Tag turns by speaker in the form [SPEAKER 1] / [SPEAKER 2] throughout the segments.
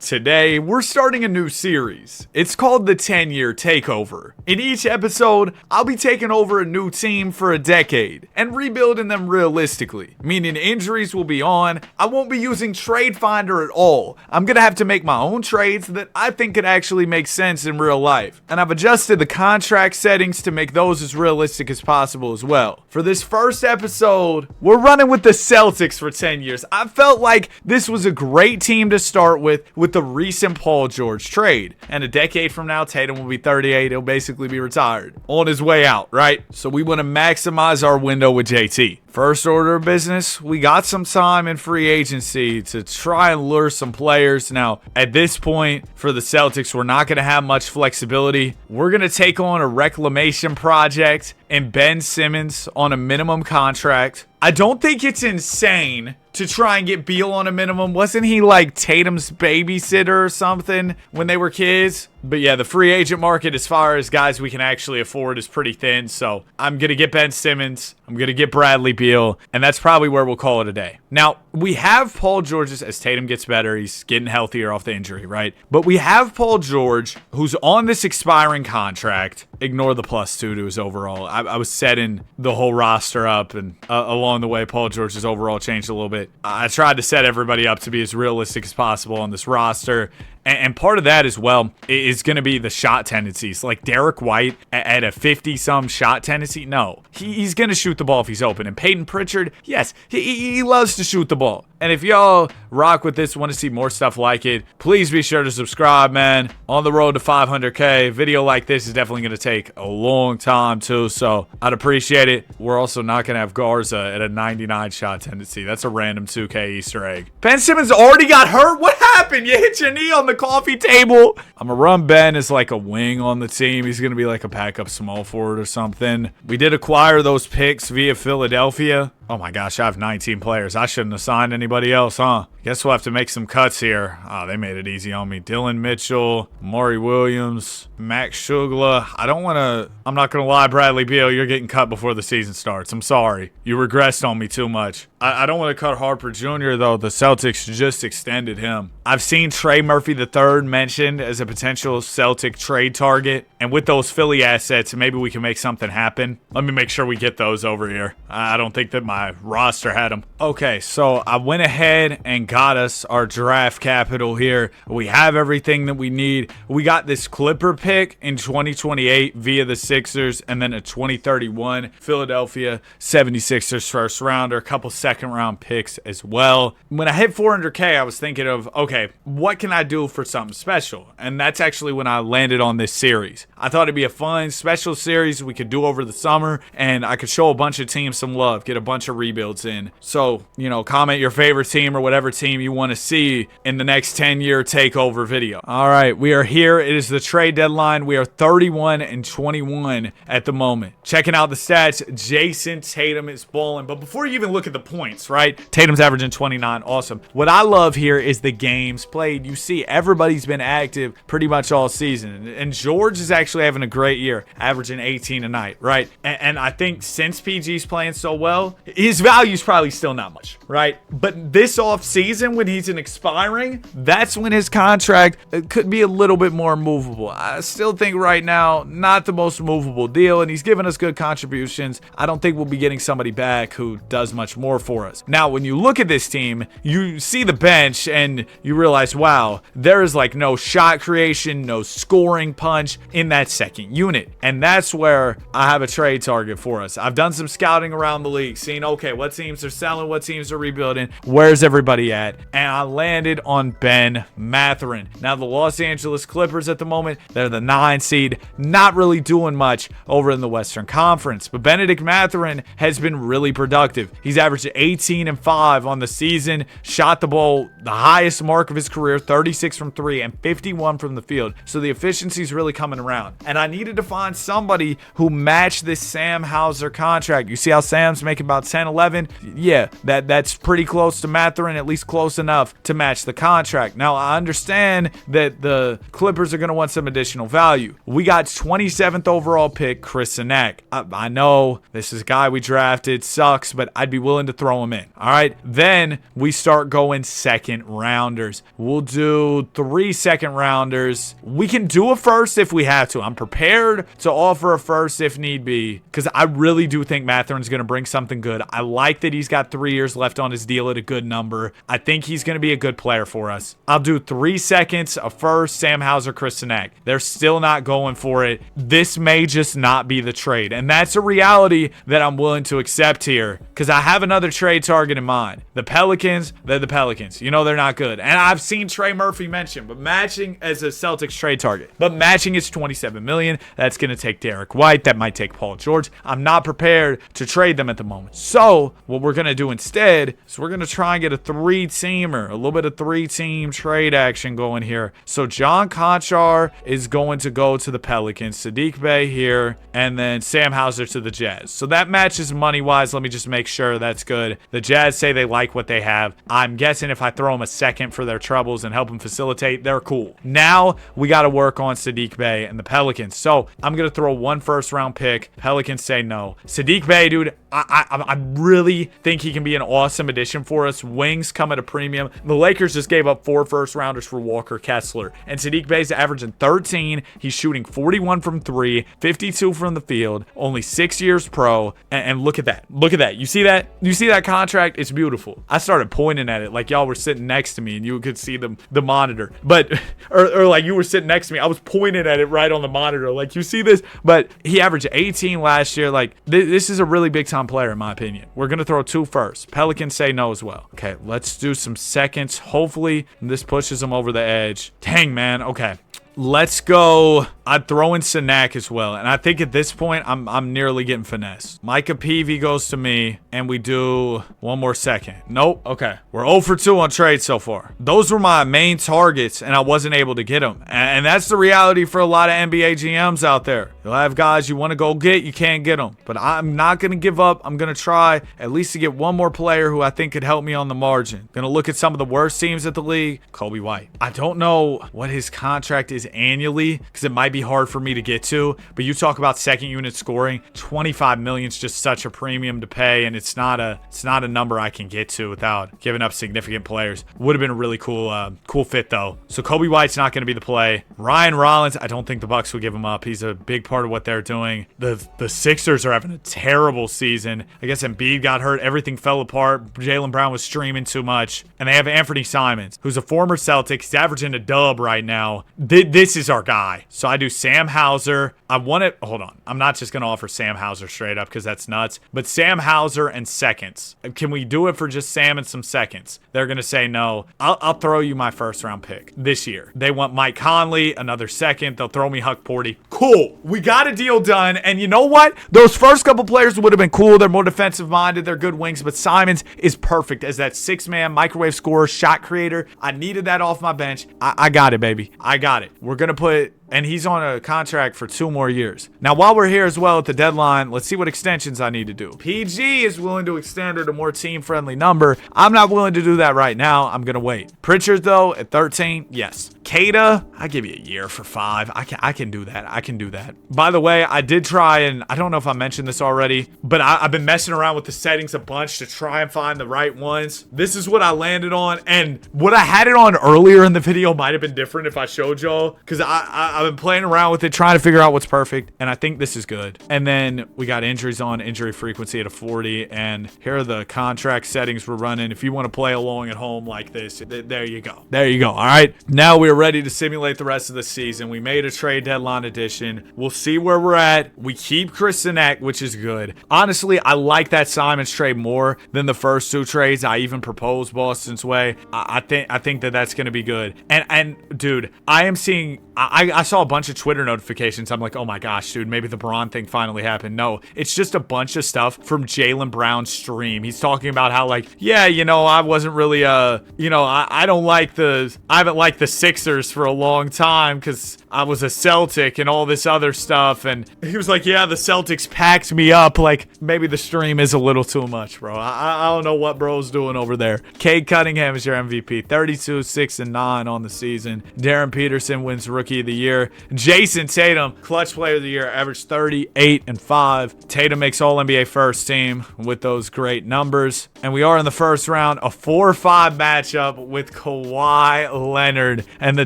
[SPEAKER 1] Today, we're starting a new series. It's called the 10-Year Takeover. In each episode, I'll be taking over a new team for a decade and rebuilding them realistically, meaning injuries will be on. I won't be using Trade Finder at all. I'm gonna have to make my own trades that I think could actually make sense in real life. And I've adjusted the contract settings to make those as realistic as possible as well. For this first episode, we're running with the Celtics for 10 years. I felt like this was a great team to start with the recent Paul George trade. And a decade from now, Tatum will be 38. He'll basically be retired. On his way out, right? So we want to maximize our window with JT. First order of business, we got some time in free agency to try and lure some players. Now, at this point, for the Celtics, we're not going to have much flexibility. We're going to take on a reclamation project and Ben Simmons on a minimum contract. I don't think it's insane to try and get Beal on a minimum. Wasn't he like Tatum's babysitter or something when they were kids? But yeah, the free agent market as far as guys we can actually afford is pretty thin. So I'm going to get Ben Simmons. I'm going to get Bradley Beal. And that's probably where we'll call it a day. Now, we have Paul George as Tatum gets better. He's getting healthier off the injury, right? But we have Paul George who's on this expiring contract. Ignore the +2 to his overall. I was setting the whole roster up, and along the way, Paul George's overall changed a little bit. I tried to set everybody up to be as realistic as possible on this roster. And part of that as well is going to be the shot tendencies. Like Derek White at a 50-some shot tendency, no. He's going to shoot the ball if he's open. And Peyton Pritchard, yes, he loves to shoot the ball. And if y'all rock with this, want to see more stuff like it, please be sure to subscribe, man. On the road to 500K. Video like this is definitely going to take a long time, too. So I'd appreciate it. We're also not going to have Garza at a 99 shot tendency. That's a random 2K Easter egg. Ben Simmons already got hurt? What happened? You hit your knee on the coffee table? I'm going to run Ben as like a wing on the team. He's going to be like a backup small forward or something. We did acquire those picks via Philadelphia. Oh my gosh, I have 19 players. I shouldn't have signed anybody else, huh? Guess we'll have to make some cuts here. Oh, they made it easy on me. Dylan Mitchell, Maury Williams, Max Shugla. I'm not going to lie, Bradley Beal, you're getting cut before the season starts. I'm sorry. You regressed on me too much. I don't want to cut Harper Jr., though. The Celtics just extended him. I've seen Trey Murphy III mentioned as a potential Celtic trade target. And with those Philly assets, maybe we can make something happen. Let me make sure we get those over here. I don't think that my roster had them. Okay, so I went ahead and got us our draft capital here. We have everything that we need. We got this Clipper pick in 2028 via the Sixers, and then a 2031 Philadelphia 76ers first rounder, a couple second round picks as well. When I hit 400K, I was thinking of, okay, what can I do for something special? And that's actually when I landed on this series. I thought it'd be a fun special series we could do over the summer, and I could show a bunch of teams some love, get a bunch of rebuilds in. So, comment your favorite team or whatever team you want to see in the next 10-year takeover video. All right, we are here. It is the trade deadline. We are 31-21 at the moment. Checking out the stats, Jason Tatum is balling. But before you even look at the points, right? Tatum's averaging 29. Awesome. What I love here is the games played. You see everybody's been active pretty much all season. And George is actually having a great year, averaging 18 a night, right? And I think since PG's playing so well, his value's probably still not much, right? But this off season, when he's expiring, that's when his contract could be a little bit more movable. I still think right now, not the most movable deal, and he's given us good contributions. I don't think we'll be getting somebody back who does much more for us. Now, when you look at this team, you see the bench and you realize, wow, there is like no shot creation, no scoring punch in that second unit. And that's where I have a trade target for us. I've done some scouting around the league, seeing, okay, what teams are selling, what teams are rebuilding, where's everybody at? And I landed on Ben Mathurin. Now, the Los Angeles Clippers at the moment, they're the 9 seed, not really doing much over in the Western Conference. But Benedict Mathurin has been really productive. He's averaged 18 and 5 on the season, shot the ball the highest mark of his career, 36 from 3 and 51 from the field. So the efficiency is really coming around. And I needed to find somebody who matched this Sam Hauser contract. You see how Sam's making about 10, 11, yeah, that's pretty close to Mathurin, at least close enough to match the contract. Now, I understand that the Clippers are going to want some additional value. We got 27th overall pick, Chris Sinak. I know this is a guy we drafted, sucks, but I'd be willing to throw him in. All right, then we start going second rounders. We'll do 3 second rounders. We can do a first if we have to. I'm prepared to offer a first if need be, because I really do think Mathurin's going to bring something good. I like that he's got 3 years left on his deal at a good number. I think he's going to be a good player for us. I'll do 3 seconds, a first, Sam Hauser, Chris Sinak. They're still not going for it. This may just not be the trade, and that's a reality that I'm willing to accept here, because I have another trade target in mind. The Pelicans, they're the Pelicans. You know they're not good. And I've seen Trey Murphy mentioned, but matching as a Celtics trade target. But matching is $27 million. That's going to take Derek White. That might take Paul George. I'm not prepared to trade them at the moment. So what we're going to do instead is we're going to try and get a 3-teamer, a little bit of 3-team trade action going here. So John Conchar is going to go to the Pelicans, Saddiq Bey here, and then Sam Hauser to the Jazz. So that matches money-wise. Let me just make sure that's good. The Jazz say they like what they have. I'm guessing if I throw them a second for their troubles and help them facilitate, they're cool. Now we got to work on Saddiq Bey and the Pelicans. So I'm going to throw 1 first-round pick. Pelicans say no. Saddiq Bey, dude, I really think he can be an awesome addition for us. Wings come at a premium. The Lakers just gave up 4 first-rounders for Walker Kessler. And Saddiq Bey's averaging 13. He's shooting 41 from 3, 52 from the field, only 6 years pro. And look at that. Look at that. You see that? You see that contract? It's beautiful. I started pointing at it like y'all were sitting next to me and you could see the monitor. But, or like you were sitting next to me. I was pointing at it right on the monitor. Like, you see this? But he averaged 18 last year. Like, this is a really big-time player, in my opinion. We're going to throw 2 first. Pelicans say no as well. Okay, let's do some seconds. Hopefully, this pushes them over the edge. Dang, man. Okay. Let's go. I'd throw in Sinak as well. And I think at this point, I'm nearly getting finessed. Micah Peavy goes to me, and we do 1 more second. Nope. Okay. We're 0 for 2 on trades so far. Those were my main targets, and I wasn't able to get them. And that's the reality for a lot of NBA GMs out there. You'll have guys you want to go get, you can't get them. But I'm not going to give up. I'm going to try at least to get 1 more player who I think could help me on the margin. Going to look at some of the worst teams at the league. Kobe White. I don't know what his contract is annually, because it might be hard for me to get to, but you talk about second unit scoring, $25 million is just such a premium to pay, and it's not a number I can get to without giving up significant players. Would have been a really cool fit though. So Kobe White's not going to be the play. Ryan Rollins, I don't think the Bucks will give him up. He's a big part of what they're doing. The Sixers are having a terrible season. I guess Embiid got hurt, everything fell apart. Jaylen Brown was streaming too much, and they have Anthony Simons, who's a former Celtic. He's averaging a dub right now. This is our guy. So I do Sam Hauser. I want it. Hold on. I'm not just going to offer Sam Hauser straight up because that's nuts. But Sam Hauser and seconds. Can we do it for just Sam and some seconds? They're going to say no. I'll throw you my first round pick this year. They want Mike Conley, another second. They'll throw me Huck Porty. Cool. We got a deal done. And you know what? Those first couple players would have been cool. They're more defensive minded. They're good wings. But Simons is perfect as that 6-man microwave scorer, shot creator. I needed that off my bench. I got it, baby. I got it. We're going to put and he's on a contract for 2 more years. Now, while we're here as well at the deadline, let's see what extensions I need to do. PG is willing to extend at a more team-friendly number. I'm not willing to do that right now. I'm going to wait. Pritchard, though, at 13, yes. Kada, I give you a year for 5. I can do that. I can do that. By the way, I did try, and I don't know if I mentioned this already, but I've been messing around with the settings a bunch to try and find the right ones. This is what I landed on, and what I had it on earlier in the video might have been different if I showed y'all, because I've been playing around with it, trying to figure out what's perfect, and I think this is good. And then we got injuries on, injury frequency at a 40, and here are the contract settings we're running. If you want to play along at home like this, there you go. There you go. All right. Now we're ready to simulate the rest of the season. We made a trade deadline edition. We'll see where we're at. We keep Chris Sinak, which is good. Honestly, I like that Simons trade more than the first 2 trades. I even proposed Boston's way. I think that that's going to be good. And dude, I am seeing, I saw a bunch of Twitter notifications. I'm like, oh my gosh, dude, maybe the Braun thing finally happened. No, it's just a bunch of stuff from Jaylen Brown's stream. He's talking about how, like, yeah, I wasn't really, I haven't liked the Sixers for a long time because I was a Celtic and all this other stuff. And he was like, yeah, the Celtics packed me up. Like, maybe the stream is a little too much, bro. I don't know what bro's doing over there. Cade Cunningham is your MVP. 32, 6, and 9 on the season. Darren Peterson wins Rookie of the Year. Jason Tatum, Clutch Player of the Year, averaged 38 and 5. Tatum makes All-NBA first team with those great numbers. And we are in the first round, a 4-5 matchup with Kawhi Leonard and the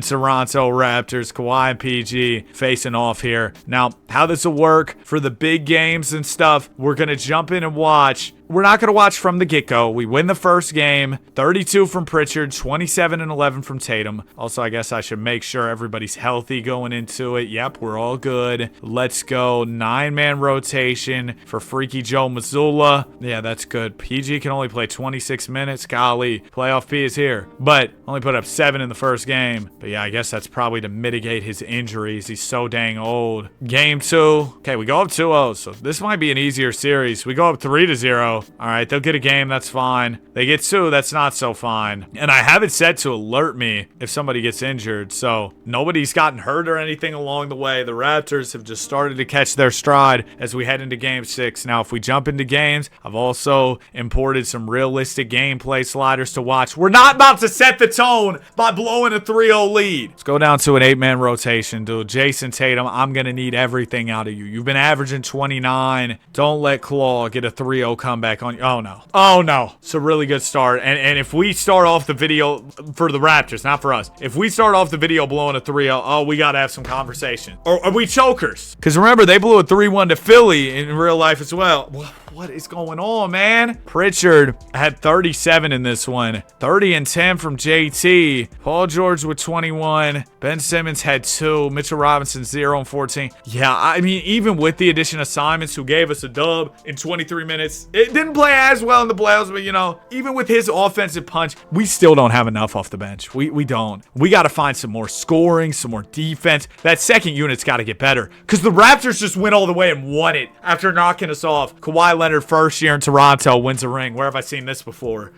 [SPEAKER 1] Toronto Raptors. Kawhi and PG facing off here. Now, how this will work for the big games and stuff, we're going to jump in and watch. We're not going to watch from the get-go. We win the first game, 32 from Pritchard, 27 and 11 from Tatum. Also, I guess I should make sure everybody's healthy going into it. Yep, we're all good. Let's go. 9-man rotation for Freaky Joe Mazzulla. Yeah, that's good. PG can only play 26 minutes. Golly, playoff P is here. But only put up 7 in the first game. But yeah, I guess that's probably to mitigate his injuries. He's so dang old. Game 2. Okay, we go up 2-0. So this might be an easier series. We go up 3-0. All right, they'll get a game. That's fine. They get 2. That's not so fine. And I have it set to alert me if somebody gets injured. So nobody's gotten hurt or anything along the way. The Raptors have just started to catch their stride as we head into game 6. Now, if we jump into games, I've also imported some realistic gameplay sliders to watch. We're not about to set the tone by blowing a 3-0 lead. Let's go down to an 8-man rotation, dude. Jason Tatum, I'm going to need everything out of you. You've been averaging 29. Don't let Claw get a 3-0 comeback on you. Oh no. Oh no. It's a really good start. And if we start off the video for the Raptors, not for us. If we start off the video blowing a 3-0, oh, we got to have some conversation. Or are we chokers? Because remember, they blew a 3-1 to Philly in real life as well. What is going on, man? Pritchard had 37 in this one. 30 and 10 from JT. Paul George with 21. Ben Simmons had 2. Mitchell Robinson 0 and 14. Yeah, I mean, even with the addition of Simons, who gave us a dub in 23 minutes, it didn't play as well in the playoffs, but even with his offensive punch, we still don't have enough off the bench. We don't. We got to find some more scoring, some more defense. That second unit's got to get better because the Raptors just went all the way and won it after knocking us off. Kawhi Leonard, first year in Toronto, wins a ring. Where have I seen this before?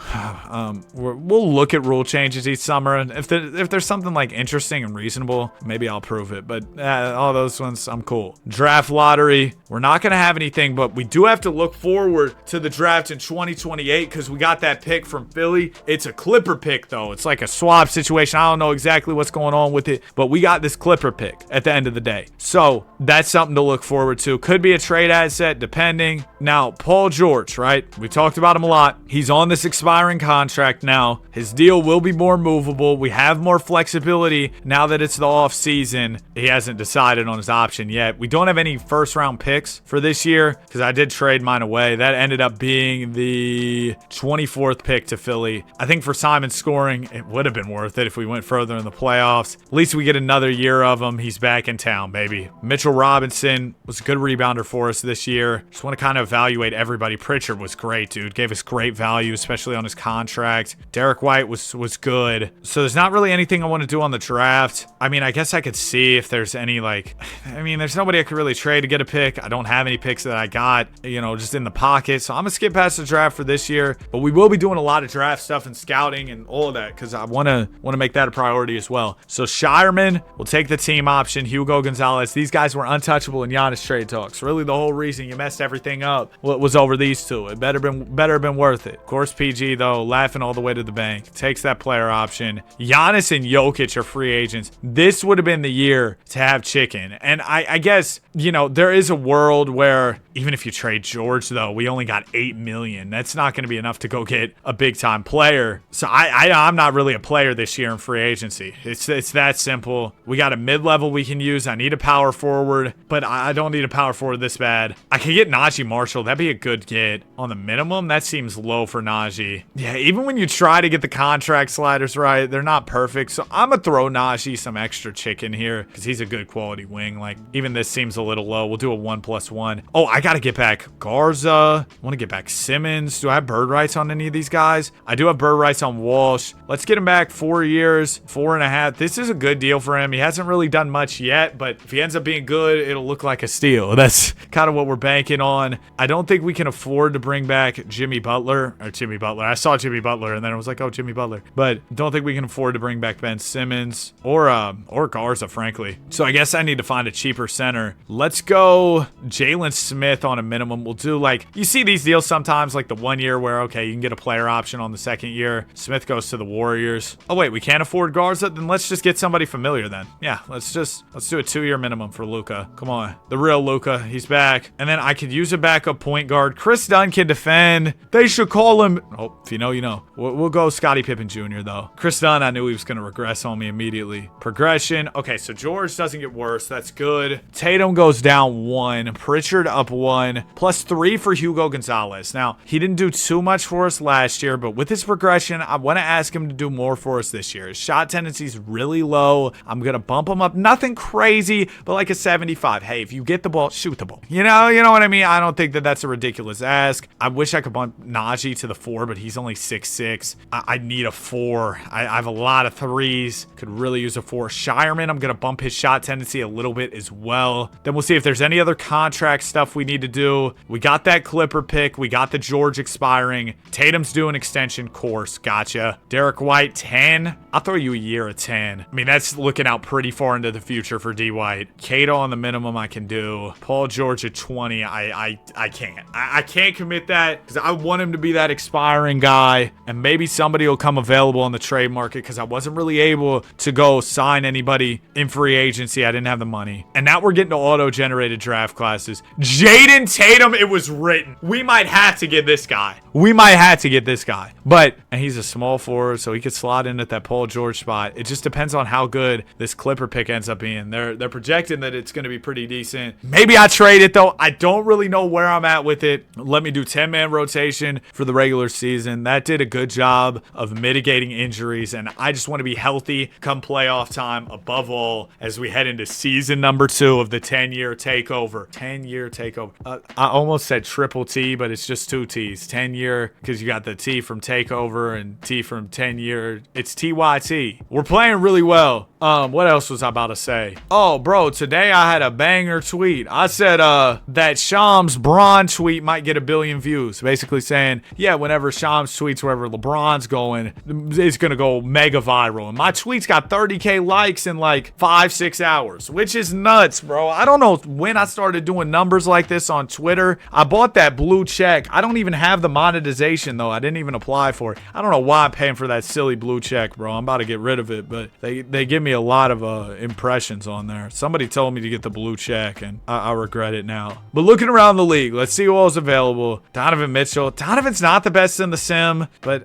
[SPEAKER 1] We'll look at rule changes each summer, and if there's something like interesting and reasonable, maybe I'll prove it. But all those ones, I'm cool. Draft lottery, we're not gonna have anything, but we do have to look forward to the draft in 2028 because we got that pick from Philly. It's a Clipper pick though. It's like a swap situation. I don't know exactly what's going on with it, but we got this Clipper pick at the end of the day. So that's something to look forward to. Could be a trade asset depending. Now, Paul George, right? We talked about him a lot. He's on this expiring contract now. His deal will be more movable. We have more flexibility now that it's the off season. He hasn't decided on his option yet. We don't have any first round picks for this year because I did trade mine away. That ended up being the 24th pick to Philly. I think for Simon scoring, it would have been worth it if we went further in the playoffs. At least we get another year of him. He's back in town, baby. Mitchell Robinson was a good rebounder for us this year. Just want to kind of evaluate everybody. Pritchard was great, dude. Gave us great value, especially on his contract. Derek White was good. So there's not really anything I want to do on the draft. I mean, I guess I could see if there's any there's nobody I could really trade to get a pick. I don't have any picks that I got, just in the pocket. So I'm gonna skip past the draft for this year, but we will be doing a lot of draft stuff and scouting and all of that because I want to make that a priority as well. So Shireman will take the team option. Hugo Gonzalez. These guys were untouchable in Giannis trade talks. Really, the whole reason you messed everything up was over these two. It better have been worth it. Of course, PG though, laughing all the way to the bank, takes that player option. Giannis and Jokic are free agents. This would have been the year to have chicken. And I guess, there is a world where even if you trade George though, we only got $8 million. That's not going to be enough to go get a big time player. So I'm not really a player this year in free agency. It's that simple. We got a mid-level we can use. I need a power forward, but I don't need a power forward this bad. I could get Najee Marshall. That'd be a good get. On the minimum, that seems low for Najee. Yeah, even when you try to get the contract sliders right, they're not perfect. So I'm going to throw Najee some extra chicken here because he's a good quality wing. Like, even this seems a little low. We'll do a 1+1. Oh, I got to get back Garza. I want to get back Simmons. Do I have bird rights on any of these guys? I do have bird rights on Walsh. Let's get him back 4 years, 4.5. This is a good deal for him. He hasn't really done much yet, but if he ends up being good, it'll look like a steal. That's kind of what we're banking on. I don't think we can afford to bring back Jimmy Butler. I saw Jimmy Butler and then I was like, oh, Jimmy Butler. But don't think we can afford to bring back Ben Simmons or Garza, frankly. So I guess I need to find a cheaper center. Let's go Jalen Smith on a minimum. We'll do like, you see these deals sometimes, like the 1 year where, okay, you can get a player option on the 2nd year. Smith goes to the Warriors. Oh, wait, we can't afford Garza? Then let's just get somebody familiar then. Yeah, let's do a 2-year minimum for Luka. Come on. The real Luka. He's back. And then I could use a backup point guard. Chris Dunn can defend. They should call him. Oh, if you know, you know. We'll go Scottie Pippen Jr. though. Chris Dunn, I knew he was going to regress on me immediately. Progression. Okay, so George doesn't get worse. That's good. Tatum goes down 1. Pritchard up 1. +3 for Hugo Gonzalez. Now, he didn't do too much for us last year, but with his progression, I want to ask him to do more for us this year. His shot tendency is really low. I'm going to bump him up. Nothing crazy, but like a 75. Hey, if you get the ball, shoot the ball. You know what I mean? I don't think that that's a ridiculous ask. I wish I could bump Najee to the 4, but he's only 6'6". I need a 4. I have a lot of 3s. Could really use a 4. Shireman, I'm going to bump his shot tendency a little bit as well. Then we'll see if there's any other contract stuff we need to do. We got that Clipper pick. We got the George expiring. Tatum's due an extension course. Gotcha. Derek White, 10. I'll throw you a year at 10. I mean, that's looking out pretty far into the future for D. White. Cato on the minimum I can do. Paul George at 20. I can't. I can't commit that because I want him to be that expiring guy, and maybe somebody will come available on the trade market because I wasn't really able to go sign anybody in free agency. I didn't have the money. And now we're getting to auto-generated draft classes. Jaden Tatum, it was written. We might have to get this guy. But, and he's a small forward, so he could slot in at that Paul George spot. It just depends on how good this Clipper pick ends up being. They're projecting that it's going to be pretty decent. Maybe I trade it, though. I don't really know where I'm at with it. Let me do 10-man rotation for the regular season. That did a good job of mitigating injuries, and I just want to be healthy come playoff time, above all, as we head into season number 2 of the 10-year takeover. 10-year takeover. I almost said triple T, but it's just 2 T's. 10-year, because you got the T from takeover and T from 10-year. It's TYT. We're playing really well. What else was I about to say? Oh, bro, today I had a banger tweet. I said that Shams Braun tweet might get 1 billion views. Basically saying, yeah, whenever Shams tweets wherever LeBron's going, it's going to go mega viral. And my tweets got 30K likes in like 5-6 hours, which is nuts, bro. I don't know when I started doing numbers like this on Twitter. I bought that blue check. I don't even have the monetization, though. I didn't even apply for it. I don't know why I'm paying for that silly blue check, bro. I'm about to get rid of it, but they give me a lot of impressions on there. Somebody told me to get the blue check, and I regret it now. But looking around the league, let's see who else available. Donovan Mitchell. Donovan's not the best in the sim, but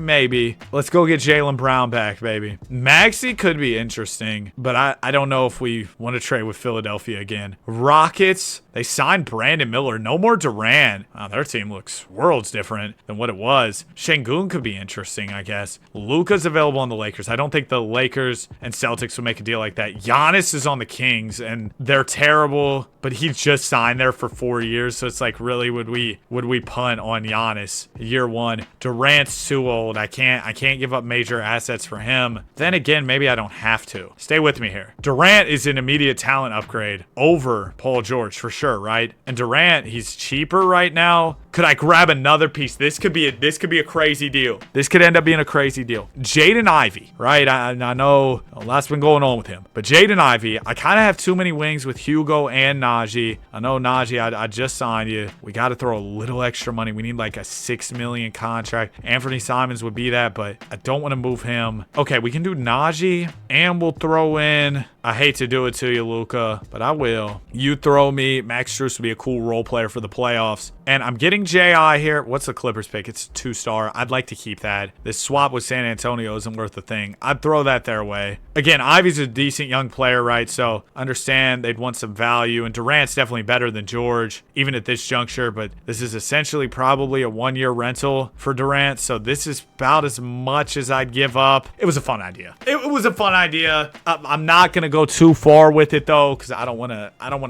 [SPEAKER 1] maybe. Let's go get Jaylen Brown back, baby. Maxey could be interesting, but I don't know if we want to trade with Philadelphia again. Rockets. They signed Brandon Miller. No more Durant. Wow, their team looks worlds different than what it was. Şengün could be interesting, I guess. Luka's available on the Lakers. I don't think the Lakers and Celtics would make a deal like that. Giannis is on the Kings, and they're terrible, but he just signed there for 4 years, so it's like, really, would we punt on Giannis year 1? Durant's too old. I can't give up major assets for him. Then again, maybe I don't have to. Stay with me here. Durant is an immediate talent upgrade over Paul George for sure, right? And Durant, he's cheaper right now. Could I grab another piece? This could be a crazy deal. This could end up being a crazy deal. Jaden Ivey, right? I know a lot's been going on with him, but Jaden Ivey, I kind of have too many wings with Hugo and Najee. I know Najee, I just signed you. We got to throw a little extra money. We need like a $6 million contract. Anthony Simons would be that, but I don't want to move him. Okay, we can do Najee, and we'll throw in, I hate to do it to you, Luka, but I will. You throw me. Max Strus would be a cool role player for the playoffs. And I'm getting J.I. here. What's the Clippers pick? It's 2-star. I'd like to keep that. This swap with San Antonio isn't worth a thing. I'd throw that their way. Again, Ivy's a decent young player, right? So understand they'd want some value. And Durant's definitely better than George, even at this juncture. But this is essentially probably a 1-year rental for Durant. So this is about as much as I'd give up. It was a fun idea. It was a fun idea. I'm not going to go too far with it, though, because I don't want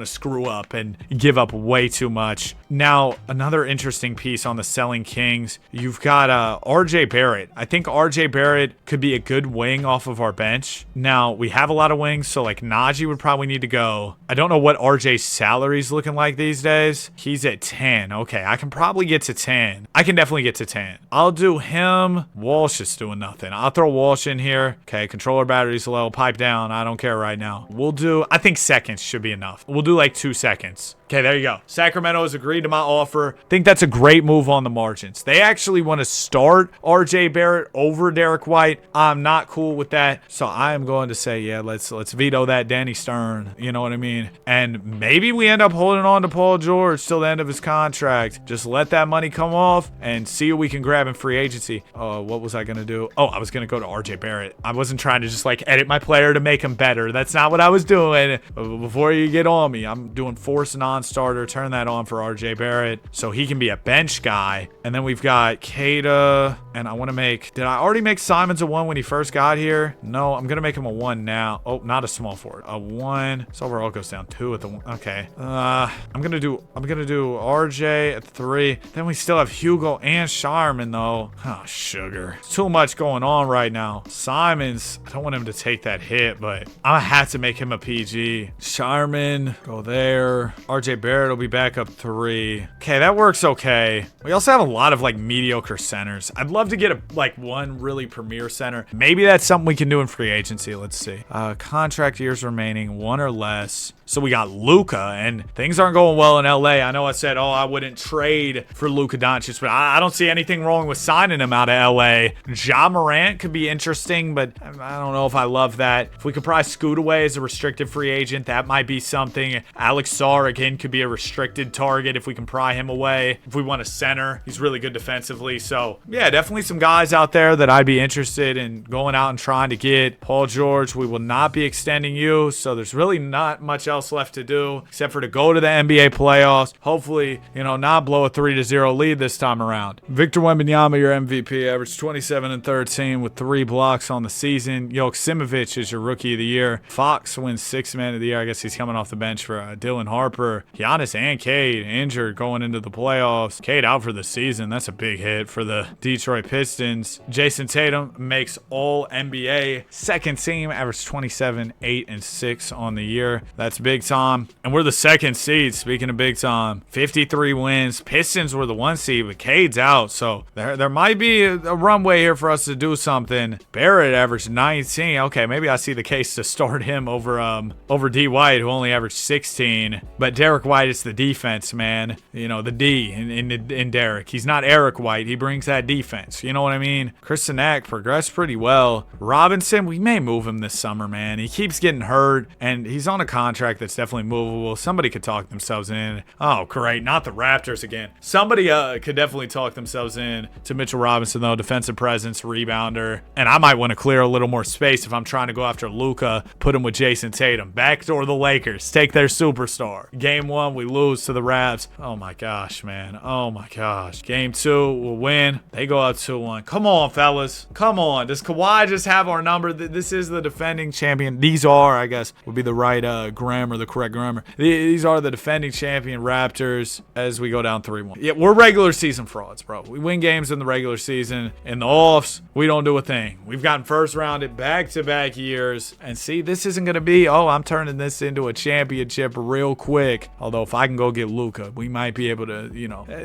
[SPEAKER 1] to screw up and give up way too much. Now, another interesting piece on the selling Kings. You've got RJ Barrett. I think RJ Barrett could be a good wing off of our bench. Now, we have a lot of wings, so like Najee would probably need to go. I don't know what RJ's salary's looking like these days. He's at 10. Okay, I can probably get to 10. I can definitely get to 10. I'll do him. Walsh is doing nothing. I'll throw Walsh in here. Okay, controller battery's low. Pipe down. I don't care right now. We'll do, I think seconds should be enough. We'll do like 2 seconds. Okay, there you go. Sacramento has agreed to my offer. I think that's a great move on the margins. They actually want to start RJ Barrett over Derek White. I'm not cool with that. So I am going to say, yeah, let's veto that Danny Stern. You know what I mean? And maybe we end up holding on to Paul George till the end of his contract. Just let that money come off and see what we can grab in free agency. What was I going to do? Oh, I was going to go to RJ Barrett. I wasn't trying to just like edit my player to make him better. That's not what I was doing. Before you get on me, I'm doing force non-starter. Turn that on for RJ Barrett so he can be a bench guy. And then we've got Kada, and I want to make, did I already make Simons a 1 when he first got here? No, I'm going to make him a 1 now. Oh, not a small forward, a 1. So overall goes down 2 at the 1. Okay. I'm going to do RJ at 3. Then we still have Hugo and Sharman though. Oh, sugar. Too much going on right now. Simons, I don't want him to take that hit, but I have to make him a PG. Sharman, go there. RJ Barrett will be back up 3. Okay, that works okay. We also have a lot of like mediocre centers. I'd love to get one really premier center. Maybe that's something we can do in free agency. Let's see. Contract years remaining, 1 or less. So we got Luka, and things aren't going well in LA. I know I said, I wouldn't trade for Luka Doncic, but I don't see anything wrong with signing him out of LA. Ja Morant could be interesting, but I don't know if I love that. If we could probably scoot away as a restricted free agent, that might be something. Alex Sarr, again, could be a restricted target if we can pry him away. If we want a center, he's really good defensively. So, yeah, definitely some guys out there that I'd be interested in going out and trying to get. Paul George, we will not be extending you, so there's really not much else left to do except for to go to the NBA playoffs. Hopefully, not blow a 3-0 lead this time around. Victor Wembanyama, your MVP, averaged 27 and 13 with 3 blocks on the season. Joksimovic is your rookie of the year. Fox wins 6th man of the year. I guess he's coming off the bench for Dylan Harper. Giannis and Cade injured going into the playoffs. Cade out for the season. That's a big hit for the Detroit Pistons. Jason Tatum makes all NBA second team, averaged 27, 8, and 6 on the year. That's big time. And we're the second seed, speaking of big time. 53 wins. Pistons were the 1 seed, but Cade's out. So there might be a runway here for us to do something. Barrett averaged 19. Okay, maybe I see the case to start him over D. White, who only averaged 16. But Derek White is the defense, man. The D in Derek. He's not Eric White. He brings that defense. You know what I mean? Chris Nack progressed pretty well. Robinson, we may move him this summer, man. He keeps getting hurt, and he's on a contract that's definitely movable. Somebody could talk themselves in. Oh, great. Not the Raptors again. Somebody could definitely talk themselves in to Mitchell Robinson, though. Defensive presence, rebounder. And I might want to clear a little more space if I'm trying to go after Luka. Put him with Jason Tatum. Backdoor the Lakers. Take their superstar. Game 1, we lose to the Raps. Oh, my gosh, man. Oh, my gosh. Game 2, we'll win. They go out 2-1. Come on, fellas. Come on. Does Kawhi just have our number? This is the defending champion. These are, I guess, would be the right grammar, the correct grammar. These are the defending champion Raptors as we go down 3-1. Yeah, we're regular season frauds, bro. We win games in the regular season. In the offs, we don't do a thing. We've gotten first rounded back-to-back years. And see, this isn't going to be, I'm turning this into a championship real quick. Although if I can go get Luka, we might be able to,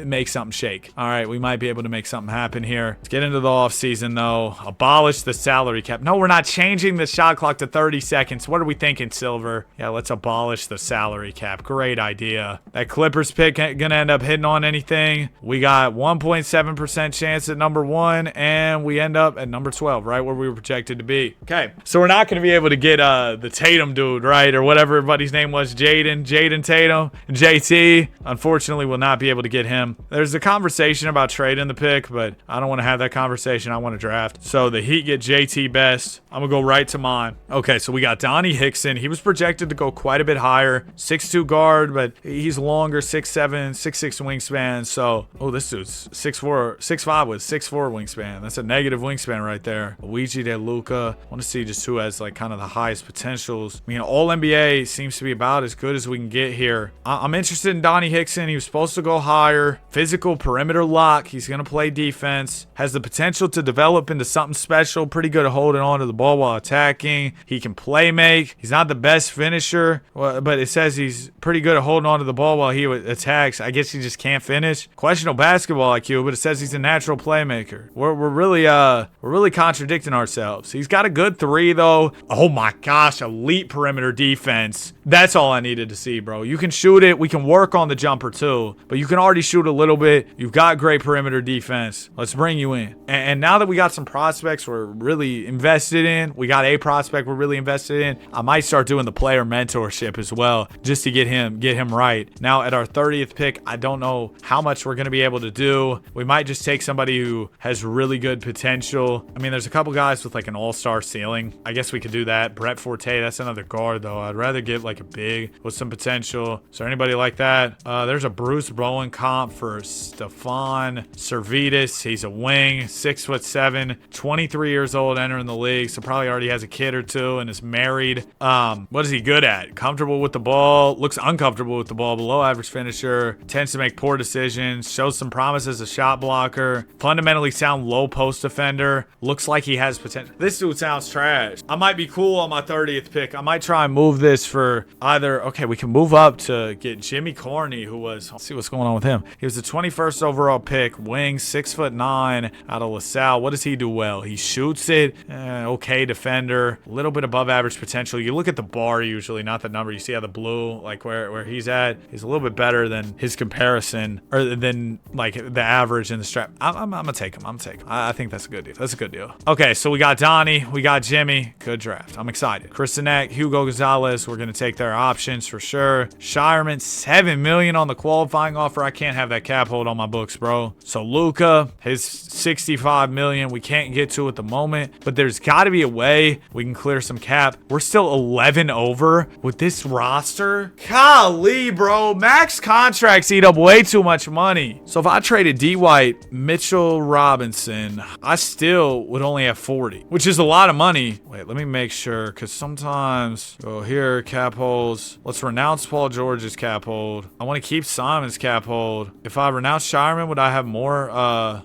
[SPEAKER 1] make something shake. All right, we might be able to make something happen here. Let's get into the offseason, though. Abolish the salary cap. No, we're not changing the shot clock to 30 seconds. What are we thinking, Silver? Yeah, let's abolish the salary cap. Great idea. That Clippers pick ain't gonna end up hitting on anything. We got 1.7% chance at number 1, and we end up at number 12, right where we were projected to be. Okay, so we're not gonna be able to get the Tatum dude, right, or whatever everybody's name was, Jaden Tatum. know? JT, unfortunately, will not be able to get him. There's a conversation about trading the pick, but I don't want to have that conversation. I want to draft. So the Heat get JT best. I'm going to go right to mine. Okay, so we got Donnie Hickson. He was projected to go quite a bit higher. 6'2 guard, but he's longer, 6'7", 6'6 wingspan. So, oh, this dude's 6'4", 6'5 with 6'4 wingspan. That's a negative wingspan right there. Luigi DeLuca. I want to see just who has like kind of the highest potentials. I mean, all NBA seems to be about as good as we can get here. I'm interested in Donnie Hickson. He was supposed to go higher. Physical perimeter lock. He's going to play defense. Has the potential to develop into something special. Pretty good at holding on to the ball while attacking. He can play make. He's not the best finisher, but it says he's pretty good at holding on to the ball while he attacks. I guess he just can't finish. Questionable basketball IQ, but it says he's a natural playmaker. We're really contradicting ourselves. He's got a good three though. Oh my gosh, elite perimeter defense. That's all I needed to see, bro. You can shoot it. We can work on the jumper too, but you can already shoot a little bit. You've got great perimeter defense. Let's bring you in. And now that we got some prospects we're really invested in, we got a prospect we're really invested in, I might start doing the player mentorship as well, just to get him right. Now at our 30th pick, I don't know how much we're going to be able to do. We might just take somebody who has really good potential. I mean, there's a couple guys with like an all-star ceiling. I guess we could do that. Brett Forte, that's another guard though. I'd rather get like a big with some potential. Is there anybody like that? There's a Bruce Bowen comp for Stefan Servidis. He's a wing, 6'7", 23 years old, entering the league, so probably already has a kid or two and is married. What is he good at? Comfortable with the ball, looks uncomfortable with the ball, below average finisher, tends to make poor decisions, shows some promise as a shot blocker, fundamentally sound low post defender, looks like he has potential. This dude sounds trash. I might be cool on my 30th pick. I might try and move this for either, okay, we can move up to get Jimmy Corney, who was, let's see what's going on with him. He was the 21st overall pick, wing, 6'9", out of LaSalle. What does he do well? He shoots it, okay defender, a little bit above average potential. You look at the bar usually, not the number. You see how the blue, like where he's at, he's a little bit better than his comparison, or than like the average in the strap. I'm gonna take him. I think that's a good deal. That's a good deal. Okay, so we got Donnie, we got Jimmy. Good draft. I'm excited. Kristanek, Hugo Gonzalez, we're gonna take their options for sure. Shireman, $7 million on the qualifying offer. I can't have that cap hold on my books, bro. So Luka, his $65 million, we can't get to at the moment, but there's got to be a way we can clear some cap. We're still 11 over with this roster. Golly, bro. Max contracts eat up way too much money. So if I traded D. White, Mitchell Robinson, I still would only have 40, which is a lot of money. Wait, let me make sure, because sometimes, go here, cap holds. Let's renounce Paul George's cap hold. I want to keep Simon's cap hold. If I renounce Shireman, would I have more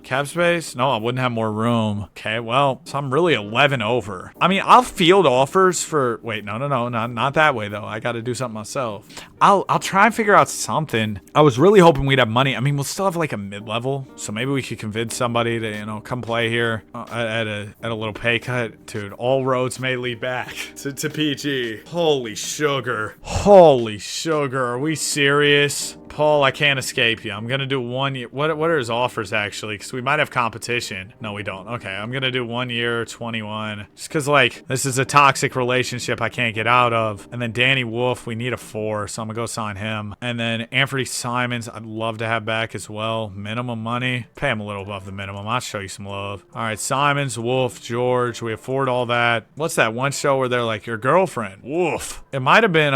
[SPEAKER 1] cap space? No, I wouldn't have more room. Okay, well, so I'm really 11 over. I mean, I'll field offers for, wait, no, not that way though. I got to do something myself. I'll try and figure out something. I was really hoping we'd have money. I mean, we'll still have like a mid-level, so maybe we could convince somebody to, you know, come play here at a little pay cut. Dude, all roads may lead back to PG. Holy sugar. Are we serious? Paul, I can't escape you. I'm going to do 1 year. What are his offers, actually? Because we might have competition. No, we don't. Okay, I'm going to do 1 year, 21. Just because, like, this is a toxic relationship I can't get out of. And then Danny Wolf, we need a 4, so I'm going to go sign him. And then Anthony Simons, I'd love to have back as well. Minimum money. Pay him a little above the minimum. I'll show you some love. All right, Simons, Wolf, George. We afford all that. What's that one show where they're like, your girlfriend? Woof. It might have been,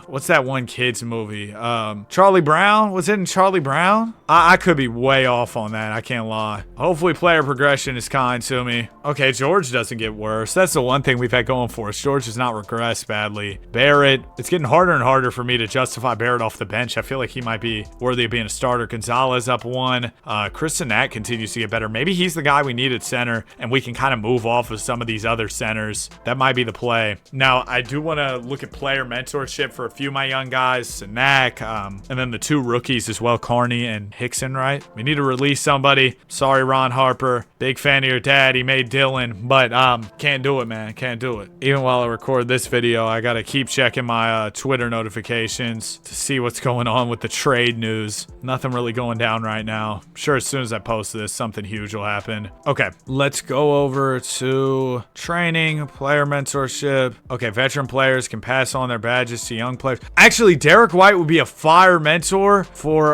[SPEAKER 1] what's that one kid's movie? Charlie Brown? Was it in Charlie Brown? I could be way off on that. I can't lie. Hopefully player progression is kind to me. Okay, George doesn't get worse. That's the one thing we've had going for us. George does not regress badly. Barrett, it's getting harder and harder for me to justify Barrett off the bench. I feel like he might be worthy of being a starter. Gonzalez up 1. Kristanek continues to get better. Maybe he's the guy we need at center, and we can kind of move off of some of these other centers. That might be the play. Now, I do want to look at player mentorship for a few of my young guys. Sanak, and then the 2 2 rookies as well, Carney and Hickson, right? We need to release somebody. Sorry, Ron Harper. Big fan of your dad. He made Dylan, but can't do it, man. Can't do it. Even while I record this video, I gotta keep checking my Twitter notifications to see what's going on with the trade news. Nothing really going down right now. I'm sure as soon as I post this, something huge will happen. Okay, let's go over to training, player mentorship. Okay, veteran players can pass on their badges to young players. Actually, Derek White would be a fire mentor for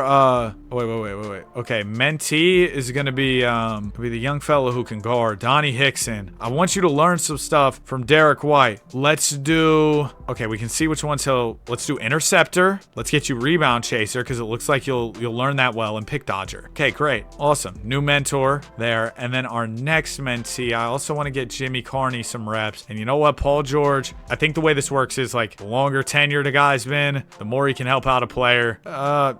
[SPEAKER 1] wait. Okay, mentee is gonna be the young fellow who can guard, Donnie Hickson. I want you to learn some stuff from Derek White. Let's do, okay, we can see which ones let's do interceptor. Let's get you rebound chaser, because it looks like you'll learn that well, and pick dodger. Okay, great, awesome. New mentor there. And then our next mentee, I also want to get Jimmy Carney some reps. And you know what, Paul George, I think the way this works is like the longer tenure the guy's been, the more he can help out a player.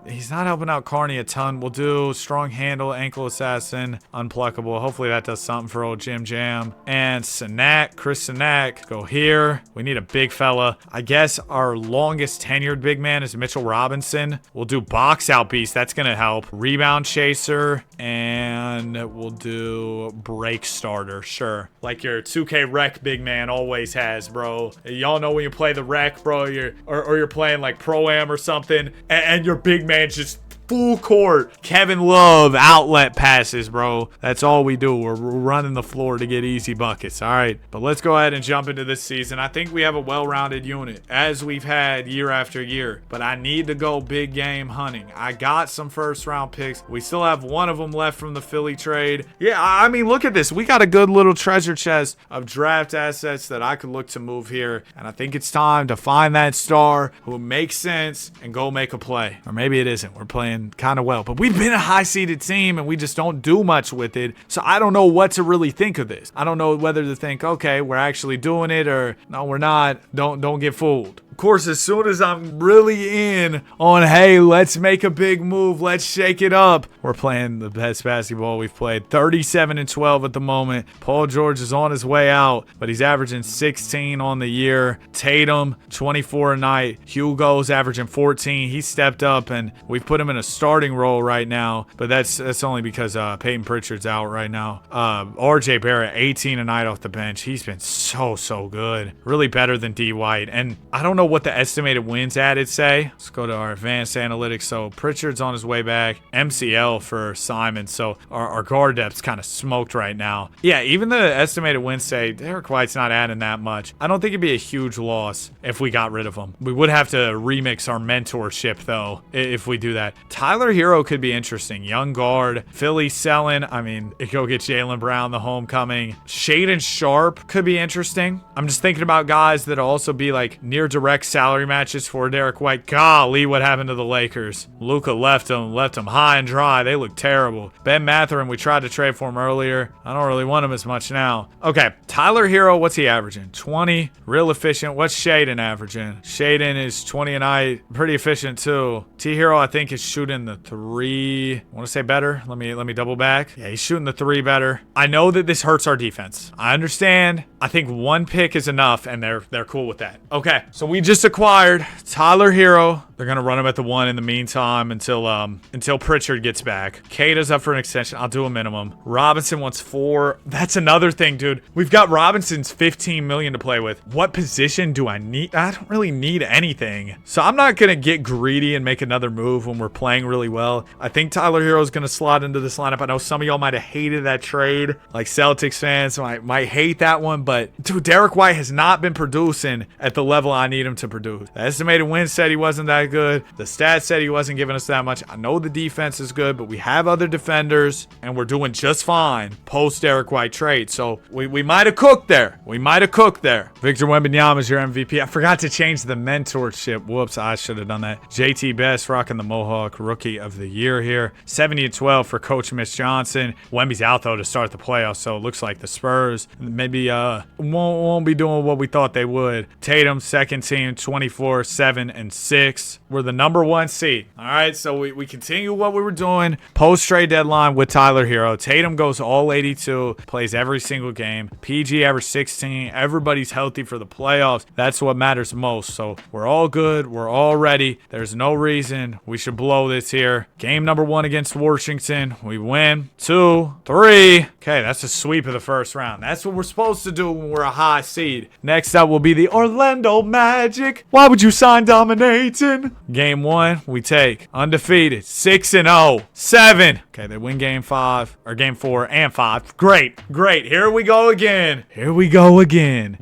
[SPEAKER 1] He's not helping out Carney a ton. We'll do strong handle, ankle assassin, unpluckable. Hopefully that does something for old Jim Jam. And Chris Sinak, go here. We need a big fella. I guess our longest tenured big man is Mitchell Robinson. We'll do box out beast. That's gonna help. Rebound chaser, and we'll do break starter. Sure, like your 2K rec big man always has, bro. Y'all know when you play the rec, bro, you're playing like pro-am or something, and your big man just full court Kevin Love outlet passes, bro. That's all we do. We're running the floor to get easy buckets. All right, but let's go ahead and jump into this season. I think we have a well-rounded unit, as we've had year after year, but I need to go big game hunting. I got some first-round picks. We still have one of them left from the Philly trade. Yeah, I mean, look at this. We got a good little treasure chest of draft assets that I could look to move here, and I think it's time to find that star who makes sense and go make a play. Or maybe it isn't. We're playing kind of well, but we've been a high-seeded team and we just don't do much with it. So I don't know what to really think of this. I don't know whether to think, okay, we're actually doing it, or no, we're not. Don't get fooled. Of course, as soon as I'm really in on, hey, let's make a big move, let's shake it up, we're playing the best basketball we've played. 37-12 at the moment. Paul George is on his way out, but he's averaging 16 on the year. Tatum, 24 a night. Hugo's averaging 14. He stepped up, and we've put him in a starting role right now, but that's only because Peyton Pritchard's out right now. RJ Barrett, 18 a night off the bench. He's been so good. Really better than D. White. And I don't know what the estimated wins added say. Let's go to our advanced analytics. So Pritchard's on his way back. MCL for Simon. So our guard depth's kind of smoked right now. Yeah, even the estimated wins say Derek White's not adding that much. I don't think it'd be a huge loss if we got rid of him. We would have to remix our mentorship, though, if we do that. Tyler Hero could be interesting. Young guard. Philly selling. I mean, go get Jaylen Brown, the homecoming. Shaden Sharp could be interesting. I'm just thinking about guys that'll also be like near direct salary matches for Derek White. Golly, what happened to the Lakers? Luka left them high and dry. They look terrible. Ben Mathurin, we tried to trade for him earlier. I don't really want him as much now. Okay, Tyler Hero, what's he averaging? 20, real efficient. What's Shaden averaging? Shaden is 20 a night, pretty efficient too. T Hero, I think, is shooting the 3. I want to say better. Let me double back. Yeah, he's shooting the 3 better. I know that this hurts our defense. I understand. I think one pick is enough, and they're cool with that. Okay, so we just acquired Tyler Hero. They're gonna run him at the 1 in the meantime until Pritchard gets back. Kata's up for an extension. I'll do a minimum. Robinson wants 4. That's another thing, dude. We've got Robinson's $15 million to play with. What position do I need? I don't really need anything. So I'm not gonna get greedy and make another move when we're playing really well. I think Tyler Hero's gonna slot into this lineup. I know some of y'all might have hated that trade, like Celtics fans might hate that one, but dude, Derek White has not been producing at the level I need him to produce. The estimated win said he wasn't that good. The stats said he wasn't giving us that much. I know the defense is good, but we have other defenders, and we're doing just fine post Derek White trade. So we might have cooked there. Victor Wembanyama is your MVP. I forgot to change the mentorship. Whoops, I should have done that. JT Best rocking the Mohawk Rookie of the Year here. 70-12 for Coach Mitch Johnson. Wemby's out though to start the playoffs, so it looks like the Spurs maybe won't be doing what we thought they would. Tatum, second team, 24, 7, and 6. Warriors. We're the #1 seed. All right, so we continue what we were doing post-trade deadline with Tyler Hero. Tatum goes all 82, plays every single game. PG average 16. Everybody's healthy for the playoffs. That's what matters most. So we're all good. We're all ready. There's no reason we should blow this here. Game #1 against Washington. We win. 2, 3. Okay, that's a sweep of the first round. That's what we're supposed to do when we're a high seed. Next up will be the Orlando Magic. Why would you sign dominating? Game 1, we take undefeated, 6-0, 7. Okay, they win game 5 or game 4 and 5. Great. Here we go again.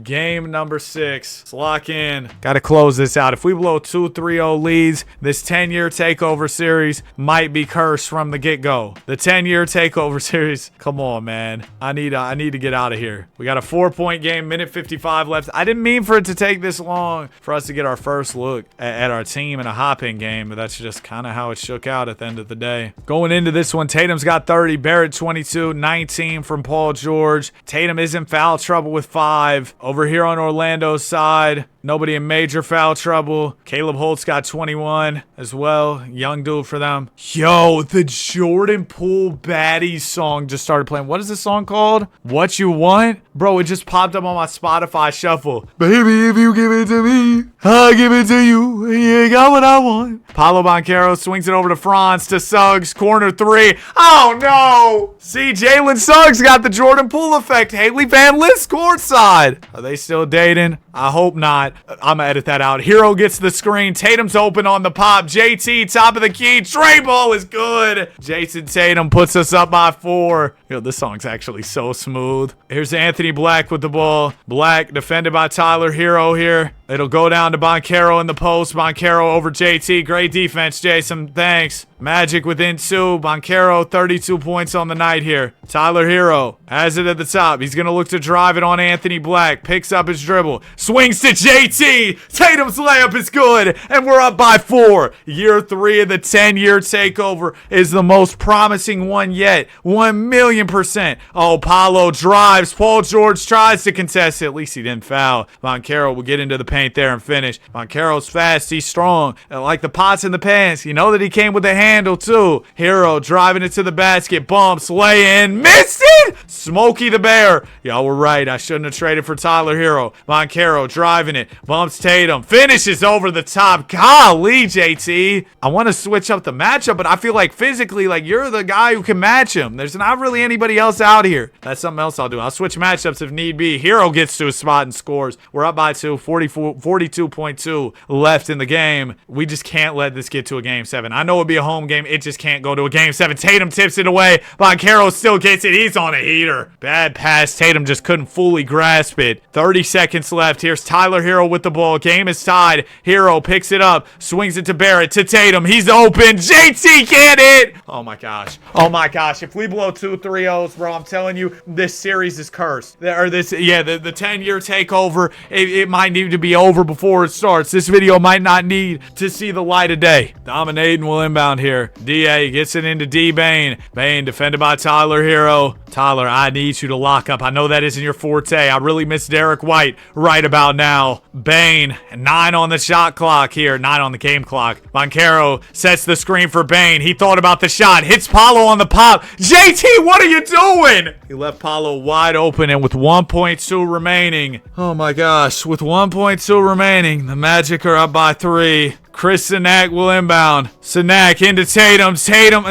[SPEAKER 1] Game number 6. Let's lock in. Got to close this out. If we blow 2-3-0 leads, this 10-year takeover series might be cursed from the get-go. The 10-year takeover series. Come on, man. I need to get out of here. We got a 4-point game, minute 55 left. I didn't mean for it to take this long for us to get our first look at our team in a hop-in game, but that's just kind of how it shook out at the end of the day. Going into this one, Tatum's got 30, Barrett 22, 19 from Paul George. Tatum is in foul trouble with 5. Over here on Orlando's side, nobody in major foul trouble. Caleb Holt's got 21 as well. Young dude for them. Yo, the Jordan Poole Baddies song just started playing. What is this song called? What You Want? Bro, it just popped up on my Spotify shuffle. Baby, if you give it to me, I'll give it to you. You got what I want. Paolo Banchero swings it over to Franz to Suggs. Corner 3. Oh, no. See, Jalen Suggs got the Jordan Poole effect. Haley Van Lith courtside. Are they still dating? I hope not. I'm going to edit that out. Hero gets the screen. Tatum's open on the pop. JT, top of the key. Trey ball is good. Jason Tatum puts us up by 4. Yo, this song's actually so smooth. Here's Anthony Black with the ball. Black defended by Tyler Hero here. It'll go down to Banchero in the post. Banchero over JT. Great defense, Jason. Thanks. Magic within 2. Banchero, 32 points on the night here. Tyler Hero has it at the top. He's going to look to drive it on Anthony Black. Picks up his dribble. Swings to JT. Tatum's layup is good. And we're up by 4. Year 3 of the 10-year takeover is the most promising one yet. 1,000,000%. Oh, Paolo drives. Paul George tries to contest it. At least he didn't foul. Banchero will get into the paint there and finish. Banchero's fast. He's strong. Like the pots in the pants. You know that he came with a handle too. Hero driving it to the basket. Bumps. Lay in. Missed it! Smokey the Bear. Y'all were right. I shouldn't have traded for Tyler Hero. Banchero driving it. Bumps Tatum. Finishes over the top. Golly, JT. I want to switch up the matchup, but I feel like physically, like you're the guy who can match him. There's not really anybody else out here. That's something else I'll do. I'll switch matchups if need be. Hero gets to a spot and scores. We're up by 2. 42.2 left in the game. We just can't let this get to a game 7. I know it'll be a home game. It just can't go to a game 7. Tatum tips it away. Banchero still gets it. He's on a heater. Bad pass. Tatum just couldn't fully grasp it. 30 seconds left. Here's Tyler Hero with the ball. Game is tied. Hero picks it up. Swings it to Barrett. To Tatum. He's open. JT can't hit. Oh my gosh. Oh my gosh. If we blow 2-3-0s, bro, I'm telling you, this series is cursed. The 10-year takeover, it might need to be over before it starts. This video might not need to see the light of day. Dominating will inbound here. DA gets it into D. Bain. Bain defended by Tyler Hero. Tyler, I need you to lock up. I know that isn't your forte. I really miss Derek White right about now. Bain, 9 on the shot clock here. 9 on the game clock. Banchero sets the screen for Bain. He thought about the shot. Hits Paolo on the pop. JT, what are you doing? He left Paolo wide open, and with 1.2 remaining. Oh my gosh. With 1.2 remaining, the Magic are up by 3. Chris Sinak will inbound. Sinak into Tatum.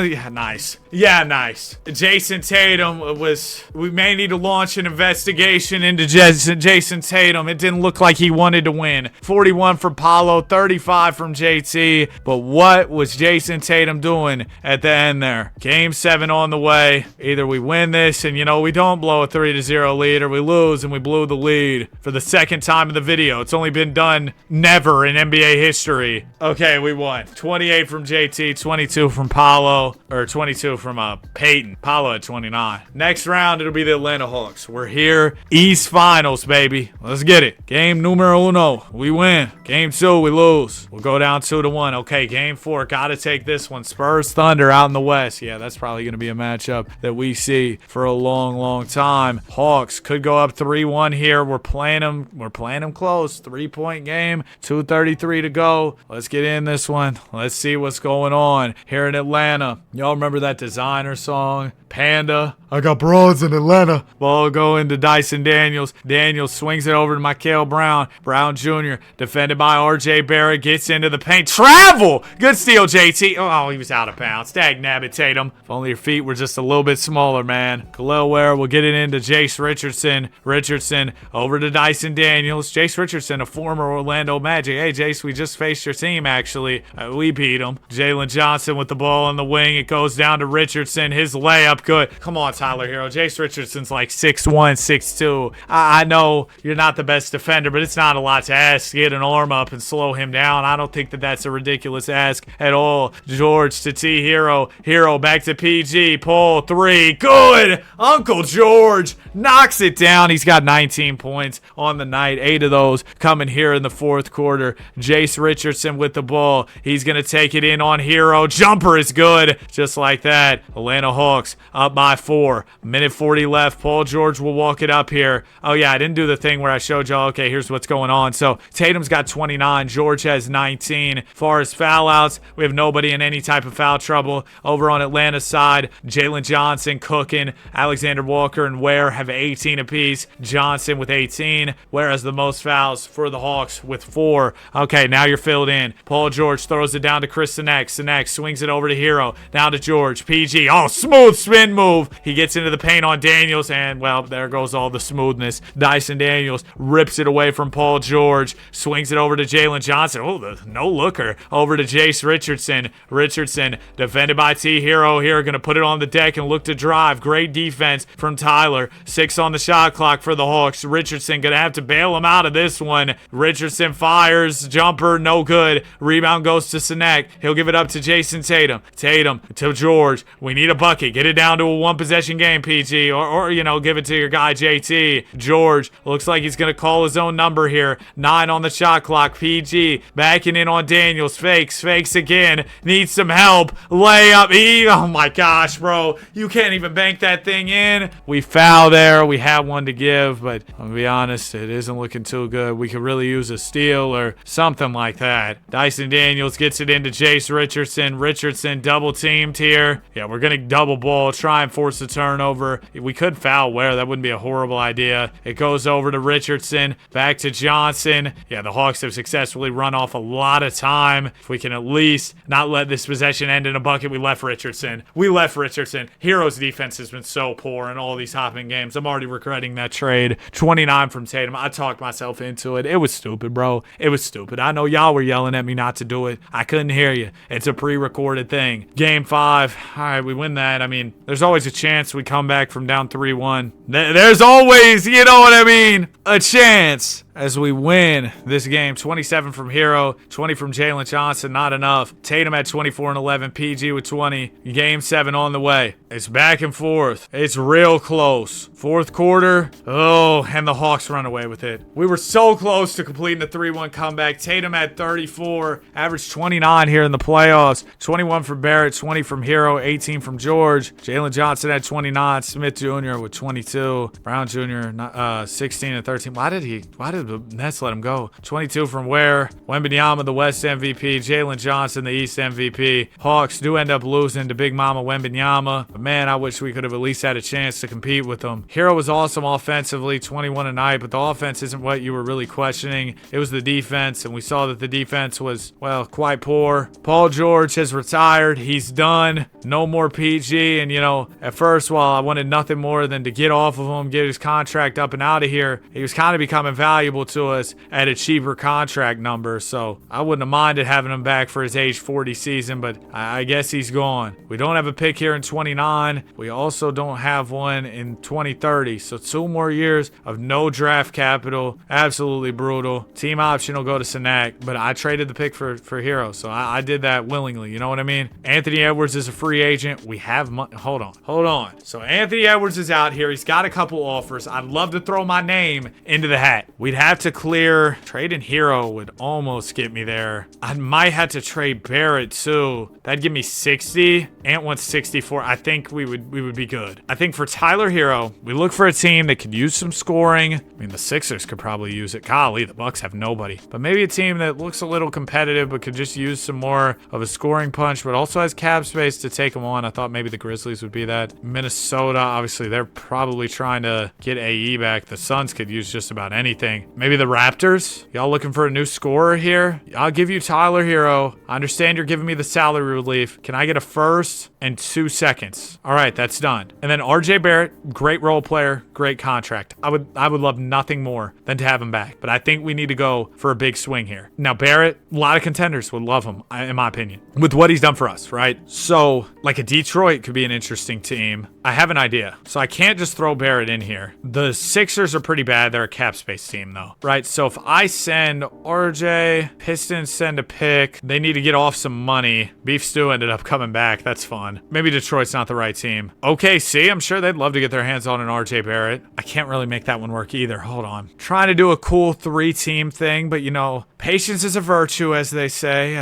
[SPEAKER 1] Yeah, nice. Yeah, nice. Jason Tatum we may need to launch an investigation into Jason Tatum. It didn't look like he wanted to win. 41 from Paolo, 35 from JT. But what was Jason Tatum doing at the end there? Game 7 on the way. Either we win this and, we don't blow a 3-0 lead, or we lose and we blew the lead for the second time in the video. It's only been done never in NBA history. Okay, we won. 28 from JT, 22 from Paolo, or 22 from Peyton. Paolo at 29. Next round, it'll be the Atlanta Hawks. We're here. East Finals, baby. Let's get it. Game numero uno. We win. Game 2, we lose. We'll go down 2-1. Okay, game 4. Gotta take this one. Spurs Thunder out in the West. Yeah, that's probably going to be a matchup that we see for a long, long time. Hawks could go up 3-1 here. We're playing them. We're playing them close. 3-point game. 2:33 to go. Let's get in this one. Let's see what's going on here in Atlanta. Y'all remember that Designer song? Panda. I got broads in Atlanta. Ball going to Dyson Daniels. Daniels swings it over to Michael Brown. Brown Jr. defended by R.J. Barrett. Gets into the paint. Travel! Good steal, JT. Oh, he was out of bounds. Dag nabbit, Tatum. If only your feet were just a little bit smaller, man. Khalil Ware will get it into Jace Richardson. Richardson over to Dyson Daniels. Jace Richardson, a former Orlando Magic. Hey, Jace, we just faced your team, actually. We beat him. Jalen Johnson with the ball on the wing. It goes down to Richardson. His layup good. Come on, Tyler Hero. Jace Richardson's like 6'1", 6'2". I know you're not the best defender, but it's not a lot to ask. Get an arm up and slow him down. I don't think that that's a ridiculous ask at all. George to T Hero. Hero back to PG. Pull 3. Good. Uncle George knocks it down. He's got 19 points on the night. 8 of those coming here in the fourth quarter. Jace Richardson with the ball. He's going to take it in on Hero. Jumper is good. Just like that. Atlanta Hawks up by 4. Minute 40 left. Paul George will walk it up here. Oh, yeah, I didn't do the thing where I showed y'all, okay, here's what's going on. So Tatum's got 29. George has 19. As far as foul outs, we have nobody in any type of foul trouble. Over on Atlanta's side, Jalen Johnson cooking. Alexander Walker and Ware have 18 apiece. Johnson with 18, whereas the most fouls for the Hawks with 4. Okay, now you're filled in. Paul George throws it down to Chris Sinek. Sinek swings it over to Hero. Down to George. PG. Oh, smooth spin move. He gets into the paint on Daniels, and, well, there goes all the smoothness. Dyson Daniels rips it away from Paul George. Swings it over to Jalen Johnson. Oh, the no-looker. Over to Jace Richardson. Richardson defended by T Hero here. Going to put it on the deck and look to drive. Great defense from Tyler. 6 on the shot clock for the Hawks. Richardson going to have to bail him out of this one. Richardson fires. Jumper, no good. Rebound goes to Sinek. He'll give it up to Jason Tatum. Tatum to George. We need a bucket. Get it down to a one-possession game, PG. Or, you know, give it to your guy, JT. George looks like he's going to call his own number here. 9 on the shot clock. PG backing in on Daniels. Fakes again. Needs some help. Layup. Oh, my gosh, bro. You can't even bank that thing in. We foul there. We have one to give, but I'll be honest, it isn't looking too good. We could really use a steal or something like that. Dyson Daniels gets it into Jace Richardson. Richardson double teamed here. Yeah, we're going to double ball, try and force a turnover. We could foul Ware. That wouldn't be a horrible idea. It goes over to Richardson. Back to Johnson. Yeah, the Hawks have successfully run off a lot of time. If we can at least not let this possession end in a bucket, we left Richardson. Hero's defense has been so poor in all these hopping games. I'm already regretting that trade. 29 from Tatum. I talked myself into it. It was stupid, bro. It was stupid. I know y'all were yelling at me not to do it. I couldn't hear you. It's a pre-recorded thing. Game 5. All right, we win that. I mean, there's always a chance we come back from down 3-1. There's always, you know what I mean, a chance as we win this game. 27 from Hero, 20 from Jalen Johnson, not enough. Tatum at 24 and 11, PG with 20. Game 7 on the way. It's back and forth. It's real close. Fourth quarter, oh, and the Hawks run away with it. We were so close to completing the 3-1 comeback. Tatum at 34, averaged 29 here in the playoffs. 21 from Barrett, 20 from Hero, 18 from George. Jalen Johnson at 29, Smith Jr. with 22, Brown Jr. 16 and 13. Why did the Nets let him go? 22 from Ware. Wembanyama, the West MVP. Jalen Johnson, the East MVP. Hawks do end up losing to Big Mama Wembanyama. But man, I wish we could have at least had a chance to compete with them. Hero was awesome offensively, 21 a night, but the offense isn't what you were really questioning. It was the defense, and we saw that the defense was, well, quite poor. Paul George has retired. He's done. No more PG. And, you know, at first, while I wanted nothing more than to get off of him, get his contract up and out of here, he was kind of becoming valuable. valuable to us at a cheaper contract number. So I wouldn't have minded having him back for his age 40 season, but I guess he's gone. We don't have a pick here in 29. We also don't have one in 2030. So 2 more years of no draft capital. Absolutely brutal. Team option will go to Sinak, but I traded the pick for Hero, so I did that willingly. You know what I mean? Anthony Edwards is a free agent. We have money. Hold on. So Anthony Edwards is out here. He's got a couple offers. I'd love to throw my name into the hat. We'd have to clear. Trading Hero would almost get me there. I might have to trade Barrett too. That'd give me 60. Ant wants 64. I think we would be good. I think for Tyler Hero, we look for a team that could use some scoring. I mean, the Sixers could probably use it. Golly, the Bucks have nobody. But maybe a team that looks a little competitive but could just use some more of a scoring punch, but also has cap space to take them on. I thought maybe the Grizzlies would be that. Minnesota, obviously, they're probably trying to get AE back. The Suns could use just about anything. Maybe the Raptors. Y'all looking for a new scorer here? I'll give you Tyler Hero. I understand you're giving me the salary relief. Can I get a first and 2 seconds? All right, that's done. And then RJ Barrett, great role player, great contract. I would love nothing more than to have him back. But I think we need to go for a big swing here. Now, Barrett, a lot of contenders would love him, in my opinion, with what he's done for us, right? So, like a Detroit could be an interesting team. I have an idea. So I can't just throw Barrett in here. The Sixers are pretty bad. They're a cap space team, though, right? So if I send RJ, Pistons send a pick, they need to get off some money. Beef Stew ended up coming back. That's fun. Maybe Detroit's not the right team. OKC, I'm sure they'd love to get their hands on an RJ Barrett. I can't really make that one work either. Hold on. Trying to do a cool 3-team thing, but you know, patience is a virtue, as they say.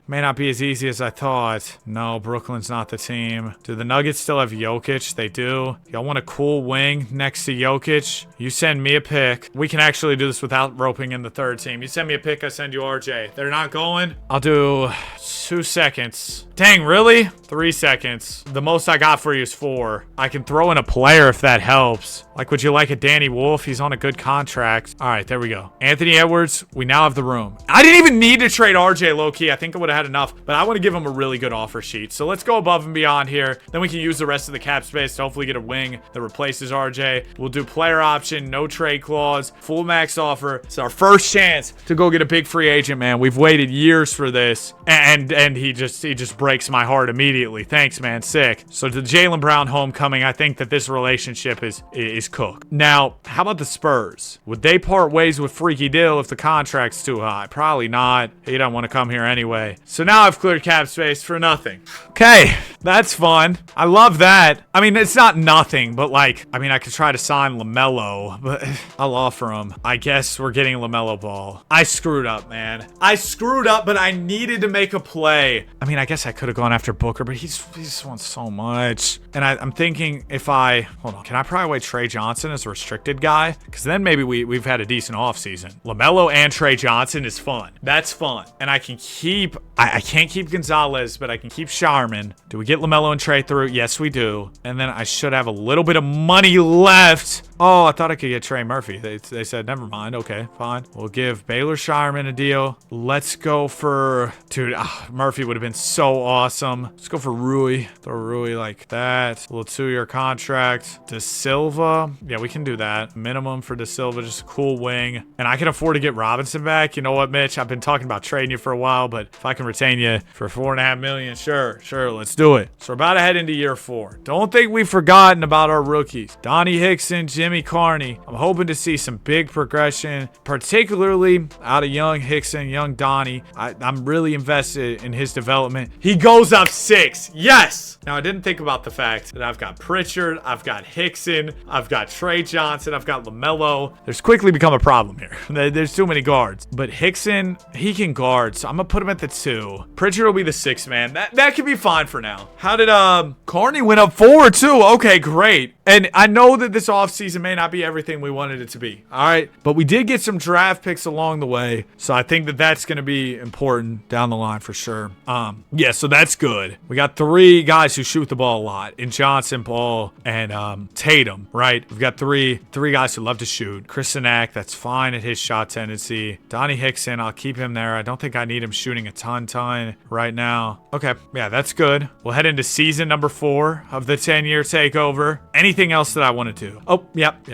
[SPEAKER 1] May not be as easy as I thought. No, Brooklyn's not the team. Do the Nuggets still have Jokic? They do. Y'all want a cool wing next to Jokic? You send me a pick. We can actually do this without roping in the third team. You send me a pick, I send you RJ. They're not going? I'll do 2 seconds. Dang, really? 3 seconds. The most I got for you is 4. I can throw in a player if that helps. Like, would you like a Danny Wolf? He's on a good contract. All right, there we go. Anthony Edwards, we now have the room. I didn't even need to trade RJ low-key. I think I would have had enough, but I want to give him a really good offer sheet. So let's go above and beyond here. Then we can use the rest of the cap space to hopefully get a wing that replaces RJ. We'll do player option, no trade clause, full max offer. It's our first chance to go get a big free agent, man. We've waited years for this, and he just breaks my heart immediately. Thanks, man. Sick. So the Jaylen Brown homecoming, I think that this relationship is cooked. Now, how about the Spurs? Would they part ways with Freaky Dill if the contract's too high? Probably not. He don't want to come here anyway. So now I've cleared cap space for nothing. Okay, that's fun. I love that. I mean, it's not nothing, but like, I mean, I could try to sign LaMelo, but I'll offer him. I guess we're getting LaMelo Ball. I screwed up, man. I screwed up, but I needed to make a play. I mean, I guess I could have gone after Booker, but he just wants so much. And I'm thinking if hold on, can I pry away Trey Johnson as a restricted guy? Because then maybe we've had a decent offseason. LaMelo and Trey Johnson is fun. That's fun. And I can keep, I can't keep Gonzalez, but I can keep Sharman. Do we get LaMelo and Trey through? Yes, we do. And then I should have a little bit of money left. Oh, I thought I could get Trey Murphy. They said, never mind. Okay, fine. We'll give Baylor Sharman a deal. Let's go for, dude, Murphy would have been so awesome. Let's go for Rui. Throw Rui like that. A little 2-year contract. De Silva. Yeah, we can do that. Minimum for De Silva, just a cool wing. And I can afford to get Robinson back. You know what, Mitch? I've been talking about trading you for a while, but if I can retain you for $4.5 million, sure, let's do it. So we're about to head into year 4. Don't think we've forgotten about our rookies. Donnie Hickson, Jimmy Carney. I'm hoping to see some big progression, particularly out of young Hickson, young Donnie. I'm really invested in his development. He goes up 6. Yes! Now, I didn't think about the fact that I've got Pritchard, I've got Hickson, I've got Trey Johnson, I've got LaMelo. There's quickly become a problem here. There's too many guards. But Hickson, he can guard, so I'm going to put him at the 2. Pritchard will be the 6 man. That can be fine for now. How did, Carney went up 4 too? Okay, great. And I know that this offseason may not be everything we wanted it to be. All right. But we did get some draft picks along the way. So I think that that's going to be important down the line for sure. Yeah, so that's good. We got 3 guys who shoot the ball a lot in Johnson, Ball, and Tatum, right? We've got three guys who love to shoot. Chris Sinak, that's fine at his shot tendency. Donnie Hickson, I'll keep him there. I don't think I need him shooting a ton right now. Okay. Yeah, that's good. We'll head head into season number 4 of the 10-year takeover. Anything else that I want to do? Oh, yep.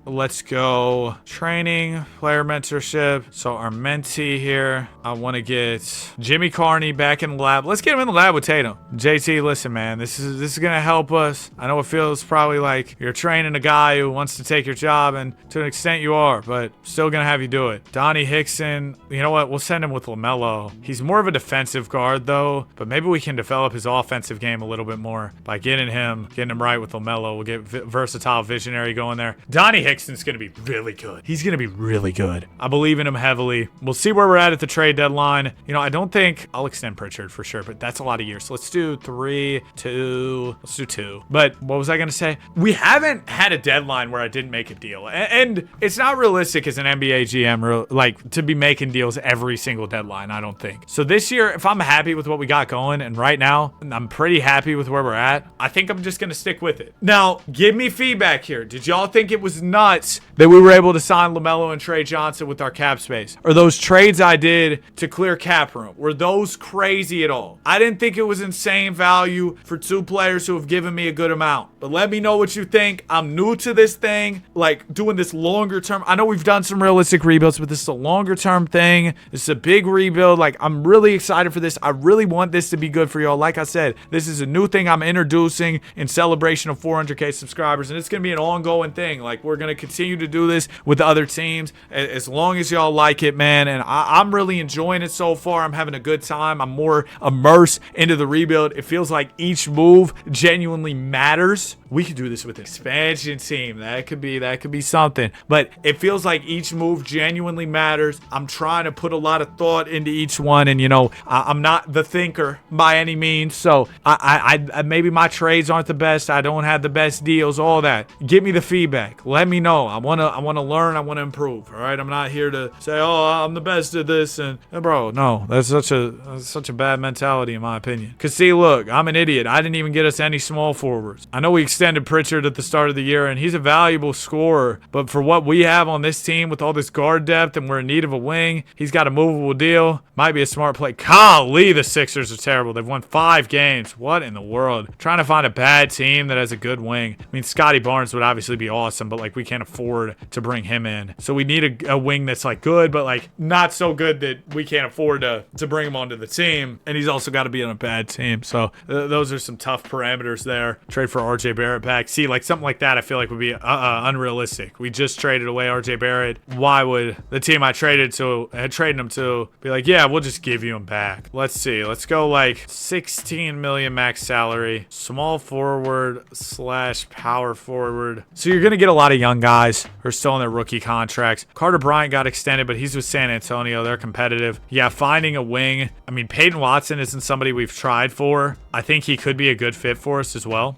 [SPEAKER 1] Let's go. Training, player mentorship. So our mentee here, I want to get Jimmy Carney back in the lab. Let's get him in the lab with Tatum. JT, listen, man, this is gonna help us. I know it feels probably like you're training a guy who wants to take your job, and to an extent you are, but still gonna have you do it. Donnie Hickson, you know what? We'll send him with LaMelo. He's more of a defensive guard though, but maybe we can develop his offensive game a little bit more by getting him right with LaMelo. We'll get versatile visionary going there. Donnie Hickson's gonna be really good. He's gonna be really good. I believe in him heavily. We'll see where we're at the trade deadline. You know, I don't think I'll extend Pritchard for sure, but that's a lot of years. So let's do 3, 2. Let's do 2. But what was I gonna say? We haven't had a deadline where I didn't make a deal, and it's not realistic as an NBA GM, like, to be making deals every single deadline. I don't think so. This year, if I'm happy with what we got going, and right now I'm pretty happy with where we're at, I think I'm just gonna stick with it. Now, give me feedback here. Did y'all think it was nuts that we were able to sign LaMelo and Trey Johnson with our cap space? Or those trades I did to clear cap room, were those crazy at all? I didn't think it was insane value for 2 players who have given me a good amount. But let me know what you think. I'm new to this thing, like doing this longer term. I know we've done some realistic rebuilds, but this is a longer term thing. This is a big rebuild. Like, I'm really excited for this. I really want this to be good for y'all. Like I said, this is a new thing I'm introducing in celebration of 400K subscribers, and it's going to be an ongoing thing. Like, we're going to continue to do this with the other teams as long as y'all like it, man. And I'm really enjoying it so far. I'm having a good time. I'm more immersed into the rebuild. It feels like each move genuinely matters. We could do this with an expansion team. That could be something. But it feels like each move genuinely matters. I'm trying to put a lot of thought into each one, and you know, I'm not the thinker by any means. So I maybe my trades aren't the best. I don't have the best deals. All that. Give me the feedback. Let me know. I wanna learn. I wanna improve. All right. I'm not here to say, oh, I'm the best at this, and bro, no, that's such a bad mentality in my opinion. Cause see, look, I'm an idiot. I didn't even get us any small forwards. I know we extended Pritchard at the start of the year, and he's a valuable scorer, but for what we have on this team with all this guard depth, and we're in need of a wing, he's got a movable deal. Might be a smart play. Golly, the Sixers are terrible. They've won 5 games. What in the world? Trying to find a bad team that has a good wing. I mean, Scotty Barnes would obviously be awesome, but like, we can't afford to bring him in. So we need a wing that's like good, but like not so good that we can't afford to bring him onto the team. And he's also got to be on a bad team. So those are some tough parameters there. Trade for RJ Barrett back. See, like something like that I feel like would be unrealistic. We just traded away RJ Barrett. Why would the team I traded him to be like, yeah, we'll just give you him back? Let's see. Let's go like 16 million max salary, small forward / power forward. So you're going to get a lot of young guys who are still on their rookie contracts. Carter Bryant got extended, but he's with San Antonio. They're competitive. Yeah, finding a wing. I mean, Peyton Watson isn't somebody we've tried for. I think he could be a good fit for us as well.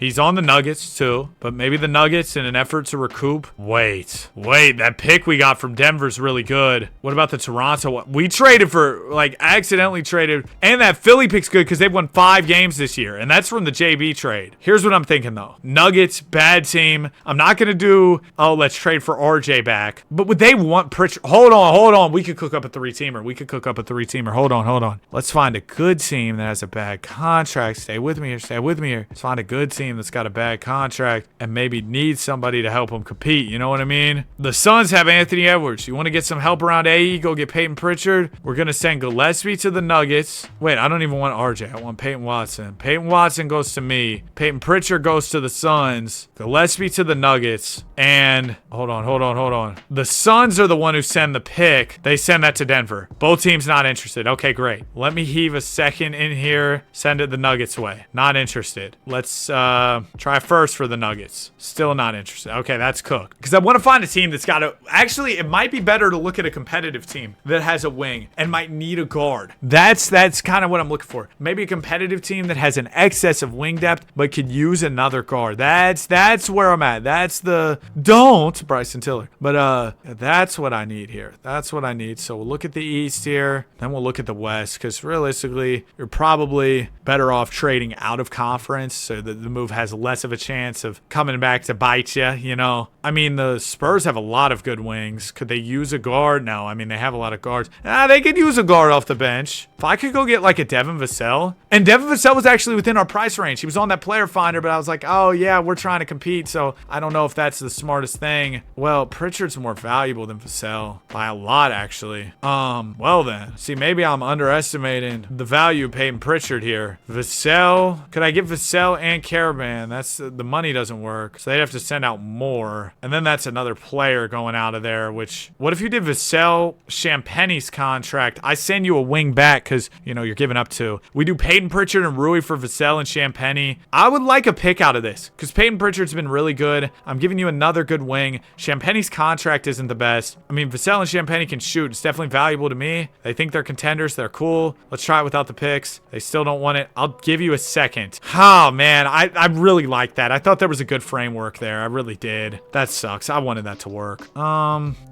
[SPEAKER 1] He's on the Nuggets too, but maybe the Nuggets in an effort to recoup. Wait, that pick we got from Denver's really good. What about the Toronto one? We traded for, like, accidentally traded, and that Philly pick's good because they've won 5 games this year, and that's from the JB trade. Here's what I'm thinking though. Nuggets, bad team. I'm not gonna do, oh, let's trade for RJ back. But would they want Pritchard? Hold on. We could cook up a 3-teamer. Hold on. Let's find a good team that has a bad contract. Stay with me here. Let's find a good team that's got a bad contract and maybe needs somebody to help them compete. You know what I mean? The Suns have Anthony Edwards. You want to get some help around AE? Go get Peyton Pritchard. We're going to send Gillespie to the Nuggets. Wait, I don't even want RJ. I want Peyton Watson. Peyton Watson goes to me. Peyton Pritchard goes to the Suns. Gillespie to the Nuggets. And hold on. The Suns are the one who send the pick. They send that to Denver. Both teams not interested. Okay, great. Let me heave a second in here. Send it the Nuggets way. Not interested. Let's try first for the Nuggets. Still not interested. Okay, that's cooked. Because I want to find a team that's got a... Actually, it might be better to look at a competitive team that has a wing and might need a guard. That's kind of what I'm looking for. Maybe a competitive team that has an excess of wing depth but could use another guard. That's where I'm at. That's the... Don't, Bryson Tiller. But that's what I need here. That's what I need. So we'll look at the East here. Then we'll look at the West, because realistically, you're probably better off trading out of conference so that the move has less of a chance of coming back to bite you, you know? I mean, the Spurs have a lot of good wings. Could they use a guard? No, I mean, they have a lot of guards. They could use a guard off the bench. If I could go get like a Devin Vassell, and Devin Vassell was actually within our price range. He was on that player finder, but I was like, oh yeah, we're trying to compete, so I don't know if that's the smartest thing. Well, Pritchard's more valuable than Vassell by a lot, actually. Well then, see, maybe I'm underestimating the value of Peyton Pritchard here. Vassell, could I get Vassell and Caravan? That's the money doesn't work, so they'd have to send out more, and then that's another player going out of there. Which, what if you did Vassell, Champagne's contract? I send you a wing back because you know you're giving up two. We do Peyton Pritchard and Rui for Vassell and Champagne. I would like a pick out of this because Peyton Pritchard's been really good. I'm giving you another good wing. Champagne's contract isn't the best. I mean, Vassell and Champagne can shoot. It's definitely valuable to me. They think they're contenders. They're cool. Let's try it without the picks. They still don't want it. I'll give you a second. Oh, man. I really like that. I thought there was a good framework there. I really did. That sucks. I wanted that to work.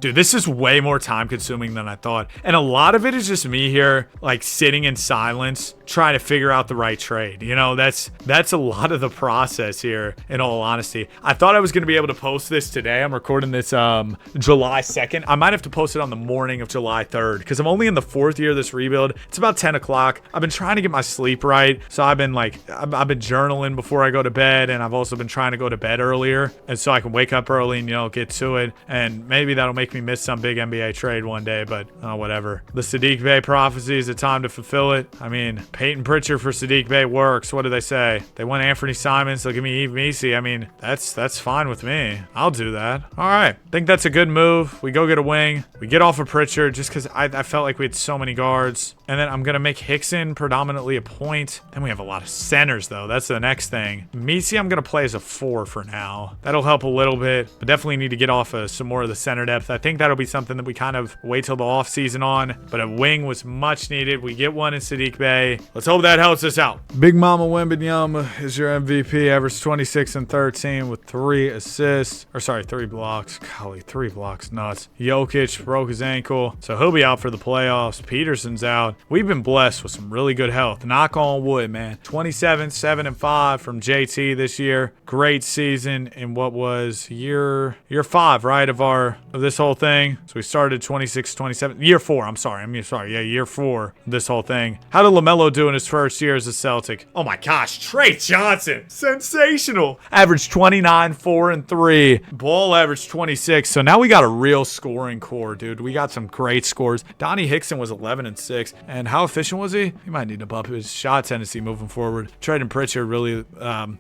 [SPEAKER 1] Dude, this is way more time consuming than I thought. And a lot of it is just me here, like sitting in silence, trying to figure out the right trade. You know, that's a lot of the process here, in all honesty. I thought I was going to be able to post this today. I'm recording this July 2nd. I might have to post it on the morning of July 3rd because I'm only in the 4th year of this rebuild. It's about 10 o'clock. I've been trying to get my sleep right. So I've been journaling before I go to bed, and I've also been trying to go to bed earlier, and so I can wake up early and, you know, get to it. And maybe that'll make me miss some big NBA trade one day, but whatever. The Saddiq Bey prophecy, is it time to fulfill it? I mean, Peyton Pritchard for Saddiq Bey works. What do they say? They want Anthony Simons. They'll give me Eve Messi. I mean, that's fine with me. I'll do that. All right. Think that's a good move. We go get a wing. We get off of Pritchard just because I felt like we had so many guards. And then I'm going to make Hickson predominantly a point. Then we have a lot of centers, though. That's the next thing. Messi, I'm going to play as a 4 for now. That'll help a little bit, but definitely need to get off of some more of the center depth. I think that'll be something that we kind of wait till the offseason on, but a wing was much needed. We get one in Saddiq Bey. Let's hope that helps us out. Big Mama Wembanyama is your MVP. Averaged 26 and 13 with 3 assists. Or sorry, 3 blocks. Golly, 3 blocks. Nuts. Jokic broke his ankle, so he'll be out for the playoffs. Peterson's out. We've been blessed with some really good health. Knock on wood, man. 27, 7, and 5 from JT this year. Great season in what was year 5, right, of this whole thing. So we started 26, 27. Year 4, I'm sorry. Yeah, year 4, this whole thing. How did LaMelo do in his first year as a Celtic? Oh my gosh, Trey Johnson. Sensational. Averaged 29, 4, and 3. Ball averaged 26. So now we got a real scoring core, dude. We got some great scores. Donnie Hickson was 11 and 6. And how efficient was he? He might need to bump his shot tendency moving forward. Trading Pritchard really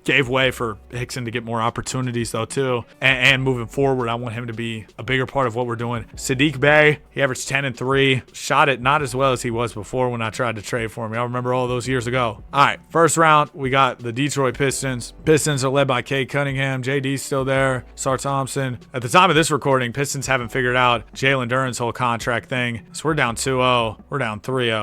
[SPEAKER 1] gave way for Hickson to get more opportunities, though, too. And moving forward, I want him to be a bigger part of what we're doing. Saddiq Bey, he averaged 10 and 3. Shot it not as well as he was before when I tried to trade for him. I remember all those years ago. All right, first round, we got the Detroit Pistons. Pistons are led by Cade Cunningham. JD's still there. Sar Thompson. At the time of this recording, Pistons haven't figured out Jalen Duren's whole contract thing. So we're down 2-0. We're down 3-0.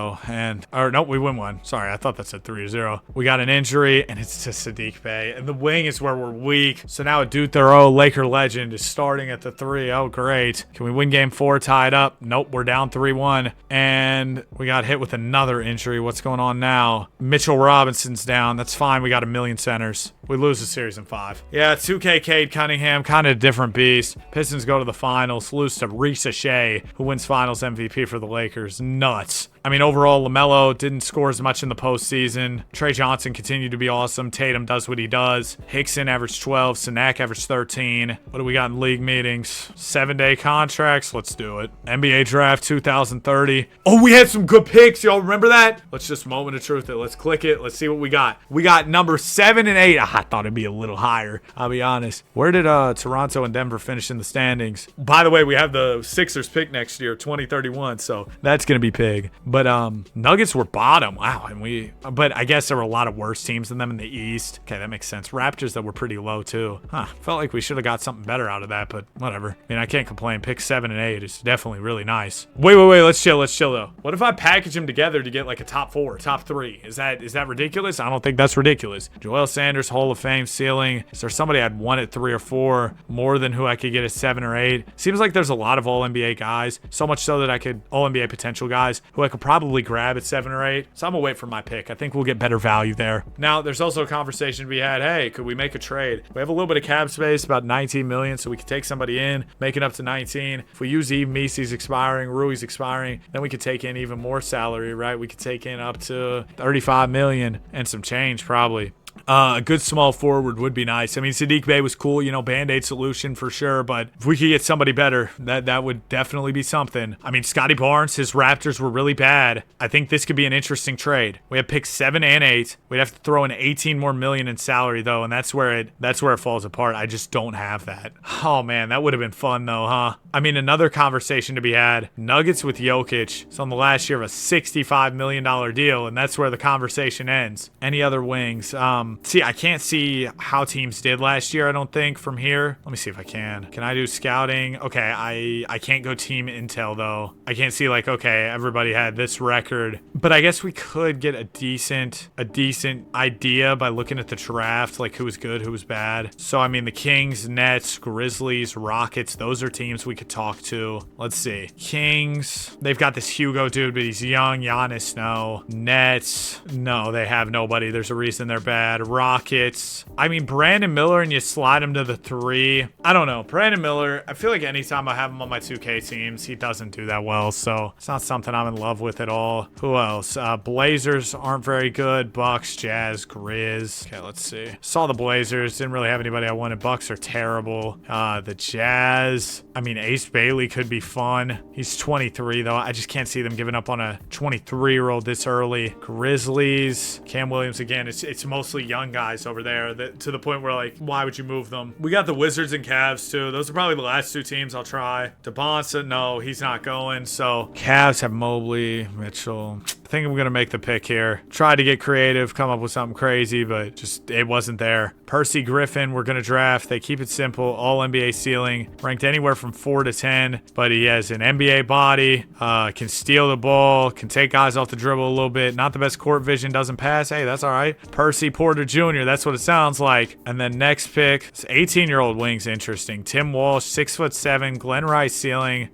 [SPEAKER 1] Or no, we win one. Sorry, I thought that said 3-0. We got an injury, and it's to Saddiq Bey. And the wing is where we're weak. So now Adu Thoreau, Laker legend, is starting at the 3. Oh, great. Can we win game 4, tie it up? Nope, we're down 3-1. And we got hit with another injury. What's going on now? Mitchell Robinson's down. That's fine. We got a million centers. We lose the series in 5. Yeah, 2K Cade Cunningham, kind of a different beast. Pistons go to the finals, lose to Risa Shea, who wins finals MVP for the Lakers. Nuts. I mean, overall, LaMelo didn't score as much in the postseason. Trey Johnson continued to be awesome. Tatum does what he does. Hickson averaged 12. Sanak averaged 13. What do we got in league meetings? 7-day contracts. Let's do it. NBA draft 2030. Oh, we had some good picks. Y'all remember that? Let's just moment of truth it. Let's click it. Let's see what we got. We got number 7 and 8. I thought it'd be a little higher. I'll be honest. Where did Toronto and Denver finish in the standings? By the way, we have the Sixers pick next year, 2031. So that's going to be big. But Nuggets were bottom. Wow. But I guess there were a lot of worse teams than them in the East. Okay, that makes sense. Raptors that were pretty low too. Felt like we should have got something better out of that, but whatever. I mean, I can't complain. Pick 7 and 8 is definitely really nice. Wait. Let's chill though. What if I package them together to get like a top 4, top 3? Is that ridiculous? I don't think that's ridiculous. Joel Sanders, Hall of Fame ceiling. Is there somebody I'd want at 3 or 4 more than who I could get at 7 or 8? Seems like there's a lot of All-NBA guys, so much so that I could All-NBA potential guys who I could probably grab at 7 or 8. So I'm gonna wait for my pick. I think we'll get better value there. Now, there's also a conversation to be had. Hey, could we make a trade? We have a little bit of cap space, about 19 million, so we could take somebody in, make it up to 19. If we use Eve, Misi's expiring, Rui's expiring, then we could take in even more salary, right? We could take in up to 35 million and some change probably. A good small forward would be nice. I mean, Saddiq Bey was cool, you know, Band-Aid solution for sure, but if we could get somebody better, that would definitely be something. I mean, Scotty Barnes, his Raptors were really bad. I think this could be an interesting trade. We have picks 7 and 8. We'd have to throw in 18 more million in salary though, and that's where it falls apart. I just don't have that. Oh man, that would have been fun though, huh? I mean, another conversation to be had. Nuggets with Jokic. It's on the last year of a $65 million deal, and that's where the conversation ends. Any other wings? See, I can't see how teams did last year, I don't think, from here. Let me see if I can. Can I do scouting? Okay, I can't go team intel, though. I can't see, like, okay, everybody had this record. But I guess we could get a decent idea by looking at the draft, like who was good, who was bad. So, I mean, the Kings, Nets, Grizzlies, Rockets, those are teams we could talk to. Let's see. Kings, they've got this Hugo dude, but he's young. Giannis, no. Nets, no, they have nobody. There's a reason they're bad. Rockets, I mean, Brandon Miller, and you slide him to the 3. I don't know. Brandon Miller, I feel like anytime I have him on my 2K teams, he doesn't do that well, so it's not something I'm in love with at all. Who else? Blazers aren't very good. Bucks, Jazz, Grizz. Okay, let's see. Saw the Blazers. Didn't really have anybody I wanted. Bucks are terrible. The Jazz, I mean, Ace Bailey could be fun. He's 23, though. I just can't see them giving up on a 23-year-old this early. Grizzlies, Cam Williams, again, it's mostly young guys over there that, to the point where, like, why would you move them? We got the Wizards and Cavs, too. Those are probably the last 2 teams I'll try. DeBonsa, no, he's not going. So Cavs have Mobley, Mitchell. I think I'm going to make the pick here. Tried to get creative, come up with something crazy, but just it wasn't there. Percy Griffin, we're going to draft. They keep it simple. All NBA ceiling. Ranked anywhere from 4 to 10, but he has an NBA body, can steal the ball, can take guys off the dribble a little bit. Not the best court vision, doesn't pass. Hey, that's all right. Percy Porter Jr., that's what it sounds like. And then next pick, 18-year-old wings, interesting. Tim Walsh, 6'7", Glenn Rice ceiling.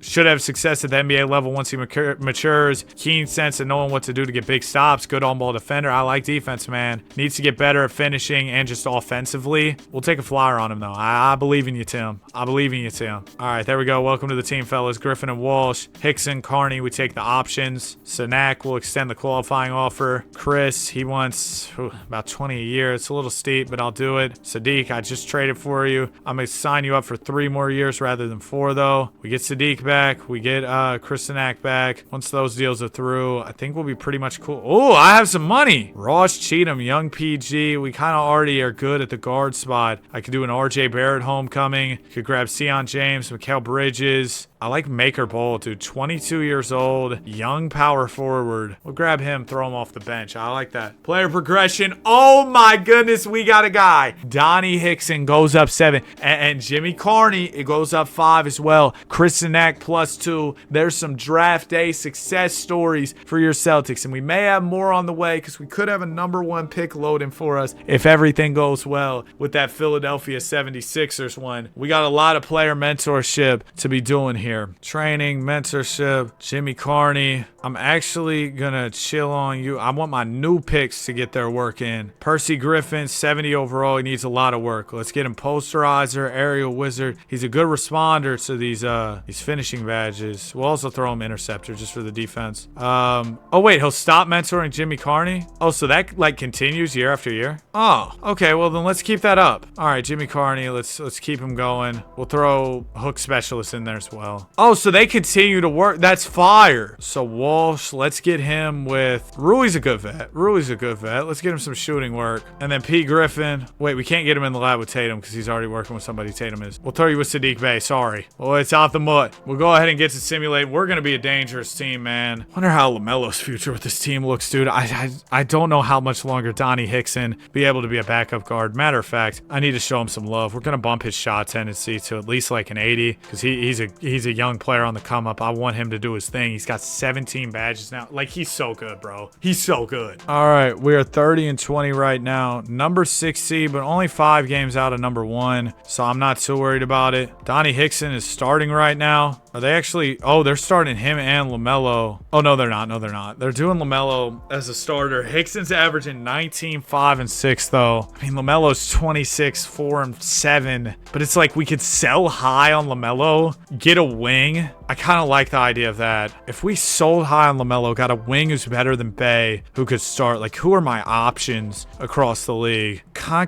[SPEAKER 1] Should have success at the NBA level once he matures. Keen sense of knowing what to do to get big stops. Good on-ball defender. I like defense, man. Needs to get better at finishing and just offensively. We'll take a flyer on him, though. I believe in you, Tim. I believe in you, Tim. All right, there we go. Welcome to the team, fellas. Griffin and Walsh. Hickson, Carney, we take the options. Sanak will extend the qualifying offer. Chris, he wants about 20 a year. It's a little steep, but I'll do it. Saddiq, I just traded for you. I'm going to sign you up for 3 more years rather than 4, though. We get Saddiq back. We get Chris Sanak back. Once those deals are through, I think we'll be pretty much cool. Oh, I have some money. Ross Cheatham, young PG. We kind of already are good at the guard spot. I could do an RJ Barrett homecoming. Could grab Sion James, Mikal Bridges. I like Maker Ball, dude. 22 years old, young power forward. We'll grab him, throw him off the bench. I like that. Player progression. Oh my goodness, we got a guy. Donnie Hickson goes up 7. And Jimmy Carney, it goes up 5 as well. Chris Sanak +2. There's some draft day success stories for your Celtics. And we may have more on the way because we could have a #1 pick loading for us if everything goes well with that Philadelphia 76ers one. We got a lot of player mentorship to be doing here. Training, mentorship, Jimmy Carney. I'm actually gonna chill on you. I want my new picks to get their work in. Percy Griffin, 70 overall. He needs a lot of work. Let's get him posterizer, aerial wizard. He's a good responder to these finishing badges. We'll also throw him interceptor just for the defense. Oh wait, he'll stop mentoring Jimmy Carney. Oh, so that like continues year after year. Oh, okay. Well then let's keep that up. All right, Jimmy Carney. Let's keep him going. We'll throw hook specialist in there as well. Oh, so they continue to work. That's fire. So Walsh, let's get him with Rui's a good vet. Let's get him some shooting work. And then P. Griffin. Wait, we can't get him in the lab with Tatum because he's already working with somebody Tatum is. We'll throw you with Saddiq Bey. Sorry. Oh, it's out the mud. We'll go ahead and get to simulate. We're going to be a dangerous team, man. Wonder how LaMelo's future with this team looks, dude. I don't know how much longer Donnie Hickson be able to be a backup guard. Matter of fact, I need to show him some love. We're going to bump his shot tendency to at least like an 80 because he's He's a young player on the come up. I want him to do his thing. He's got 17 badges now. Like, he's so good, bro. He's so good. All right, we are 30-20 right now. Number 6 seed, but only 5 games out of number 1, so I'm not too worried about it. Donnie Hickson is starting right now. Are they actually? Oh, they're starting him and LaMelo. Oh, no, they're not. No, they're not. They're doing LaMelo as a starter. Hickson's averaging 19, 5, and 6, though. I mean, LaMelo's 26, 4, and 7. But it's like we could sell high on LaMelo, get a wing. I kind of like the idea of that. If we sold high on LaMelo, got a wing who's better than Bey, who could start, like, who are my options across the league?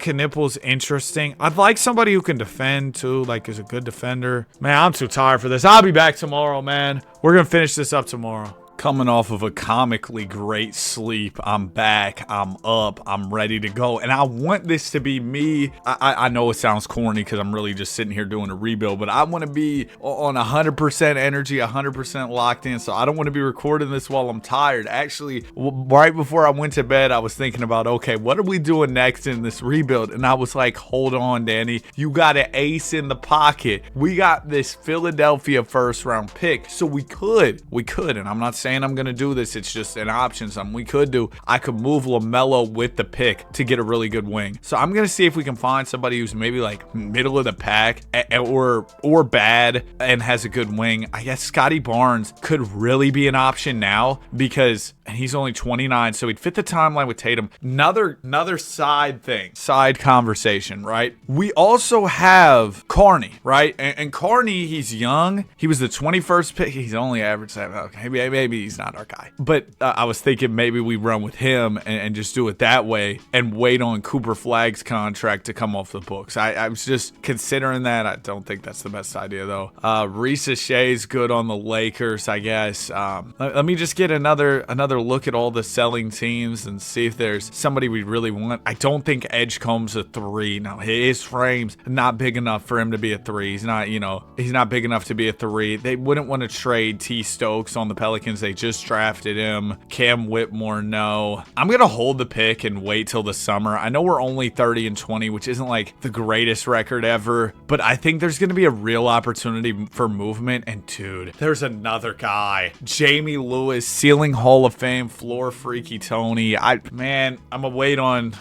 [SPEAKER 1] Nipple's interesting. I'd like somebody who can defend, too, like, is a good defender. Man, I'm too tired for this. I'll be back tomorrow, man. We're going to finish this up tomorrow. Coming off of a comically great sleep, I'm back, I'm up, I'm ready to go, and I want this to be me. I know it sounds corny because I'm really just sitting here doing a rebuild, but I want to be on 100% energy, 100% locked in, so I don't want to be recording this while I'm tired. Actually, right before I went to bed, I was thinking about, okay, what are we doing next in this rebuild? And I was like, hold on, Danny, you got an ace in the pocket. We got this Philadelphia first round pick, so we could, and I'm not saying I'm gonna do this, it's just an option. Something we could do. I could move LaMelo with the pick to get a really good wing. So I'm gonna see if we can find somebody who's maybe like middle of the pack or bad and has a good wing. I guess Scotty Barnes could really be an option now because he's only 29, so he'd fit the timeline with Tatum. Another side conversation, right? We also have Carney, right? And Carney, he's young. He was the 21st pick. He's only averaged 7. Okay, maybe he's not our guy. But I was thinking maybe we run with him and just do it that way and wait on Cooper Flagg's contract to come off the books. I was just considering that. I don't think that's the best idea, though. Reese Shea's good on the Lakers, I guess. Let me just get another look at all the selling teams and see if there's somebody we really want. I don't think Edgecombe's a 3. No, his frame's not big enough for him to be a 3. He's not big enough to be a 3. They wouldn't want to trade T. Stokes on the Pelicans. They just drafted him. Cam Whitmore, no. I'm going to hold the pick and wait till the summer. I know we're only 30-20, which isn't like the greatest record ever, but I think there's going to be a real opportunity for movement. And dude, there's another guy, Jamie Lewis, ceiling Hall of Fame, floor freaky Tony. I'm gonna wait on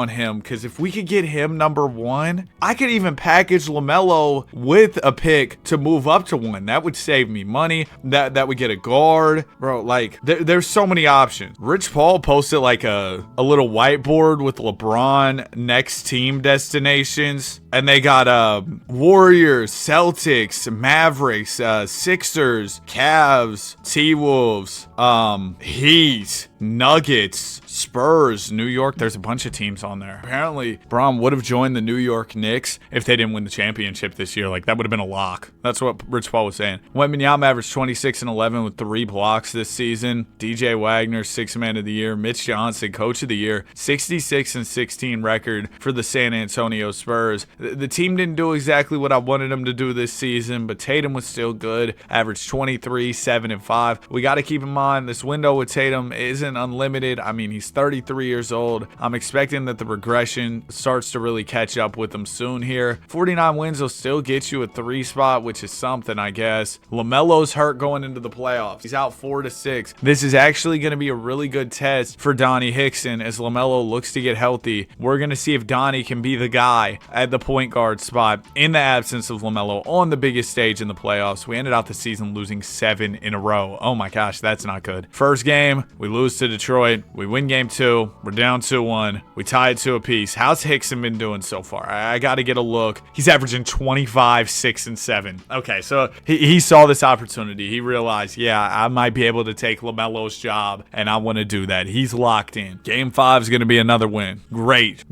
[SPEAKER 1] him, because if we could get him number 1, I could even package LaMelo with a pick to move up to 1. That would save me money. That would get a guard. Bro, like, there's so many options. Rich Paul posted like a little whiteboard with LeBron next team destinations, and they got Warriors, Celtics, Mavericks, Sixers, Cavs, T-Wolves, Heat, Nuggets, Spurs, New York. There's a bunch of teams on there. Apparently, Braun would have joined the New York Knicks if they didn't win the championship this year. Like, that would have been a lock. That's what Rich Paul was saying. Wembanyama averaged 26 and 11 with 3 blocks this season. DJ Wagner, 6th man of the year. Mitch Johnson, coach of the year. 66 and 16 record for the San Antonio Spurs. The team didn't do exactly what I wanted them to do this season, but Tatum was still good. Averaged 23, 7, and 5. We got to keep in mind this window with Tatum isn't unlimited. I mean, he's 33 years old. I'm expecting that the regression starts to really catch up with him soon here. 49 wins will still get you a 3 spot, which is something, I guess. LaMelo's hurt going into the playoffs. He's out 4 to 6. This is actually going to be a really good test for Donnie Hickson as LaMelo looks to get healthy. We're going to see if Donnie can be the guy at the point guard spot in the absence of LaMelo on the biggest stage in the playoffs. We ended out the season losing 7 in a row. Oh my gosh, that's not good. First game, we lose to Detroit. We win game 2. We're down 2-1. We tied 2 apiece. How's Hickson been doing so far? I got to get a look. He's averaging 25, 6, and 7. Okay, so he saw this opportunity. He realized, yeah, I might be able to take LaMelo's job, and I want to do that. He's locked in. Game 5 is going to be another win. Great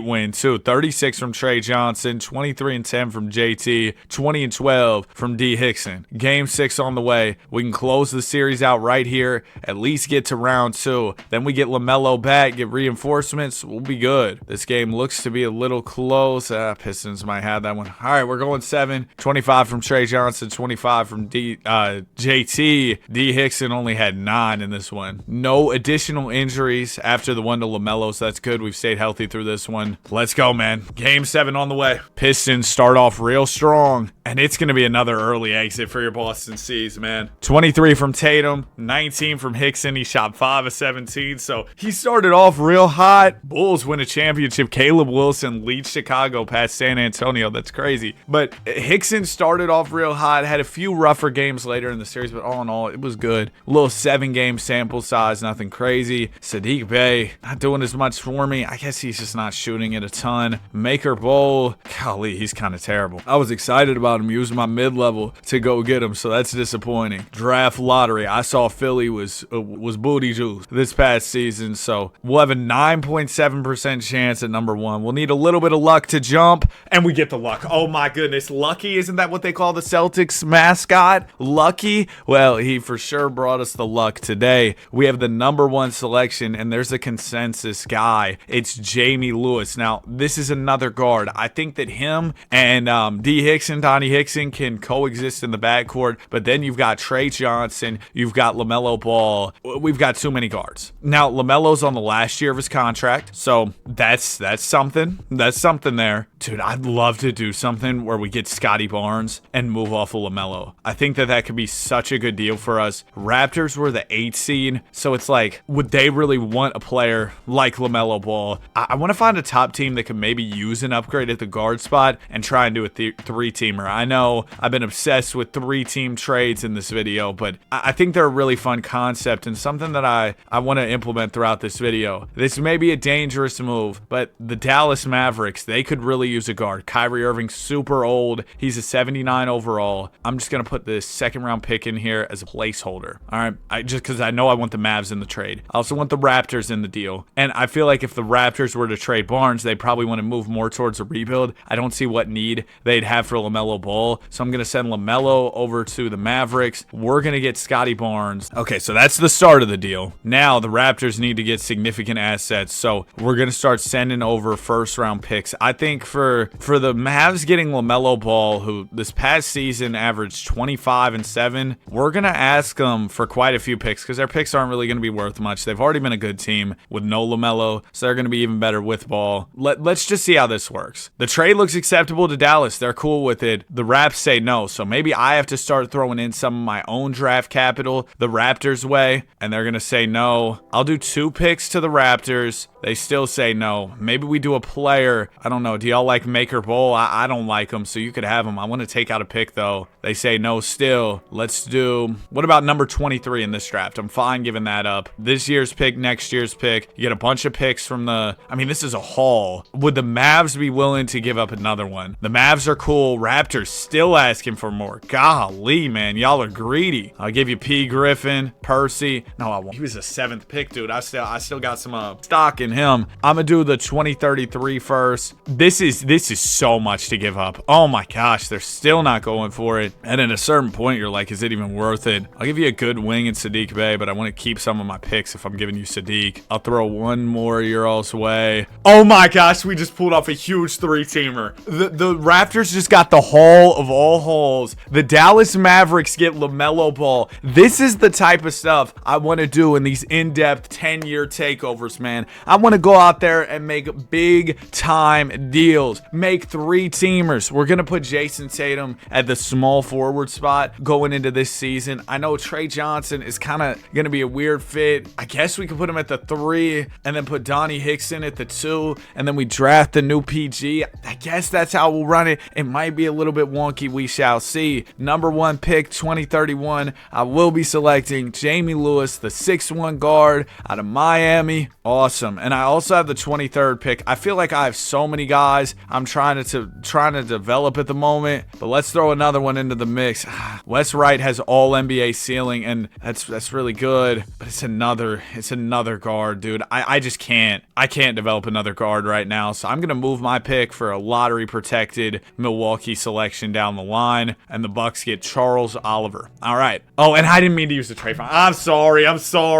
[SPEAKER 1] win, too. 36 from Trey Johnson, 23 and 10 from JT, 20 and 12 from D. Hickson. Game 6 on the way. We can close the series out right here, at least get to round round 2. Then we get LaMelo back, get reinforcements. We'll be good. This game looks to be a little close. Pistons might have that one. All right, we're going 7. 25 from Trey Johnson, 25 from JT. D. Hickson only had 9 in this one. No additional injuries after the one to LaMelo, so that's good. We've stayed healthy through this one. Let's go, man. Game 7 on the way. Pistons start off real strong, and it's going to be another early exit for your Boston C's, man. 23 from Tatum, 19 from Hickson. He shot 5 of 17, so he started off real hot. Bulls win a championship. Caleb Wilson leads Chicago past San Antonio. That's crazy. But Hickson started off real hot, had a few rougher games later in the series, but all in all, it was good. A little 7-game sample size, nothing crazy. Saddiq Bey, not doing as much for me. I guess he's just not shooting it a ton. Maker Bowl, golly, he's kind of terrible. I was excited about him using my mid-level to go get him, so that's disappointing. Draft lottery, I saw Philly was booty juice this past season, so we'll have a 9.7% chance at number 1. We'll need a little bit of luck to jump, and we get the luck. Oh my goodness, Lucky, isn't that what they call the Celtics mascot? Lucky? Well, he for sure brought us the luck today. We have the number 1 selection, and there's a consensus guy. It's Jamie Lewis. Now, this is another guard. I think that him and Donnie Hickson can coexist in the backcourt, but then you've got Trey Johnson, you've got LaMelo Ball. We've got too many guards. Now, LaMelo's on the last year of his contract, so that's something. That's something there. Dude, I'd love to do something where we get Scotty Barnes and move off of LaMelo. I think that could be such a good deal for us. Raptors were the 8th seed, so it's like, would they really want a player like LaMelo Ball? I want to find a top team that could maybe use an upgrade at the guard spot and try and do a 3-teamer. I know I've been obsessed with 3-team trades in this video, but I think they're a really fun concept and something that I want to implement throughout this video. This may be a dangerous move, but the Dallas Mavericks, they could really use a guard. Kyrie Irving, super old. He's a 79 overall. I'm just going to put this 2nd-round pick in here as a placeholder. All right, just because I know I want the Mavs in the trade. I also want the Raptors in the deal. And I feel like if the Raptors were to trade Barnes, they probably want to move more towards a rebuild. I don't see what need they'd have for LaMelo Ball. So I'm going to send LaMelo over to the Mavericks. We're going to get Scotty Barnes. Okay, so that's the start of the deal. Now the Raptors need to get significant assets. So we're going to start sending over 1st-round picks. I think for the Mavs getting LaMelo Ball, who this past season averaged 25 and 7, we're going to ask them for quite a few picks because their picks aren't really going to be worth much. They've already been a good team with no LaMelo, so they're going to be even better with Ball. Let's just see how this works. The trade looks acceptable to Dallas. They're cool with it. The Raps say no, so maybe I have to start throwing in some of my own draft capital the Raptors way, and they're going to say no. I'll do 2 picks to the Raptors. They still say no. Maybe we do a player. I don't know. Do y'all like Maker Bowl? I don't like him, so you could have him. I want to take out a pick, though. They say no still. Let's do... What about number 23 in this draft? I'm fine giving that up. This year's pick, next year's pick. You get a bunch of picks from the... I mean, this is a haul. Would the Mavs be willing to give up another one? The Mavs are cool. Raptors still asking for more. Golly, man. Y'all are greedy. I'll give you P. Griffin, Percy. No, I won't. He was a 7th pick, dude. I still got some stock in him. I'm gonna do the 2033 first. This is so much to give up. Oh my gosh, they're still not going for it. And at a certain point, you're like, is it even worth it? I'll give you a good wing in Saddiq Bey, but I want to keep some of my picks if I'm giving you Saddiq. I'll throw one more your all's way. Oh my gosh, we just pulled off a huge 3-teamer. The Raptors just got the haul of all hauls. The Dallas Mavericks get LaMelo Ball. This is the type of stuff I want to do in these in-depth 10-year takeovers, man. I want to go out there and make big time deals. Make 3-teamers. We're going to put Jason Tatum at the small forward spot going into this season. I know Trey Johnson is kind of going to be a weird fit. I guess we could put him at the 3 and then put Donnie Hickson at the 2 and then we draft the new PG. I guess that's how we'll run it. It might be a little bit wonky. We shall see. Number 1 pick 2031. I will be selecting Jamie Lewis, the 6'1" guard out of Miami. Awesome. And I also have the 23rd pick. I feel like I have so many guys I'm trying to develop at the moment, but let's throw another one into the mix. Wes Wright has all NBA ceiling, and that's really good, but it's another guard, dude. I just can't. I can't develop another guard right now, so I'm going to move my pick for a lottery-protected Milwaukee selection down the line, and the Bucks get Charles Oliver. All right. Oh, and I didn't mean to use the trade file. I'm sorry.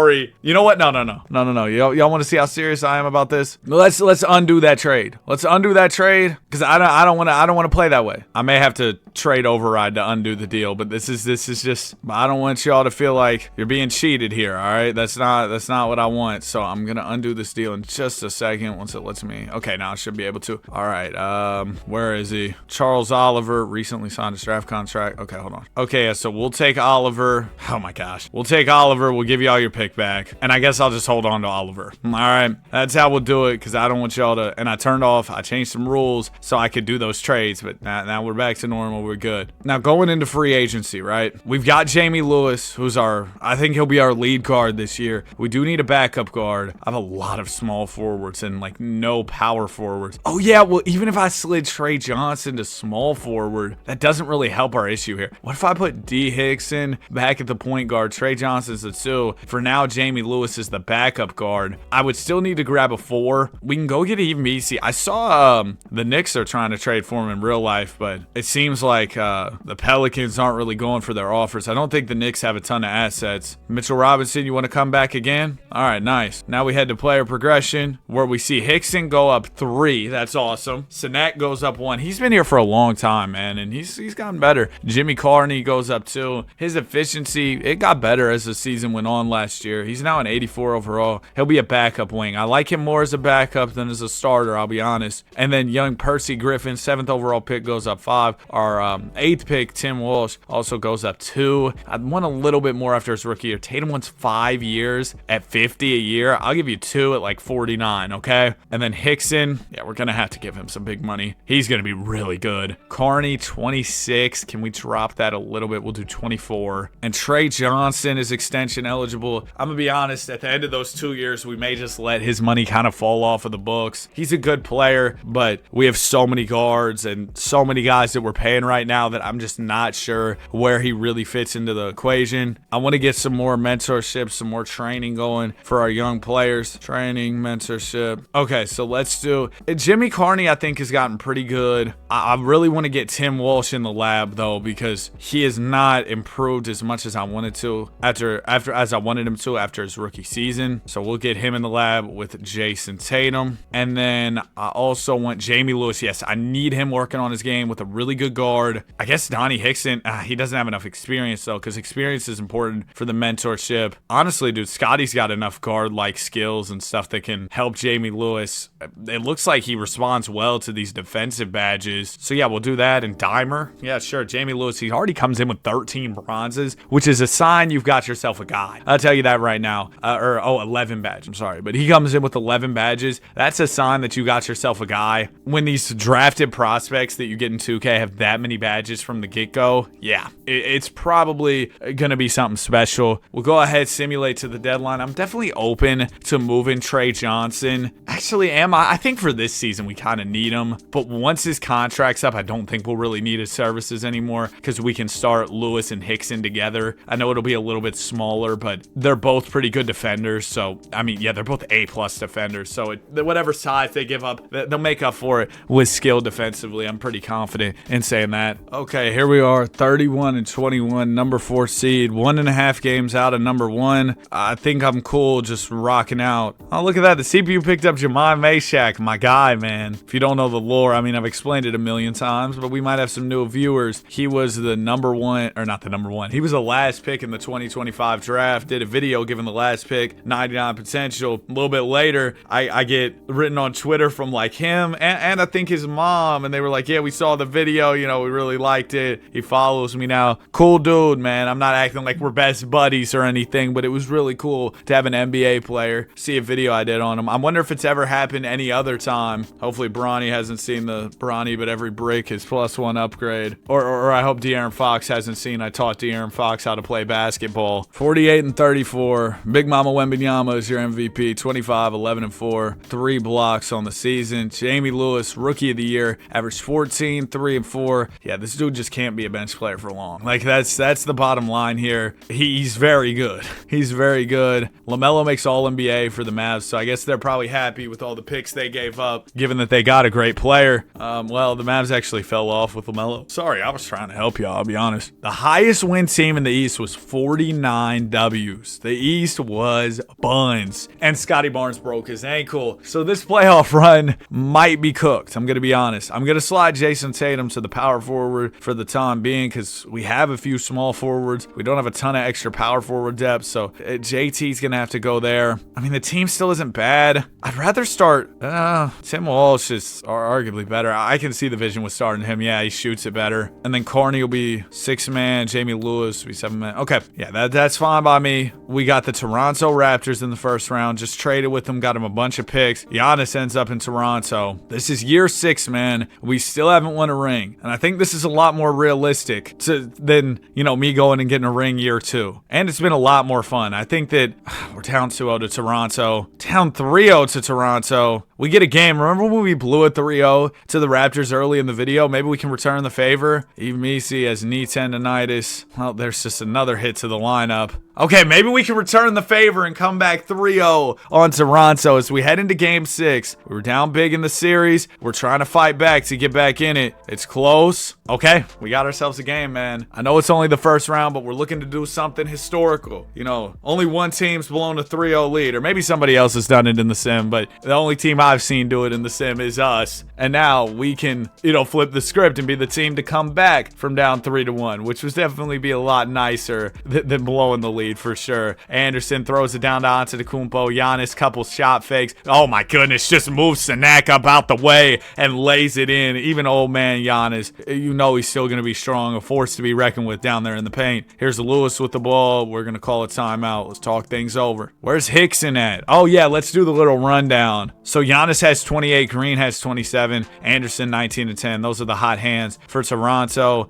[SPEAKER 1] sorry. You know what? No. Y'all want to see how serious I am about this? Let's undo that trade. Let's undo that trade because I don't want to play that way. I may have to trade override to undo the deal, but this is just, I don't want y'all to feel like you're being cheated here. All right, that's not what I want. So I'm gonna undo this deal in just a second once it lets me. Okay, now I should be able to. All right, where is he? Charles Oliver recently signed his draft contract. Okay, hold on. Okay, so we'll take Oliver. Oh my gosh, we'll take Oliver. We'll give y'all your pick back, and I guess I'll just hold on to Oliver. All right, that's how we'll do it because I don't want y'all to. And I changed some rules so I could do those trades, but now we're back to normal. We're good. Now going into free agency, right? We've got Jamie Lewis, who's I think he'll be our lead guard this year. We do need a backup guard. I have a lot of small forwards and like no power forwards. Oh yeah, well even if I slid Trey Johnson to small forward, that doesn't really help our issue here. What if I put D. Hickson back at the point guard? Trey Johnson's the 2. For now, Jamie Lewis is the backup guard. I would still need to grab a 4. We can go get even BC. I saw the Knicks are trying to trade for him in real life, but it seems like the Pelicans aren't really going for their offers. I don't think the Knicks have a ton of assets. Mitchell Robinson, you want to come back again? All right, nice. Now we head to player progression where we see Hickson go up 3. That's awesome. Sinek goes up 1. He's been here for a long time, man, and he's gotten better. Jimmy Carney goes up 2. His efficiency, it got better as the season went on last year. He's now an 84 overall. He'll be a backup wing. I like him more as a backup than as a starter, I'll be honest. And then young Percy Griffin, 7th overall pick, goes up 5. Our 8th pick, Tim Walsh, also goes up 2. I want a little bit more after his rookie year. Tatum wants 5 years at 50 a year. I'll give you 2 at like 49, okay? And then Hickson, yeah, we're going to have to give him some big money. He's going to be really good. Carney, 26. Can we drop that a little bit? We'll do 24. And Trey Johnson is extension eligible. I'm going to be honest, at the end of those 2 years, we may just let his money kind of fall off of the books. He's a good player, but we have so many guards and so many guys that we're paying right now that I'm just not sure where he really fits into the equation. I want to get some more mentorship, some more training going for our young players. Training, mentorship. Okay, so let's do Jimmy Carney. I think has gotten pretty good. I really want to get Tim Walsh in the lab though because he has not improved as much as I wanted to as I wanted him to after his rookie season. So we'll get him in the lab with Jason Tatum. And then I also want Jamie Lewis. Yes, I need him working on his game with a really good guard. I guess Donnie Hickson, he doesn't have enough experience though because experience is important for the mentorship. Honestly, dude, Scotty's got enough guard-like skills and stuff that can help Jamie Lewis. It looks like he responds well to these defensive badges. So yeah, we'll do that. And Dimer, yeah, sure. Jamie Lewis, he already comes in with 13 bronzes, which is a sign you've got yourself a guy. I'll tell you that right now. 11 badges. I'm sorry, but he comes in with 11 badges. That's a sign that you got yourself a guy. When these drafted prospects that you get in 2K have that many badges from the get-go, yeah, it's probably gonna be something special. We'll go ahead, simulate to the deadline. I'm definitely open to moving Trey Johnson. Actually, I think for this season we kind of need him, but once his contract's up, I don't think we'll really need his services anymore because we can start Lewis and Hickson together. I know it'll be a little bit smaller, but they're both pretty good defenders. So I mean, yeah, they're both A+ defenders. So whatever size they give up, they'll make up for it with skill defensively. I'm pretty confident in saying that. Okay, here we are, 31-21, number 4 seed, 1.5 games out of number 1. I think I'm cool just rocking out. Oh, look at that. The CPU picked up Jemai Meshack, my guy, man. If you don't know the lore, I mean, I've explained it a million times, but we might have some new viewers. He was the number 1, or not the number 1. He was the last pick in the 2025 draft. Did a video giving the last pick 99 potential. A little bit later, I get written on Twitter from like him and I think his mom, and they were like, yeah, we saw the video, you know, we really liked it. He follows me now. Cool dude, man. I'm not acting like we're best buddies or anything, but it was really cool to have an NBA player see a video I did on him. I wonder if it's ever happened any other time. Hopefully Bronny hasn't seen the Bronny, but every brick is +1 upgrade. Or I hope De'Aaron Fox hasn't seen I taught De'Aaron Fox how to play basketball. 48-34. Big Mama Wembanyama is your MVP. 25, 11-4. 3 blocks on the season. Jamie Lewis, rookie of the year, averaged 14, 3-4. Yeah, this dude just can't be a bench player for long. Like that's the bottom line here. He's very good. He's very good. LaMelo makes All-NBA for the Mavs, so I guess they're probably happy with all the picks they gave up, given that they got a great player. Well, the Mavs actually fell off with LaMelo. Sorry, I was trying to help y'all, I'll be honest. The highest win team in the East was 49 W's. East was buns. And Scotty Barnes broke his ankle. So this playoff run might be cooked. I'm going to be honest. I'm going to slide Jason Tatum to the power forward for the time being because we have a few small forwards. We don't have a ton of extra power forward depth. So JT's going to have to go there. I mean, the team still isn't bad. I'd rather start Tim Walsh is arguably better. I can see the vision with starting him. Yeah, he shoots it better. And then Carney will be 6-man. Jamie Lewis will be 7-man. Okay, yeah, that's fine by me. We got the Toronto Raptors in the first round. Just traded with them. Got him a bunch of picks. Giannis ends up in Toronto. This is year 6, man. We still haven't won a ring. And I think this is a lot more realistic than, me going and getting a ring year 2. And it's been a lot more fun. I think that we're down 2-0 to Toronto. Down 3-0 to Toronto. We get a game. Remember when we blew it 3-0 to the Raptors early in the video? Maybe we can return the favor. Evmisi has knee tendonitis. Well, there's just another hit to the lineup. Okay, maybe we can return the favor and come back 3-0 on Toronto as we head into game 6. We were down big in the series. We're trying to fight back to get back in it. It's close. Okay, we got ourselves a game, man. I know it's only the first round, but we're looking to do something historical. Only one team's blown a 3-0 lead, or maybe somebody else has done it in the sim, but the only team I've seen do it in the sim is us. And now we can, flip the script and be the team to come back from down 3-1, which would definitely be a lot nicer than blowing the lead for sure. Anderson throws it down to Antetokounmpo. Giannis, couple shot fakes. Oh my goodness, just moves Sanak up out the way and lays it in. Even old man Giannis, he's still going to be strong, a force to be reckoned with down there in the paint. Here's Lewis with the ball. We're going to call a timeout. Let's talk things over. Where's Hickson at? Oh yeah, let's do the little rundown. So Giannis has 28, Green has 27, Anderson 19 and 10. Those are the hot hands for Toronto.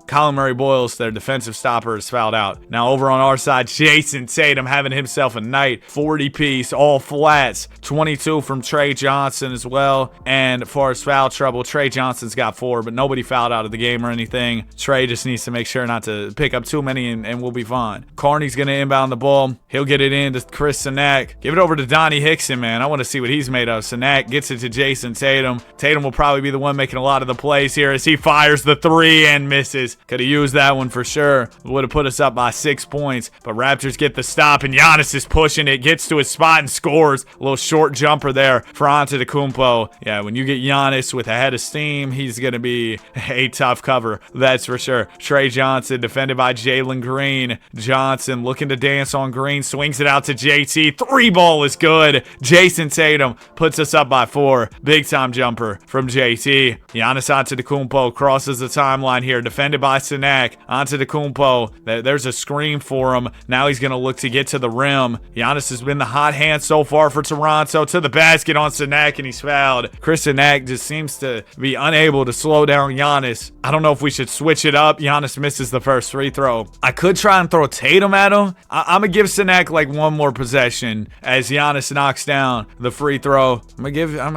[SPEAKER 1] Colin Murray-Boyles, their defensive stopper, is fouled out. Now over on our side, Jason Tatum having himself a night. 40-piece, all flats. 22 from Trey Johnson as well. And as far as foul trouble, Trey Johnson's got 4, but nobody fouled out of the game or anything. Trey just needs to make sure not to pick up too many and we'll be fine. Carney's going to inbound the ball. He'll get it in to Chris Sanak. Give it over to Donnie Hickson, man. I want to see what he's made of. Sanak gets it to Jason Tatum. Tatum will probably be the one making a lot of the plays here as he fires the 3 and misses. Could have used that one for sure. Would have put us up by 6 points. But Raptors get the stop and Giannis is pushing it. Gets to his spot and scores. A little short jumper there for Antetokounmpo. Yeah, when you get Giannis with a head of steam, he's going to be a tough cover. That's for sure. Trey Johnson defended by Jalen Green. Johnson looking to dance on Green. Swings it out to JT. 3-ball is good. Jason Tatum puts us up by 4. Big time jumper from JT. Giannis Antetokounmpo crosses the timeline here. Defended by Sanak. Antetokounmpo. There's a screen for him. Now he's going to look to get to the rim. Giannis has been the hot hand so far for Toronto. To the basket on Sanak and he's fouled. Chris Sanak just seems to be unable to slow down Giannis. I don't know if we should switch it up. Giannis misses the first free throw. I could try and throw Tatum at him. I'm going to give Sanak like one more possession as Giannis knocks down the free throw. I'm gonna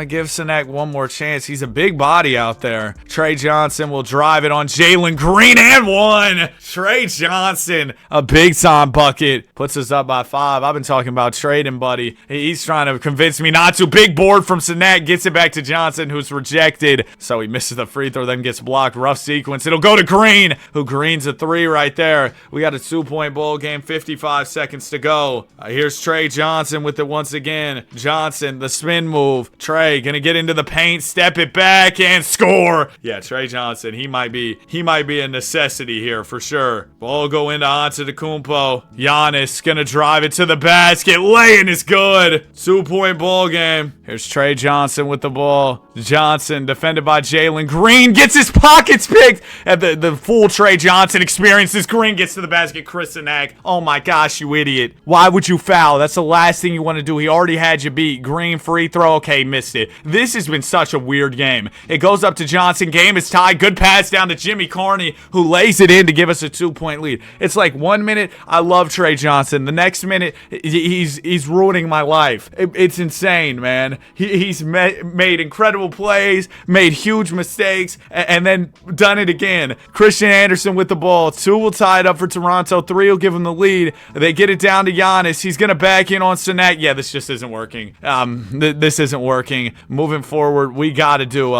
[SPEAKER 1] give Sanak one more chance. He's a big body out there. Trey Johnson will drive it on Jalen Green and 1. Trey Johnson, a big time bucket, puts us up by 5. I've been talking about trading, buddy. He's trying to convince me not to. Big board from Sanak, gets it back to Johnson, who's rejected. So he misses the free throw, then gets blocked. Rough sequence. It'll go to Green, who Green's a 3 right there. We got a 2-point ball game, 55 seconds to go. Here's Trey Johnson with it once again. Johnson, the spin move. Trey gonna get into the paint, step it back, and score. Yeah, Trey Johnson, he might be a necessity here for sure. Ball go into Antetokounmpo. Giannis gonna drive it to the basket. Laying is good. 2-point ball game. Here's Trey Johnson with the ball. Johnson defended by Jalen Green. Gets his pockets picked. At the full Trey Johnson experiences. Green gets to the basket. Chris Sanak. Oh my gosh, you idiot. Why would you foul? That's the last thing you want to do. He already had you beat. Green free throw. Okay, missed it. This has been such a weird game. It goes up to Johnson. Game is tied. Good pass down to Jimmy Carney, who lays it in to give us a 2-point lead. It's like 1 minute, I love Trey Johnson. The next minute, he's ruining my life. It's insane, man. He's made incredible plays, made huge mistakes, and then done it again. Christian Anderson with the ball. 2 will tie it up for Toronto. 3 will give him the lead. They get it down to Giannis. He's going to back in on Sanak. Yeah, this just isn't working. This isn't working. Moving forward, we got to do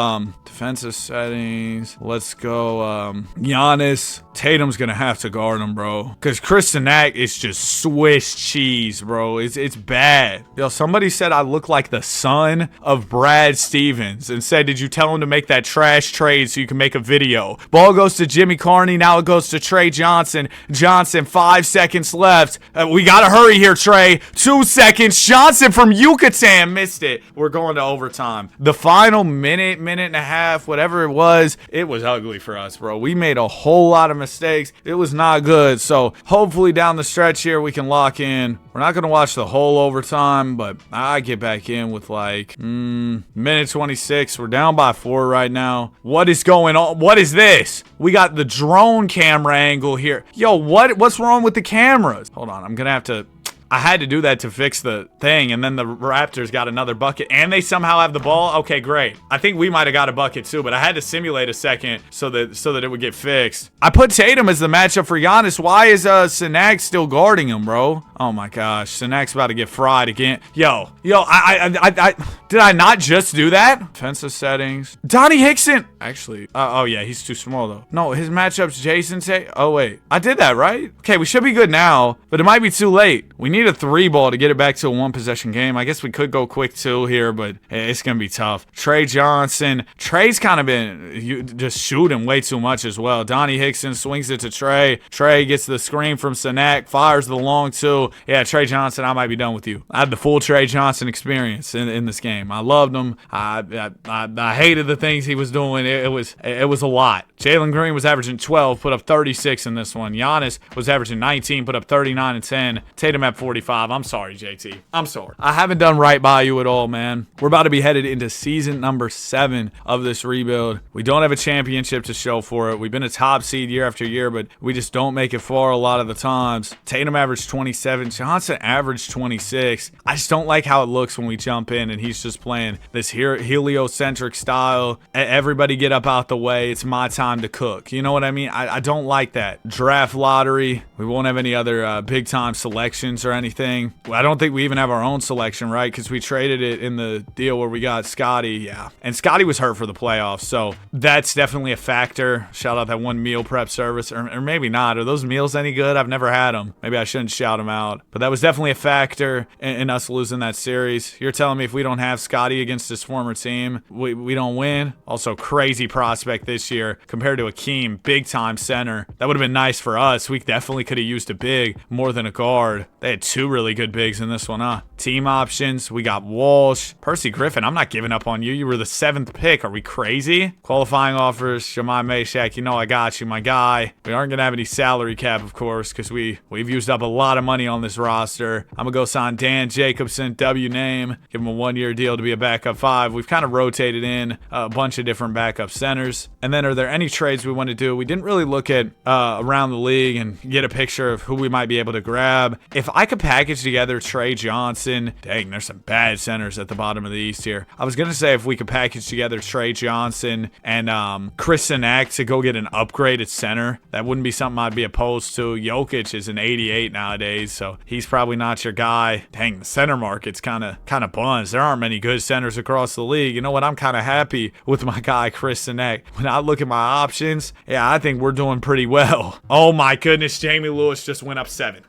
[SPEAKER 1] defensive settings. Let's go Giannis. Tatum's going to have to guard him, bro. Because Chris Sanak Cenac is just Swiss cheese, bro. It's bad. Yo, somebody said I look like the son of Brad Stevens and said, did you tell him to make that trash trade so you can make a video? Ball goes to Jimmy Carney. Now it goes to Trey Johnson. Johnson, 5 seconds left. We got to hurry here, Trey. 2 seconds. Johnson from Yucatan missed it. We're going to overtime. The final minute and a half, whatever it was ugly for us, bro. We made a whole lot of mistakes. It was not good. So hopefully down the stretch here, we can lock in. We're not going to watch the whole overtime, but I get back in with like minute 26. We're down by 4 right now. What is going on? What is this? We got the drone camera angle here. Yo, what's wrong with the cameras? Hold on. I'm going to have to... I had to do that to fix the thing, and then the Raptors got another bucket, and they somehow have the ball. Okay, great. I think we might have got a bucket too, but I had to simulate a second so that it would get fixed. I put Tatum as the matchup for Giannis. Why is Cenac still guarding him, bro? Oh my gosh, Senac's about to get fried again. Yo, I did I not just do that? Defensive settings. Donnie Hickson. Actually, oh yeah, he's too small though. No, his matchup's Jason Tate. Oh wait, I did that right? Okay, we should be good now, but it might be too late. We need a 3-ball to get it back to a 1-possession game. I guess we could go quick 2 here, but it's going to be tough. Trey Johnson. Trey's kind of been just shooting way too much as well. Donnie Hickson swings it to Trey. Trey gets the screen from Cenac, fires the long 2. Yeah, Trey Johnson, I might be done with you. I had the full Trey Johnson experience in this game. I loved him. I hated the things he was doing. It was a lot. Jalen Green was averaging 12, put up 36 in this one. Giannis was averaging 19, put up 39 and 10. Tatum at 45. I'm sorry, JT. I'm sorry. I haven't done right by you at all, man. We're about to be headed into season number 7 of this rebuild. We don't have a championship to show for it. We've been a top seed year after year, but we just don't make it far a lot of the times. Tatum averaged 27. Johnson averaged 26. I just don't like how it looks when we jump in and he's just playing this heliocentric style. Everybody get up out the way. It's my time to cook. You know what I mean? I don't like that. Draft lottery. We won't have any other big time selections or anything. I don't think we even have our own selection, right? Because we traded it in the deal where we got Scotty. Yeah. And Scotty was hurt for the playoffs. So that's definitely a factor. Shout out that one meal prep service. Or maybe not. Are those meals any good? I've never had them. Maybe I shouldn't shout them out. But that was definitely a factor in us losing that series. You're telling me if we don't have Scotty against his former team, we don't win? Also, crazy prospect this year compared to Akeem. Big time center. That would have been nice for us. We definitely could have used a big more than a guard. They had 2 really good bigs in this one, huh? Team options. We got Walsh. Percy Griffin, I'm not giving up on you. You were the 7th pick. Are we crazy? Qualifying offers. Shemai Meshack, you know I got you, my guy. We aren't going to have any salary cap, of course, because we've used up a lot of money on this roster. I'm going to go sign Dan Jacobson, W name. Give him a 1-year deal to be a backup 5. We've kind of rotated in a bunch of different backup centers. And then are there any trades we want to do? We didn't really look at around the league and get a picture of who we might be able to grab. If I could package together Trey Johnson, dang, there's some bad centers at the bottom of the East here. I was going to say if we could package together Trey Johnson and Chris Cenac to go get an upgraded center, that wouldn't be something I'd be opposed to. Jokic is an 88 nowadays, so he's probably not your guy. Dang, the center market's kind of buns. There aren't many good centers across the league. You know what? I'm kind of happy with my guy Chris Cenac. When I look at my options, yeah, I think we're doing pretty well. Oh my goodness, Jamie Lewis just went up 7.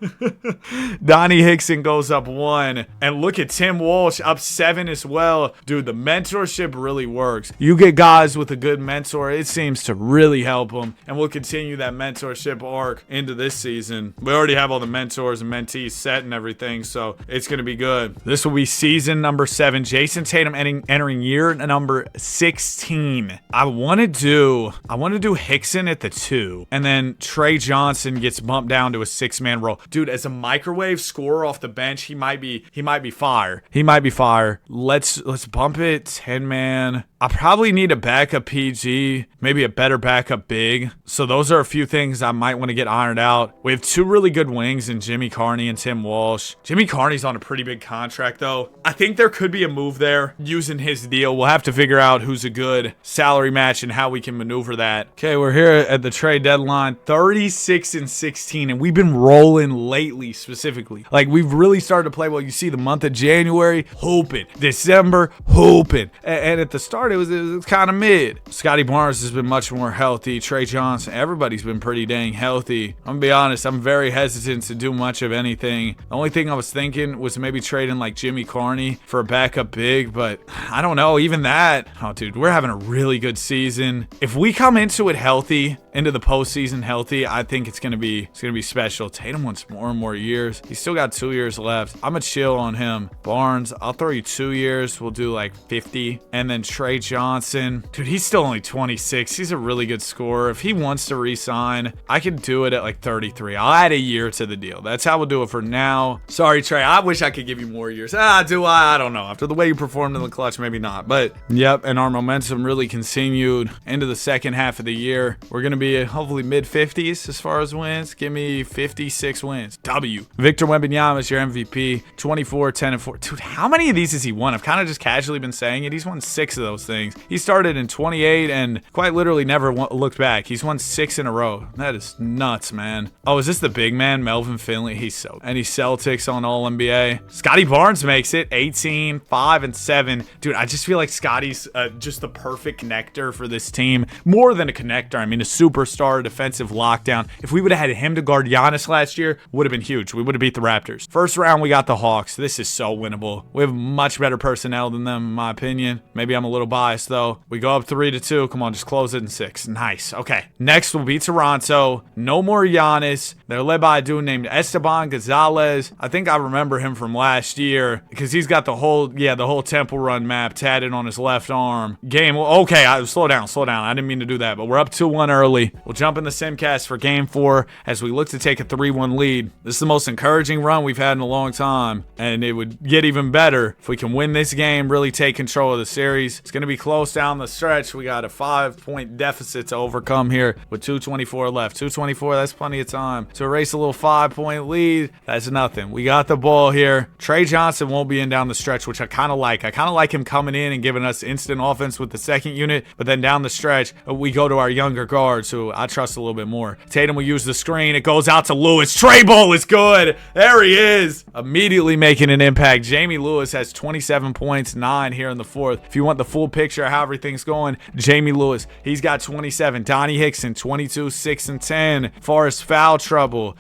[SPEAKER 1] Donnie Hickson goes up 1. And look at Tim Walsh up 7 as well. Dude, the mentorship really works. You get guys with a good mentor, it seems to really help them. And we'll continue that mentorship arc into this season. We already have all the mentors and mentees set and everything, so it's going to be good. This will be season number 7. Jason Tatum entering year number 16. I want to do Hickson at the 2. And then Trey Johnson gets bumped down to a 6-man role. Dude, as a microwave scorer off the bench, he might be fire. He might be fire. Let's bump it 10-man. I probably need a backup PG, maybe a better backup big. So those are a few things I might want to get ironed out. We have 2 really good wings in Jimmy Carney and Tim Walsh. Jimmy Carney's on a pretty big contract though. I think there could be a move there using his deal. We'll have to figure out who's a good salary match and how we can maneuver that. Okay, we're here at the trade deadline, 36 and 16, and we've been rolling lately specifically. Like we've really started to play well. You see the month of January, hooping. December, hooping. And at the start it was kind of mid. Scotty Barnes has been much more healthy. Trey Johnson, everybody's been pretty dang healthy. I'm gonna be honest, I'm very hesitant to do much of anything. The only thing I was thinking was maybe trading like Jimmy Carney for a backup big, but I don't know, even that. Oh, dude, we're having a really good season. If we come into it healthy, into the postseason healthy, I think it's gonna be special. Tatum wants more and more years. He's still got 2 years left. I'm gonna chill on him. Barnes, I'll throw you 2 years. We'll do like 50. And then Trey Johnson, dude, he's still only 26. He's a really good scorer. If he wants to re-sign, I can do it at like 33. I'll add a year to the deal. That's how we'll do it for now. Sorry, Trey. I wish I could give you more years. Do I? I don't know. After the way you performed in the clutch, maybe not. But yep, and our momentum really continued into the second half of the year. We're gonna be hopefully mid-50s as far as wins. Give me 56 wins. W. Victor Wembanyama is your MVP. 24, 10, and 4. Dude, how many of these has he won? I've kind of just casually been saying it. He's won 6 of those things. He started in 28 and quite literally never looked back. He's won 6 in a row. That is nuts, man. Oh, is this the big man, Melvin Finley? He's so. Any Celtics on All-NBA? Scotty Barnes makes it. 18, 5, and 7. Dude, I just feel like Scotty's just the perfect connector for this team. More than a connector. I mean, a superstar defensive lockdown. If we would have had him to guard Giannis last year, would have been huge. We would have beat the Raptors. First round, we got the Hawks. This is so winnable. We have much better personnel than them, in my opinion. Maybe I'm a little biased, though. We go up 3-2. Come on, just close it in 6. Nice. Okay. Next, we'll beat Toronto. No more Giannis. They're led by a dude named Esteban Gonzalez. I think I remember him from last year because he's got the whole Temple Run map tatted on his left arm. Game. Okay, slow down. I didn't mean to do that, but we're up 2-1 early. We'll jump in the Simcast for Game 4 as we look to take a 3-1 lead. This is the most encouraging run we've had in a long time, and it would get even better if we can win this game, really take control of the series. It's going to be close down the stretch. We got a 5-point deficit to overcome here with 2:24 left. 2:24, that's plenty of time to erase a little 5-point lead. That's nothing. We got the ball here. Trey Johnson won't be in down the stretch, which I kind of like. I kind of like him coming in and giving us instant offense with the second unit, but then down the stretch, we go to our younger guards who I trust a little bit more. Tatum will use the screen. It goes out to Lewis. Trey Ball is good. There he is. Immediately making an impact. Jamie Lewis has 27 points, 9 here in the fourth. If you want the full picture of how everything's going, Jamie Lewis, he's got 27. Donnie Hickson, 22, 6, and 10. As far as foul trouble,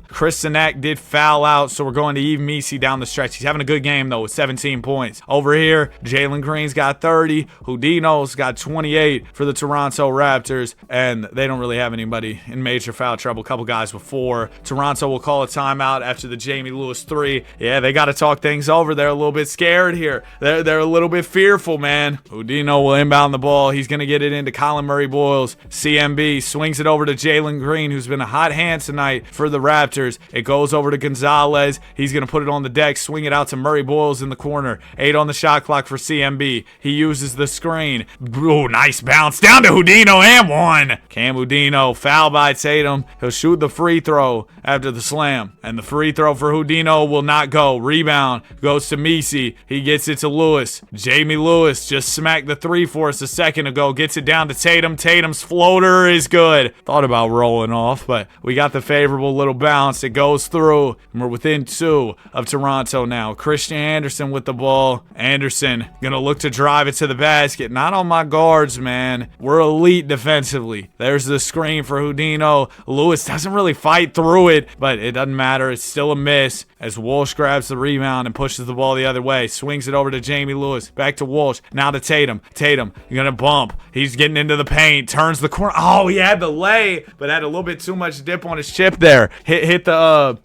[SPEAKER 1] Chris Sinek did foul out, so we're going to Yves Missi down the stretch. He's having a good game, though, with 17 points. Over here, Jalen Green's got 30. Houdino's got 28 for the Toronto Raptors, and they don't really have anybody in major foul trouble. A couple guys with 4. Toronto will call a timeout after the Jamie Lewis 3. Yeah, they got to talk things over. They're a little bit scared here. They're a little bit fearful, man. Houdino will inbound the ball. He's going to get it into Colin Murray-Boyles. CMB swings it over to Jalen Green, who's been a hot hand tonight for the Raptors. It goes over to Gonzalez. He's going to put it on the deck, swing it out to Murray-Boyles in the corner. 8 on the shot clock for CMB. He uses the screen. Ooh, nice bounce down to Houdino and 1. Cam Houdino, foul by Tatum. He'll shoot the free throw after the slam. And the free throw for Houdino will not go. Rebound goes to Missi. He gets it to Lewis. Jamie Lewis just smacked the 3 for us a second ago. Gets it down to Tatum. Tatum's floater is good. Thought about rolling off, but we got the favorable little bounce. It goes through, and we're within 2 of Toronto now. Christian Anderson with the ball. Anderson gonna look to drive it to the basket. Not on my guards, man. We're elite defensively. There's the screen for Houdino. Lewis doesn't really fight through it, but it doesn't matter. It's still a miss as Walsh grabs the rebound and pushes the ball the other way. Swings it over to Jamie Lewis. Back to Walsh. Now to Tatum. Tatum gonna bump. He's getting into the paint. Turns the corner. Oh, he had the lay, but had a little bit too much dip on his chip there. Hit the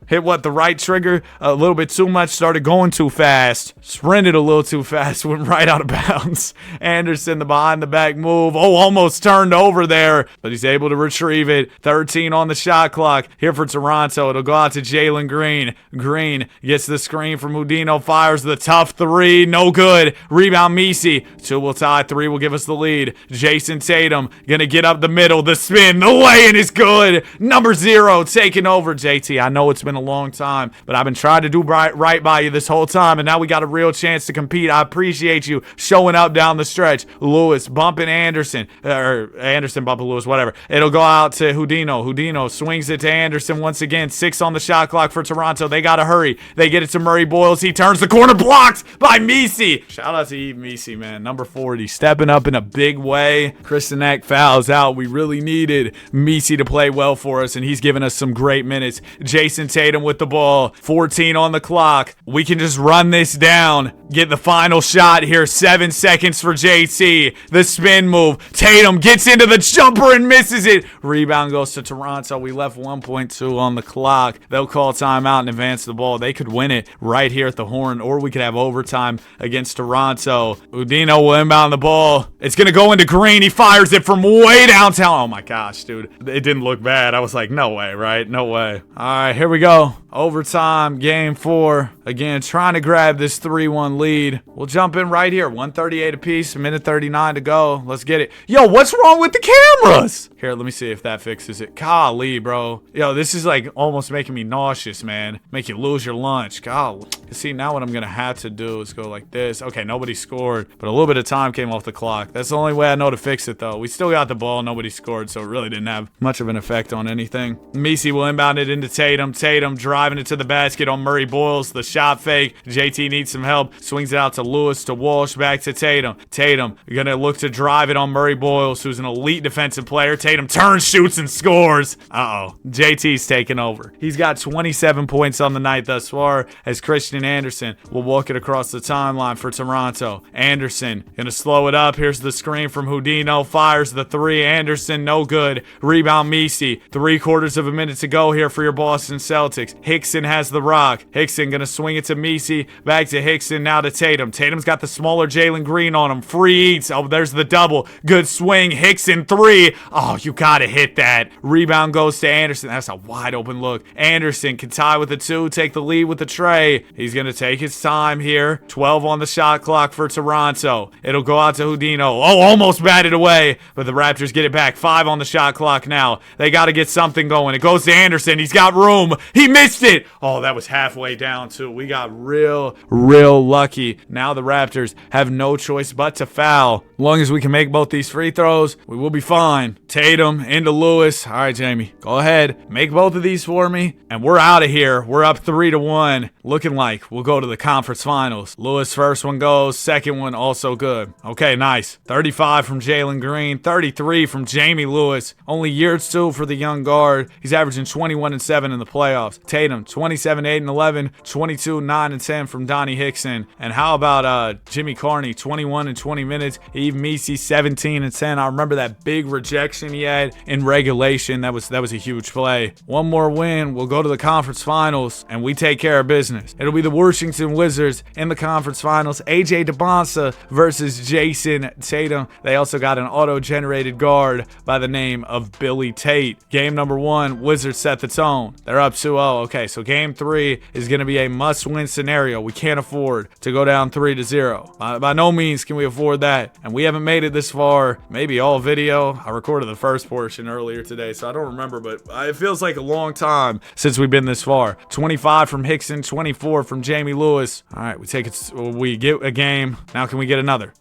[SPEAKER 1] right trigger a little bit too much. Started going too fast. Sprinted a little too fast. Went right out of bounds. Anderson, the behind the back move. Oh, almost turned over there, but he's able to retrieve it. 13 on the shot clock here for Toronto. It'll go out to Jalen Green. Green gets the screen from Houdino. Fires the tough 3. No good. Rebound Missi. 2 will tie. 3 will give us the lead. Jason Tatum gonna get up the middle. The spin. The lay-in is good. Number 0 taking over. JT, I know it's been a long time, but I've been trying to do right by you this whole time, and now we got a real chance to compete. I appreciate you showing up down the stretch. Lewis bumping Anderson. Anderson bumping Lewis. whatever. It'll go out to Houdino. Houdino swings it to Anderson once again. 6 on the shot clock for Toronto. They gotta hurry. They get it to Murray Boyles. He turns the corner, blocked by Misi. Shout out to Yves Misi, man. Number 40, stepping up in a big way. Kristen Eck fouls out. We really needed Misi to play well for us, and he's giving us some great minutes. Jason Tatum with the ball. 14 on the clock. We can just run this down. Get the final shot here. 7 seconds for JT. The spin move. Tatum gets into the jumper and misses it. Rebound goes to Toronto. We left 1.2 on the clock. They'll call timeout and advance the ball. They could win it right here at the horn, or we could have overtime against Toronto. Houdino will inbound the ball. It's going to go into Green. He fires it from way downtown. Oh my gosh, dude. It didn't look bad. I was like, no way, right? No way. All right, here we go. Overtime, game 4. Again, trying to grab this 3-1 lead. We'll jump in right here. 1:38 apiece, minute 39 to go. Let's get it. Yo, what's wrong with the cameras? Here, let me see if that fixes it. Golly, bro. Yo, this is like almost making me nauseous, man. Make you lose your lunch. Golly. See, now what I'm going to have to do is go like this. Okay, nobody scored, but a little bit of time came off the clock. That's the only way I know to fix it, though. We still got the ball. Nobody scored, so it really didn't have much of an effect on anything. Misi will inbound it into Tatum. Tatum driving it to the basket on Murray Boyles. The shot fake. JT needs some help. Swings it out to Lewis, to Walsh, back to Tatum. Tatum going to look to drive it on Murray Boyles, who's an elite defensive player. Tatum turns, shoots, and scores. Uh-oh. JT's taking over. He's got 27 points on the night thus far, as Christian Anderson will walk it across the timeline for Toronto. Anderson going to slow it up. Here's the screen from Houdino. Fires the 3. Anderson, no good. Rebound Misi. 3/4 of a minute to go here for your Boston Celtics. Hickson has the rock. Hickson going to swing it to Misi. Back to Hickson, now to Tatum. Tatum's got the smaller Jalen Green on him. Free eats. Oh, there's the double. Good swing. Hickson, 3. Oh, you got to hit that. Rebound goes to Anderson. That's a wide open look. Anderson can tie with the 2, take the lead with the tray. He's going to take his time here. 12 on the shot clock for Toronto. It'll go out to Houdino. Oh, almost batted away, but the Raptors get it back. 5 on the shot clock now. They got to get something going. It goes to Anderson. He's got room. He missed it. Oh, that was halfway down, too. We got real lucky. Now the Raptors have no choice but to foul. As long as we can make both these free throws, we will be fine. Tatum into Lewis. All right, Jamie, go ahead. Make both of these for me, and we're out of here. We're up 3-1. Looking like we'll go to the conference finals. Lewis, first one goes. Second one, also good. Okay, nice. 35 from Jalen Green. 33 from Jamie Lewis. Only years 2 for the young guard. He's averaging 21 and 7 in the playoffs. Tatum, 27, 8, and 11. 22, 9, and 10 from Donnie Hickson. And how about Jimmy Carney, 21 and 20 minutes. Yves Misi, 17 and 10. I remember that big rejection he had in regulation. That was a huge play. One more win. We'll go to the conference finals, and we take care of business. It'll be the Washington Wizards in the conference finals. AJ DeBonsa versus Jason Tatum. They also got an auto-generated guard by the name of Billy Tate. Game number 1, Wizards set the tone. They're up 2-0. Okay, so game 3 is going to be a must-win scenario. We can't afford to go down 3-0. By no means can we afford that. And we haven't made it this far. Maybe all video. I recorded the first portion earlier today, so I don't remember, but it feels like a long time since we've been this far. 25 from Hickson, 24 from Jamie Lewis. All right, we get a game. Now can we get another?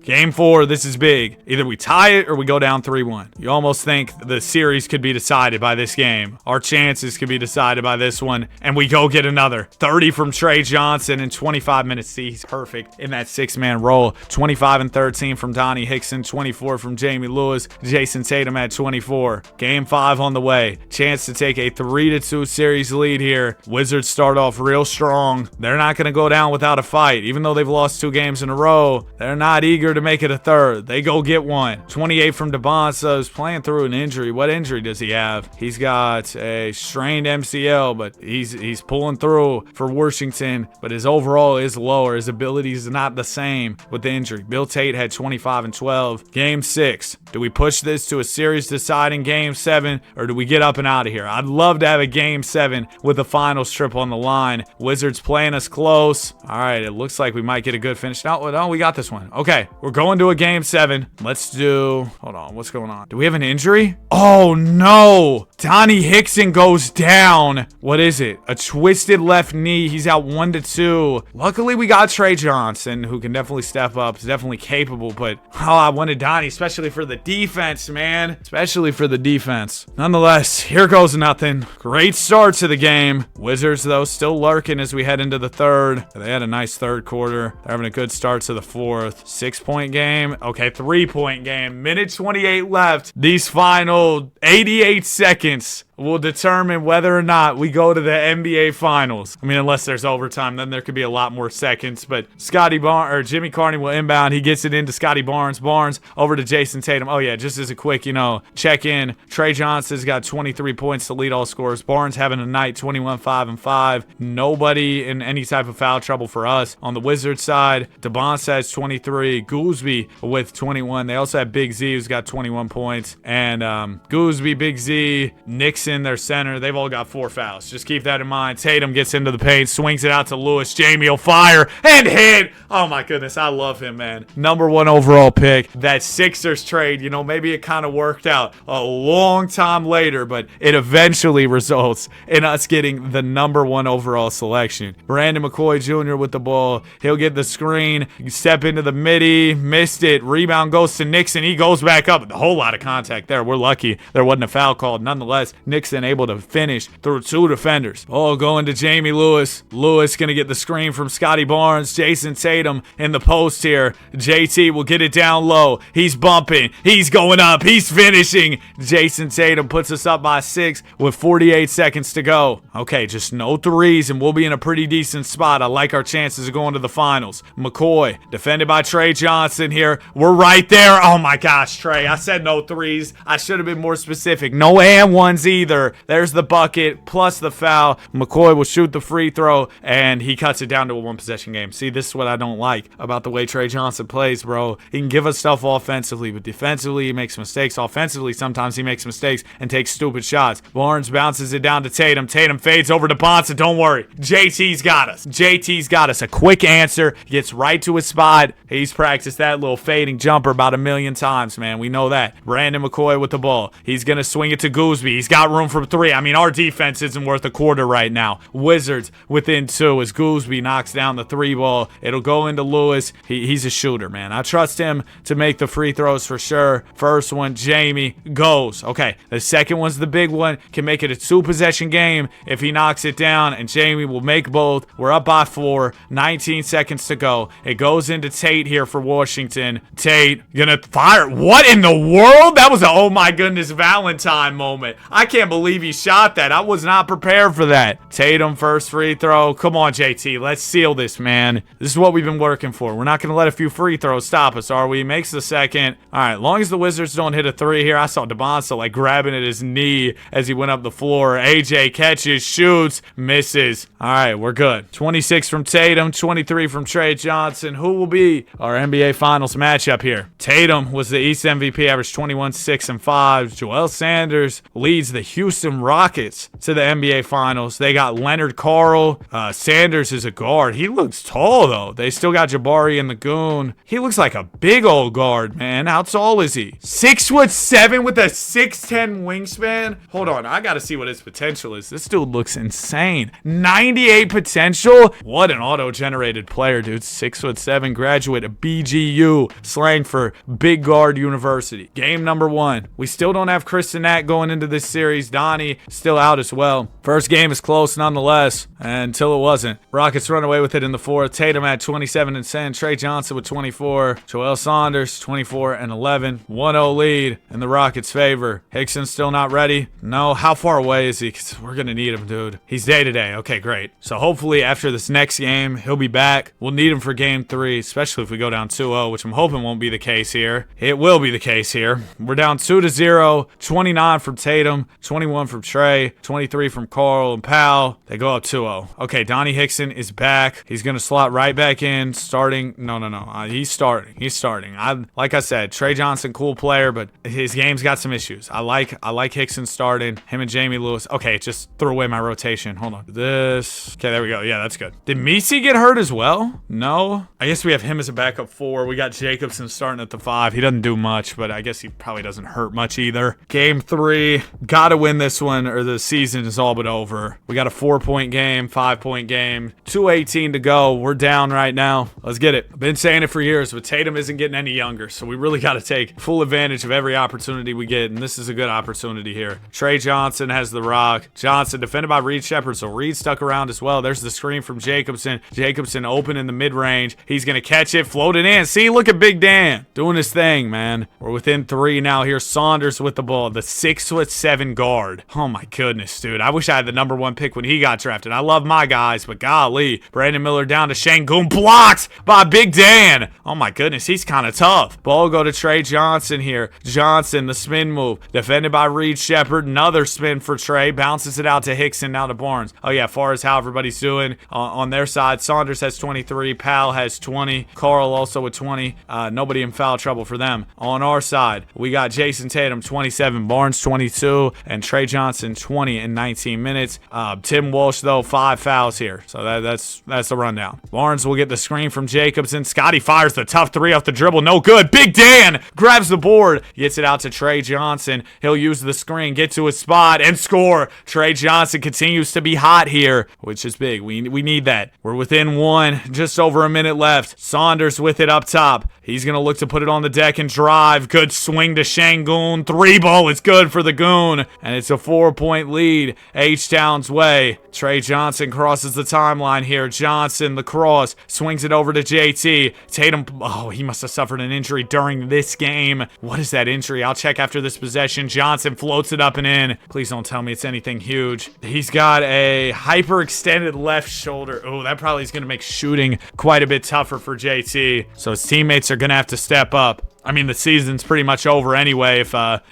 [SPEAKER 1] Game 4, this is big. Either we tie it or we go down 3-1. You almost think the series could be decided by this game. Our chances could be decided by this one, and we go get another. 30 from Trey Johnson in 25 minutes. See, he's perfect in that 6-man role. 25 and 13 from Donnie Hickson. 24 from Jamie Lewis. Jason Tatum at 24. Game 5 on the way. Chance to take a 3-2 series lead here. Wizards start off real strong. They're not going to go down without a fight. Even though they've lost 2 games in a row, they're not eager to make it a third. They go get one. 28 from DeBonsa, who's playing through an injury. What injury does he have? He's got a strained MCL, but he's pulling through for Washington, but his overall is lower. His ability is not the same with the injury. Bill Tate had 25 and 12. Game 6. Do we push this to a series deciding game 7, or do we get up and out of here? I'd love to have a game 7 with the final strip on the line. Wizards playing us close. All right, it looks like we might get a good finish. No, we got this one. Okay. We're going to a game 7. Let's do... Hold on. What's going on? Do we have an injury? Oh, no. Donnie Hickson goes down. What is it? A twisted left knee. He's out 1-2. Luckily, we got Trey Johnson, who can definitely step up. He's definitely capable, but I wanted Donnie, especially for the defense, man. Especially for the defense. Nonetheless, here goes nothing. Great start to the game. Wizards, though, still lurking as we head into the third. They had a nice third quarter. They're having a good start to the fourth. 6-point game. Okay, 3-point game. Minute 28 left. These final 88 seconds will determine whether or not we go to the NBA Finals. I mean, unless there's overtime, then there could be a lot more seconds. But Jimmy Carney will inbound. He gets it into Scotty Barnes. Barnes over to Jason Tatum. Oh yeah, just as a quick, check in. Trey Johnson's got 23 points to lead all scorers. Barnes having a night, 21-5-5. Nobody in any type of foul trouble for us. On the Wizards side, DeBonce has 23. Gooseby with 21. They also have Big Z, who's got 21 points. And Gooseby, Big Z, Nixon, their center, they've all got 4 fouls. Just keep that in mind. Tatum gets into the paint, swings it out to Lewis. Jamie will fire and hit. Oh my goodness, I love him, man. Number 1 overall pick. That Sixers trade, maybe it kind of worked out a long time later, but it eventually results in us getting the number 1 overall selection. Brandon McCoy Jr. with the ball. He'll get the screen, step into the midi, missed it. Rebound goes to Nixon. He goes back up. A whole lot of contact there. We're lucky there wasn't a foul called. Nonetheless, Nixon able to finish through 2 defenders. Oh, going to Jamie Lewis. Lewis gonna get the screen from Scotty Barnes. Jason Tatum in the post here. JT will get it down low. He's bumping. He's going up. He's finishing. Jason Tatum puts us up by 6 with 48 seconds to go. Okay, just no threes and we'll be in a pretty decent spot. I like our chances of going to the finals. McCoy, defended by Trey Johnson here. We're right there. Oh my gosh, Trey. I said no threes. I should have been more specific. No and ones either. There's the bucket plus the foul. McCoy will shoot the free throw and he cuts it down to a 1-possession game. See, this is what I don't like about the way Trey Johnson plays, bro. He can give us stuff offensively, but defensively he makes mistakes. Offensively, sometimes he makes mistakes and takes stupid shots. Barnes bounces it down to Tatum. Tatum fades over to Bonsa. Don't worry. JT's got us. JT's got us. A quick answer. Gets right to his spot. He's practiced that little fading jumper about 1,000,000 times, man. We know that. Brandon McCoy with the ball. He's going to swing it to Gooseby. He's got room from 3. I mean, our defense isn't worth a quarter right now. Wizards within 2 as Gooseby knocks down the 3 ball. It'll go into Lewis. He's a shooter, man. I trust him to make the free throws for sure. First one, Jamie goes. Okay, the second one's the big one. Can make it a 2-possession game if he knocks it down, and Jamie will make both. We're up by 4. 19 seconds to go. It goes into Tate here for Washington. Tate gonna fire. What in the world? That was a oh my goodness Valentine moment. I can't believe he shot that. I was not prepared for that. Tatum first free throw. Come on, JT. Let's seal this, man. This is what we've been working for. We're not going to let a few free throws stop us, are we? Makes the second. All right, long as the Wizards don't hit a 3 here. I saw DeBonsa like grabbing at his knee as he went up the floor. AJ catches, shoots, misses. All right, we're good. 26 from Tatum, 23 from Trey Johnson. Who will be our NBA Finals matchup here? Tatum was the East MVP, averaged 21, 6, and 5. Joel Sanders leads the Houston Rockets to the NBA Finals. They got Leonard Carl. Sanders is a guard. He looks tall, though. They still got Jabari and the Goon. He looks like a big old guard, man. How tall is he? 6'7" with a 6'10" wingspan? Hold on. I got to see what his potential is. This dude looks insane. 98 potential? What an auto-generated player, dude. 6'7", graduate of BGU, slang for Big Guard University. Game number 1. We still don't have Chris Nat going into this series. Donnie still out as well. First game is close nonetheless, until it wasn't. Rockets run away with it in the 4th. Tatum at 27 and 10. Trey Johnson with 24. Joel Saunders 24 and 11. 1-0 lead in the Rockets' favor. Hickson still not ready? No. How far away is he? 'Cause we're gonna need him, dude. He's day-to-day. Okay, great. So hopefully after this next game, he'll be back. We'll need him for game 3, especially if we go down 2-0, which I'm hoping won't be the case here. It will be the case here. We're down 2-0. 29 from Tatum, 21 from Trey, 23 from Carl and Powell. They go up 2-0. Okay, Donnie Hickson is back. He's going to slot right back in, starting. No. He's starting. Like I said, Trey Johnson, cool player, but his game's got some issues. I like Hickson starting. Him and Jamie Lewis. Okay, just threw away my rotation. Hold on. This. Okay, there we go. Yeah, that's good. Did Misi get hurt as well? No. I guess we have him as a backup 4. We got Jacobson starting at the 5. He doesn't do much, but I guess he probably doesn't hurt much either. Game 3. Gotta win this one or the season is all but over. We got a 4-point game, 5-point game, 2:18 to go. We're down right now. Let's get it. I've been saying it for years, but Tatum isn't getting any younger, so we really got to take full advantage of every opportunity we get, and this is a good opportunity here. Trey Johnson has the rock. Johnson defended by Reed Shepherd, so Reed stuck around as well. There's the screen from Jacobson. Jacobson open in the mid-range. He's going to catch it, float it in. See, look at Big Dan doing his thing, man. We're within 3 now. Here's Saunders with the ball, the 6'7" guard. Oh my goodness, dude. I wish I had the number 1 pick when he got drafted. I love my guys, but golly. Brandon Miller down to Şengün, blocked by Big Dan. Oh my goodness, he's kind of tough. Ball go to Trey Johnson here. Johnson, the spin move, defended by Reed Shepherd. Another spin for Trey, bounces it out to Hickson, now to Barnes. Oh yeah, far as how everybody's doing on their side, Saunders has 23, Powell has 20, Carl also with 20. Nobody in foul trouble for them. On our side, we got Jason Tatum 27, Barnes 22, and Trey Johnson 20 in 19 minutes. Tim Walsh though 5 fouls here, so that's the rundown. Barnes will get the screen from Jacobson. Scotty fires the tough 3 off the dribble, no good. Big Dan grabs the board, gets it out to Trey Johnson. He'll use the screen, get to his spot, and score. Trey Johnson continues to be hot here, which is big. We need that. We're within 1, just over a minute left. Saunders with it up top. He's going to look to put it on the deck and drive. Good swing to Şengün. 3 ball is good for the Goon, and it's a 4-point lead H-Town's way. Trey Johnson crosses the timeline here. Johnson, the cross, swings it over to JT. Tatum, oh, he must have suffered an injury during this game. What is that injury? I'll check after this possession. Johnson floats it up and in. Please don't tell me it's anything huge. He's got a hyperextended left shoulder. Oh, that probably is going to make shooting quite a bit tougher for JT. So his teammates are going to have to step up. I mean, the season's pretty much over anyway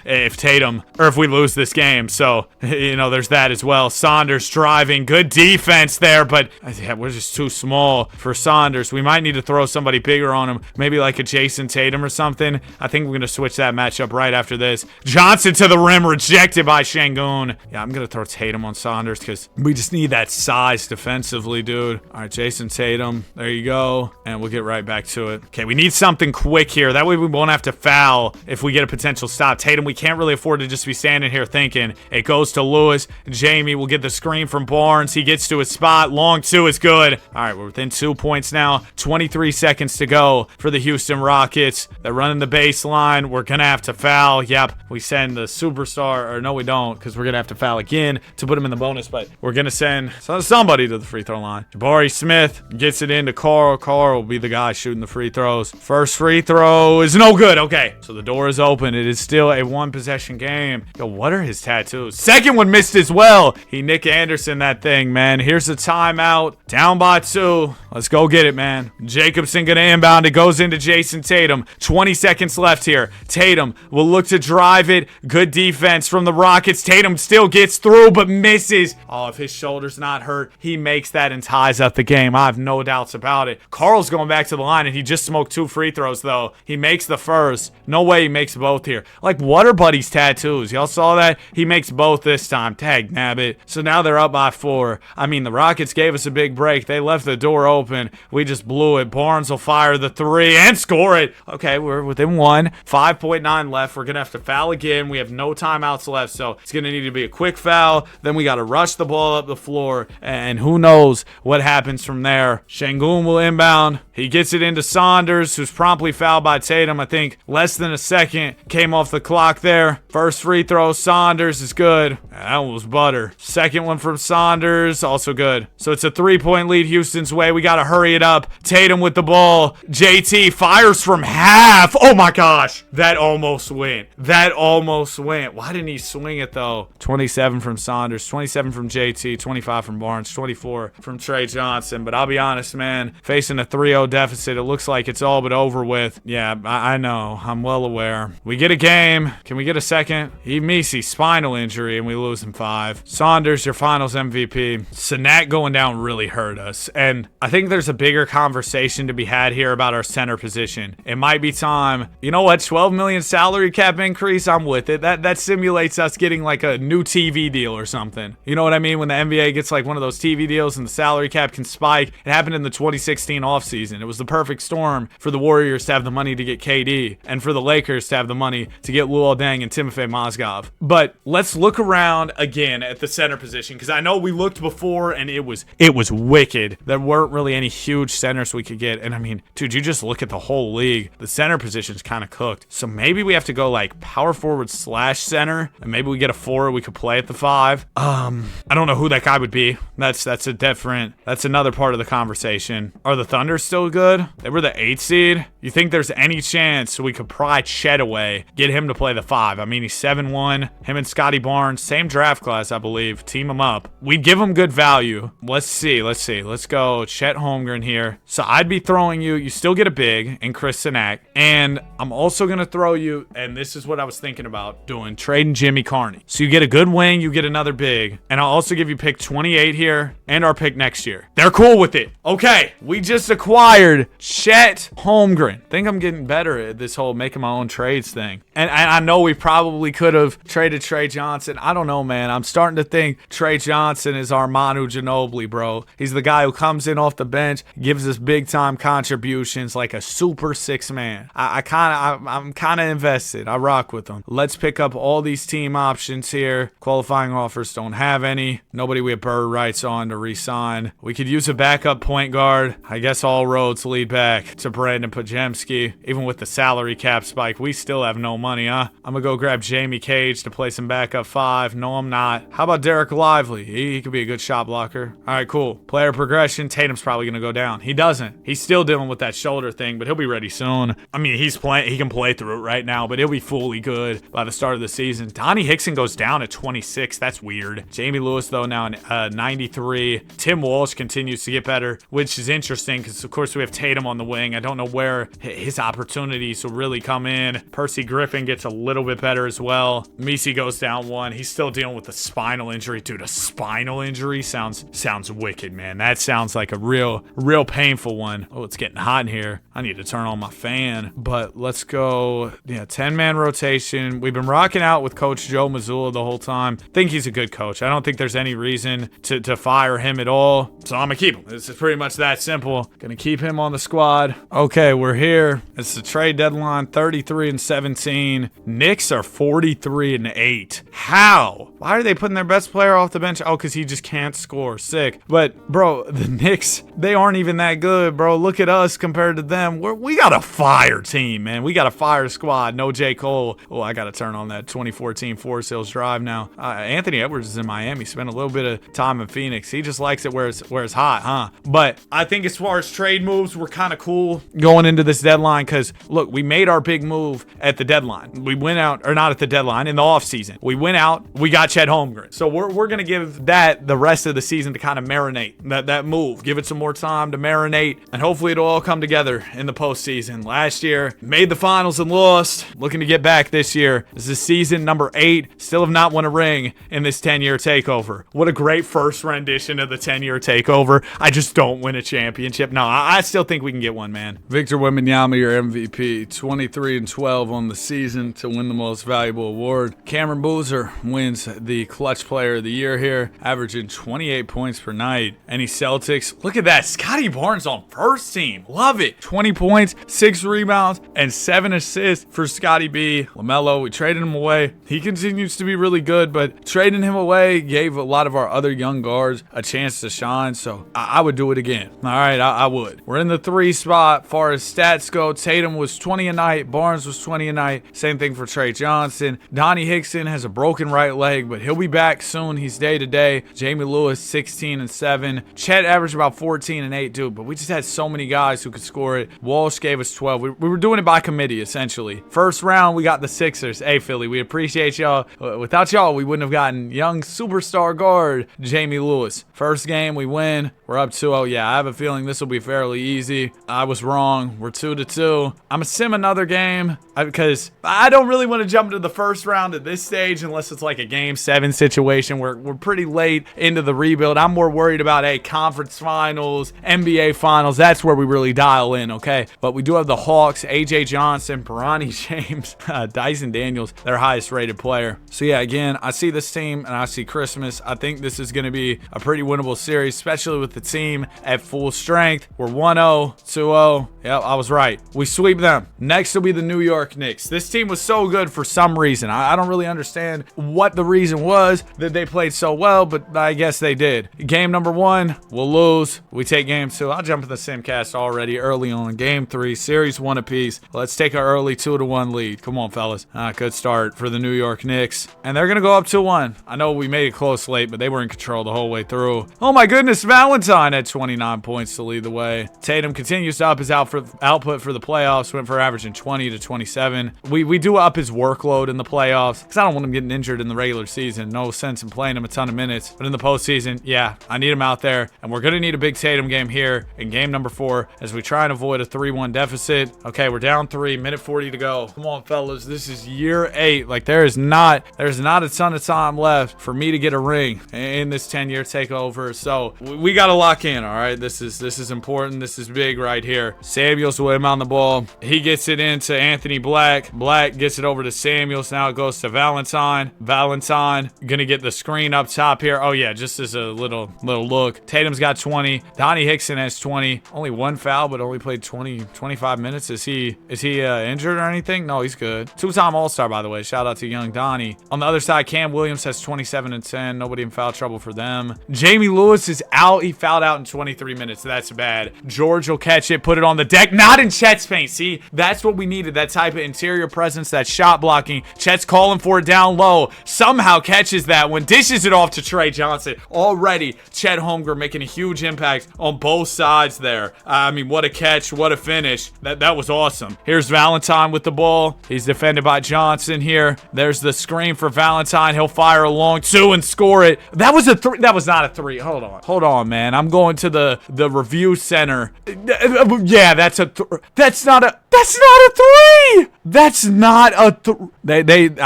[SPEAKER 1] if Tatum, or if we lose this game. So, there's that as well. Saunders driving. Good defense there, but yeah, we're just too small for Saunders. We might need to throw somebody bigger on him. Maybe like a Jason Tatum or something. I think we're going to switch that matchup right after this. Johnson to the rim, rejected by Şengün. Yeah, I'm going to throw Tatum on Saunders because we just need that size defensively, dude. All right, Jason Tatum. There you go. And we'll get right back to it. Okay, we need something quick here. That way we won't have to foul if we get a potential stop. Tatum, we can't really afford to just be standing here thinking. It goes to Lewis. Jamie will get the screen from Barnes. He gets to his spot. Long 2 is good. All right, we're within 2 points now. 23 seconds to go for the Houston Rockets. They're running the baseline. We're going to have to foul. Yep, we send the superstar, or no, we don't, because we're going to have to foul again to put him in the bonus, but we're going to send somebody to the free throw line. Jabari Smith gets it into Carl. Carl will be the guy shooting the free throws. First free throw is no good. Okay, so the door is open. It is still a 1-possession game. Yo, what are his tattoos? Second one missed as well. He Nick Anderson that thing, man. Here's a timeout. Down by 2. Let's go get it, man. Jacobson gonna inbound. It goes into Jason Tatum. 20 seconds left here. Tatum will look to drive it. Good defense from the Rockets. Tatum still gets through, but misses. Oh, if his shoulder's not hurt, he makes that and ties up the game. I have no doubts about it. Carl's going back to the line, and he just smoked 2 free throws, though. He makes the first. No way he makes both here. Like Water Buddy's tattoos. Y'all saw that? He makes both this time. Tag nabbit. So now they're up by 4. I mean, the Rockets gave us a big break. They left the door open. We just blew it. Barnes will fire the 3 and score it. Okay, we're within 1. 5.9 left. We're going to have to foul again. We have no timeouts left, so it's going to need to be a quick foul. Then we got to rush the ball up the floor, and who knows what happens from there. Şengün will inbound. He gets it into Saunders, who's promptly fouled by Tatum. I think less than a second came off the clock there. First free throw, Saunders is good. That one was butter. Second one from Saunders, also good. So it's a 3-point lead Houston's way. We got to hurry it up. Tatum with the ball. JT fires from half. Oh my gosh. That almost went. That almost went. Why didn't he swing it though? 27 from Saunders, 27 from JT, 25 from Barnes, 24 from Trey Johnson. But I'll be honest, man, facing a 3-0 deficit, it looks like it's all but over with. Yeah, I know. I'm well aware. We get a game. Can we get a second? Emisi, spinal injury, and we lose in 5. Saunders, your finals MVP. Sanak going down really hurt us. And I think there's a bigger conversation to be had here about our center position. It might be time. You know what? 12 million salary cap increase. I'm with it. That simulates us getting like a new TV deal or something. You know what I mean? When the NBA gets like one of those TV deals and the salary cap can spike. It happened in the 2016 offseason. It was the perfect storm for the Warriors to have the money to get KD and for the Lakers to have the money to get Luol Deng and Timofey Mozgov. But let's look around again at the center position, because I know we looked before and it was wicked. There weren't really any huge centers we could get. And I mean, dude, you just look at the whole league. The center position's kind of cooked. So maybe we have to go like power forward / center, and maybe we get a 4 we could play at the 5. I don't know who that guy would be. That's another part of the conversation. Are the Thunder still good? They were the 8th seed. You think there's any chance we could pry Chet away, get him to play the 5? I mean, he's 7'1". Him and Scotty Barnes, same draft class, I believe. Team them up. We'd give him good value. Let's see. Let's go Chet Holmgren here. So I'd be throwing you still get a big in Chris Sanak. And I'm also going to throw you, and this is what I was thinking about doing, trading Jimmy Carney. So you get a good wing, you get another big. And I'll also give you pick 28 here and our pick next year. They're cool with it. Okay, we just acquired Chet Holmgren. Think I'm getting better at this whole making my own trades thing. And I know we probably could have traded Trey Johnson. I don't know, man. I'm starting to think Trey Johnson is our Manu Ginobili, bro. He's the guy who comes in off the bench, gives us big time contributions like a super 6-man. I'm kind of invested. I rock with him. Let's pick up all these team options here. Qualifying offers don't have any. Nobody we have bird rights on to re-sign. We could use a backup point guard. I guess all roads lead back to Brandon Pajemski. Even with the salary cap spike, we still have no money, huh? I'm gonna go grab Jamie Cage to play some backup 5. No, I'm not. How about Derek Lively? He could be a good shot blocker. All right, cool. Player progression. Tatum's probably gonna go down. He doesn't. He's still dealing with that shoulder thing, but he'll be ready soon. I mean, he's playing. He can play through it right now, but he'll be fully good by the start of the season. Donnie Hickson goes down at 26. That's weird. Jamie Lewis, though, now in 93. Tim Walsh continues to get better, which is interesting because, of course, we have Tatum on the wing. I don't know where his opportunities will really come in. Percy Griffin gets a little bit better as well. Misi goes down 1. He's still dealing with a spinal injury. Dude, a spinal injury sounds wicked, man. That sounds like a real painful one. Oh, it's getting hot in here. I need to turn on my fan. But let's go, 10-man rotation. We've been rocking out with Coach Joe Mazzulla the whole time. Think he's a good coach. I don't think there's any reason to fire him at all. So I'm gonna keep him. This is pretty much that simple. Gonna keep him on the squad. Okay, we're here. It's the trade deadline, 33-17. Knicks are 43-8. How? Why are they putting their best player off the bench? Oh, because he just can't score. Sick. But, bro, the Knicks, they aren't even that good, bro. Look at us compared to them. We got a fire team, man. We got a fire squad. No J. Cole. Oh, I got to turn on that 2014 Forest Hills Drive now. Anthony Edwards is in Miami. Spent a little bit of time in Phoenix. He just likes it where it's hot, huh? But I think as far as trade moves, we're kind of cool going into this deadline because, look, we made our big move at the deadline. We went out, or not at the deadline, in the offseason. We went out, we got Chet Holmgren. So we're going to give that the rest of the season to kind of marinate that move. Give it some more time to marinate, and hopefully it'll all come together in the postseason. Last year, made the finals and lost. Looking to get back this year. This is season number 8. Still have not won a ring in this 10-year takeover. What a great first rendition of the 10-year takeover. I just don't win a championship. No, I still think we can get one, man. Victor Wembanyama, your MVP. 23-12 on the season to win the most valuable award. Cameron Boozer wins the clutch player of the year here, averaging 28 points per night. Any Celtics? Look at that. Scotty Barnes on first team. Love it. 20 points, 6 rebounds, and 7 assists for Scotty B. LaMelo, we traded him away. He continues to be really good, but trading him away gave a lot of our other young guards a chance to shine, so I would do it again. All right, I would. We're in the 3 spot. Far as stats go, Tatum was 20 a night. Barnes was 20 a night. Same thing for Trey Johnson. Donnie Hickson has a broken right leg, but he'll be back soon. He's day-to-day. Jamie Lewis, 16-7. Chet averaged about 14-8, dude, but we just had so many guys who could score it. Walsh gave us 12. We were doing it by committee, essentially. First round, we got the Sixers. Hey, Philly, we appreciate y'all. Without y'all, we wouldn't have gotten young superstar guard Jamie Lewis. First game, we win. We're up 2-0. Yeah, I have a feeling this will be fairly easy. I was wrong. We're 2-2. I'm going to sim another game because I don't really want to jump into the first round at this stage unless it's like a game 7 situation where we're pretty late into the rebuild. I'm more worried about conference finals, NBA finals. That's where we really dial in, okay? But we do have the Hawks, AJ Johnson, Bronny James, Dyson Daniels, their highest rated player. So yeah, again, I see this team and I see Christmas. I think this is going to be a pretty winnable series, especially with the team at full strength. We're 1-0, 2-0. Yep, I was right. We sweep them. Next will be the New York Knicks. This team was so good for some reason. I don't really understand what the reason was that they played so well, but I guess they did. Game number 1, we'll lose. We take game 2. I'll jump in the simcast already early on. Game 3, series 1 apiece. Let's take our early 2-1 lead. Come on, fellas. Good start for the New York Knicks. And they're going to go up 2-1. I know we made it close late, but they were in control the whole way through. Oh my goodness, Valentine had 29 points to lead the way. Tatum continues to up his output for the playoffs. Went for averaging 20 to 27. We do up his workload in the playoffs because I don't want him getting injured in the regular season. No sense in playing him a ton of minutes. But in the postseason, yeah, I need him out there. And we're going to need a big Tatum game here in game number 4 as we try and avoid a 3-1 deficit. Okay, we're down 3, minute 40 to go. Come on, fellas. This is year 8. Like, there's not a ton of time left for me to get a ring in this 10-year takeover. So we got to lock in, all right? This is important. This is big right here. Samuels with him on the ball. He gets it into Anthony Black. Black gets it over to Samuels. Now it goes to Valentine. Valentine gonna get the screen up top here. Oh yeah, just as a little look. Tatum's got 20. Donnie Hickson has 20. Only 1 foul, but only played 25 minutes. Is he injured or anything? No, he's good. 2-time All-Star, by the way. Shout out to young Donnie. On the other side, Cam Williams has 27 and 10. Nobody in foul trouble for them. Jamie Lewis is out. He fouled out in 23 minutes. That's bad. George will catch it, put it on the deck. Not in Chet's paint. See, that's what we needed. That type of interior presence, that shot blocking. Chet's calling for it down low. Somehow catches that one. Dishes it off to Trey Johnson. Already, Chet Holmgren making a huge impact on both sides there. I mean, what a catch. What a finish. That was awesome. Here's Valentine with the ball. He's defended by Johnson here. There's the screen for Valentine. He'll fire a long 2 and score it. That was a 3. That was not a 3. Hold on, man. I'm going to the review center. Yeah, that's a that's not a 3. That's not a 3.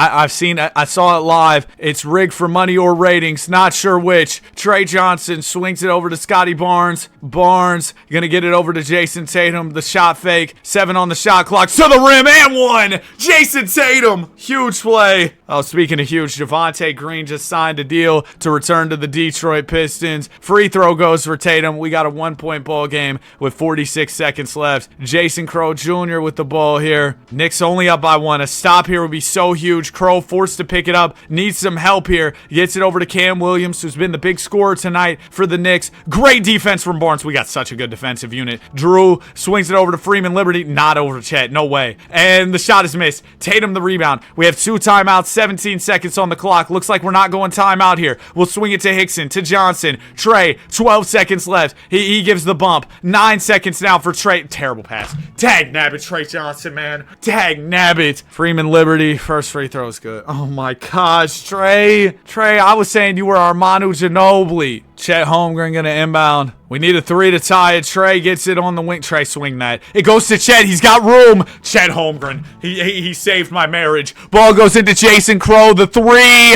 [SPEAKER 1] I saw it live. It's rigged for money or ratings. Not sure which. Trey Johnson swings it over to Scotty Barnes. Barnes gonna get it over to Jason Tatum. The shot fake. 7 on the shot clock. To the rim and 1. Jason Tatum. Huge play. Oh, speaking of huge, Javonte Green just signed a deal to return to the Detroit Pistons. Free throw goes for Tatum. We got a 1-point ball game with 46 seconds left. Jason Crow Jr. with the ball here. Knicks only up by 1. A stop here would be so huge. Crow forced to pick it up. Needs some help here. Gets it over to Cam Williams, who's been the big scorer tonight for the Knicks. Great defense from Barnes. We got such a good defensive unit. Drew swings it over to Freeman Liberty. Not over to Chet. No way. And the shot is missed. Tatum the rebound. We have 2 timeouts. 17 seconds on the clock. Looks like we're not going timeout here. We'll swing it to Hickson, to Johnson. Trey, 12 seconds left. He gives the bump. 9 seconds now for Trey. Terrible pass. Tag nabbit Trey Johnson, man. Tag nabbit. Freeman Liberty. First free throw is good. Oh my gosh, Trey. I was saying you were our Manu Ginobili. Chet Holmgren gonna inbound. We need a 3 to tie it. Trey gets it on the wing. Trey swing that. It goes to Chet. He's got room. Chet Holmgren. He saved my marriage. Ball goes into Jason Crow. The 3.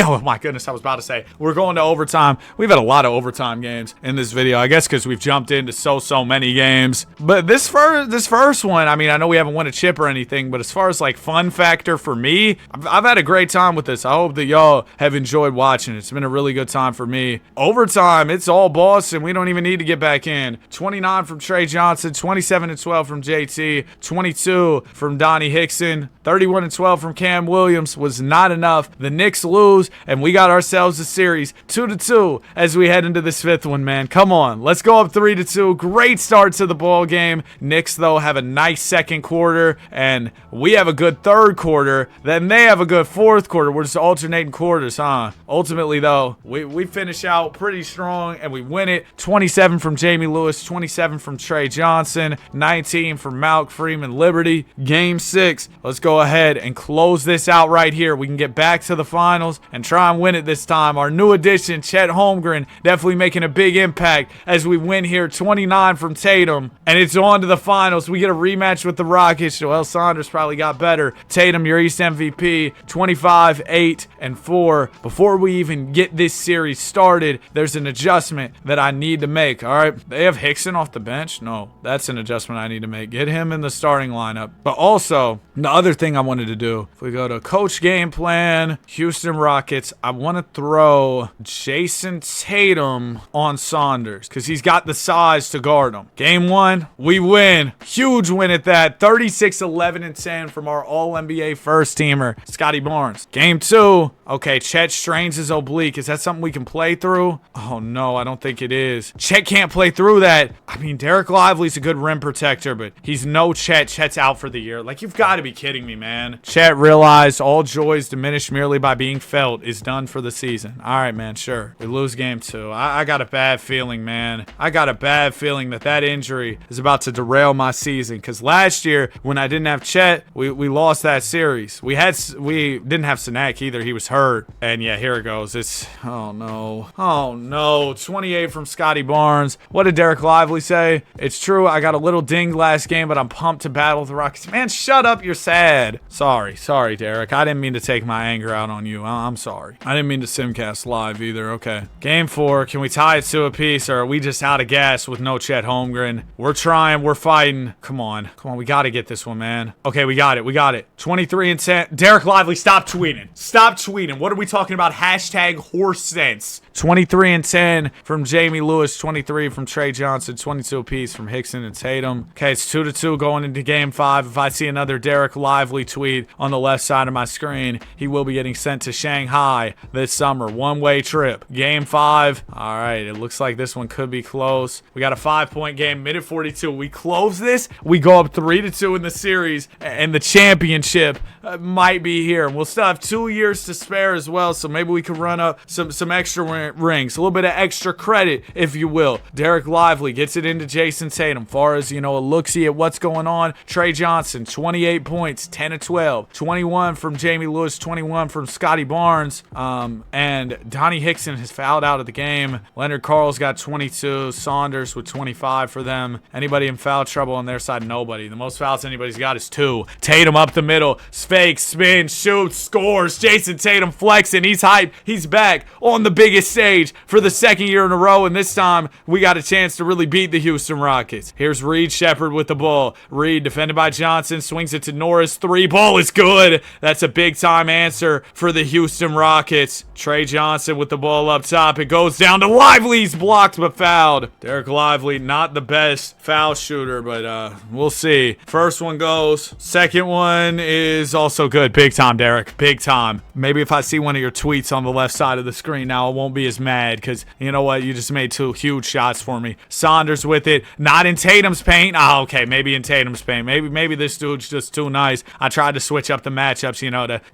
[SPEAKER 1] Oh my goodness, I was about to say. We're going to overtime. We've had a lot of overtime games in this video. I guess because we've jumped into so many games. But this first one, I mean, I know we haven't won a chip or anything, but as far as like fun factor for me, I've had a great time with this. I hope that y'all have enjoyed watching. It's been a really good time for me. Overtime, it's all Boston. We don't even need to get back in. 29 from Trey Johnson, 27 and 12 from JT, 22 from Donnie Hickson, 31 and 12 from Cam Williams was not enough. The Knicks lose, and we got ourselves a series 2-2 as we head into this 5th one, man. Come on, let's go up 3-2. Great start to the ball game. Knicks, though, have a nice second quarter, and we have a good third quarter. Then they have a good fourth quarter. We're just alternating quarters, huh? Ultimately, though, we finish out pretty strong. strong, and we win it. 27 from Jamie Lewis, 27 from Trey Johnson, 19 from Malk Freeman Liberty. Game 6. Let's go ahead and close this out right here. We can get back to the finals and try and win it this time. Our new addition, Chet Holmgren, definitely making a big impact as we win here. 29 from Tatum, and it's on to the finals. We get a rematch with the Rockets. Joel Saunders probably got better. Tatum, your East MVP, 25, 8, and 4. Before we even get this series started, there's an adjustment that I need to make. All right, they have Hickson off the bench. No, that's an adjustment I need to make. Get him in the starting lineup. But also, the other thing I wanted to do, if we go to coach game plan, Houston Rockets, I want to throw Jason Tatum on Saunders because he's got the size to guard him. Game 1, we win. Huge win at that. 36, 11, and 10 from our All-NBA first teamer, Scotty Barnes. Game 2, okay, Chet strains his oblique. Is that something we can play through? Oh, no, I don't think it is. Chet can't play through that. I mean, Derek Lively's a good rim protector, but he's no Chet. Chet's out for the year. Like, you've got to be kidding me, man. Chet realized all joys diminished merely by being felt is done for the season. All right, man, sure. We lose game 2. I got a bad feeling, man. I got a bad feeling that injury is about to derail my season, because last year, when I didn't have Chet, we lost that series. We didn't have Sinek either. He was hurt. And yeah, here it goes. It's, oh no. Oh no. 28 from Scotty Barnes. What did Derek Lively say? It's true, I got a little dinged last game, but I'm pumped to battle the Rockets. Man, shut up. You're sad. Sorry, Derek. I didn't mean to take my anger out on you. I'm sorry. I didn't mean to simcast live either. Okay. Game 4. Can we tie it to a piece, or are we just out of gas with no Chet Holmgren? We're trying. We're fighting. Come on. We got to get this one, man. Okay, we got it. 23 and 10. Derek Lively, stop tweeting. What are we talking about? Hashtag horse sense. 23 and 10 from Jamie Lewis, 23 from Trey Johnson, 22 apiece from Hickson and Tatum. Okay, it's 2-2 going into game 5. If I see another Derek Lively tweet on the left side of my screen, he will be getting sent to Shanghai this summer. One-way trip. Game 5. All right, it looks like this one could be close. We got a 5-point game, minute 42. We close this. We go up 3-2 in the series, and the championship might be here. And we'll still have 2 years to spare as well, so maybe we can run up some extra rings, a little bit of extra credit, if you will. Derek Lively gets it into Jason Tatum. Far as, a look-see at what's going on, Trey Johnson, 28 points, 10 of 12, 21 from Jamie Lewis, 21 from Scotty Barnes, and Donnie Hickson has fouled out of the game. Leonard Carl's got 22, Saunders with 25 for them. Anybody in foul trouble on their side? Nobody. The most fouls anybody's got is 2. Tatum up the middle, fake, spin, shoots, scores. Jason Tatum flexing, he's hyped, he's back on the biggest stage for the second year in a row, and this time we got a chance to really beat the Houston Rockets. Here's Reed Shepard with the ball. Reed, defended by Johnson, swings it to Norris. 3, ball is good. That's a big-time answer for the Houston Rockets. Trey Johnson with the ball up top. It goes down to Lively. He's blocked but fouled. Derek Lively, not the best foul shooter, but we'll see. First one goes. Second one is also good. Big time, Derek. Big time. Maybe if I see one of your tweets on the left side of the screen now, I won't be as mad, because you know what? You just made 2 huge shots for me. Saunders with it. Not in Tatum's paint. Oh, okay. Maybe in Tatum's paint. Maybe this dude's just too nice. I tried to switch up the matchups,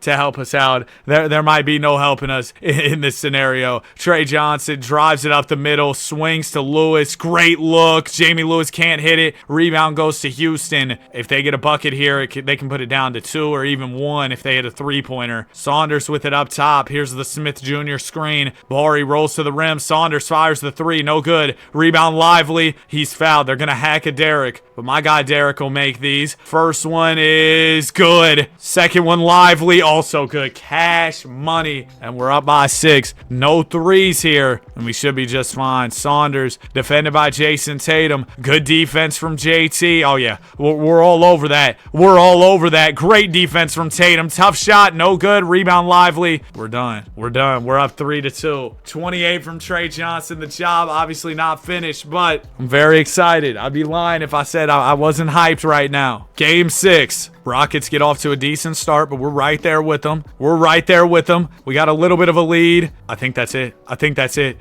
[SPEAKER 1] to help us out. There might be no helping us in this scenario. Trey Johnson drives it up the middle, swings to Lewis. Great look. Jamie Lewis can't hit it. Rebound goes to Houston. If they get a bucket here, they can put it down to 2 or even 1 if they hit a 3-pointer. Saunders with it up top. Here's the Smith Jr. screen. Bari rolls to the rim. Saunders fires the 3. No good. Rebound Lively. He's fouled. They're going to hack a Derek, but my guy Derek will make these. First one is good. Second one Lively. Also good. Cash money. And we're up by 6. No 3s here, and we should be just fine. Saunders defended by Jason Tatum. Good defense from JT. Oh, yeah. We're all over that. Great defense from Tatum. Tough shot. No good. Rebound Lively. We're done. We're up 3-2. 28 from Trey Johnson. The job obviously not finished, but I'm very excited. I'd be lying if I said I wasn't hyped right now. Game 6. Rockets get off to a decent start, but we're right there with them. We got a little bit of a lead. I think that's it.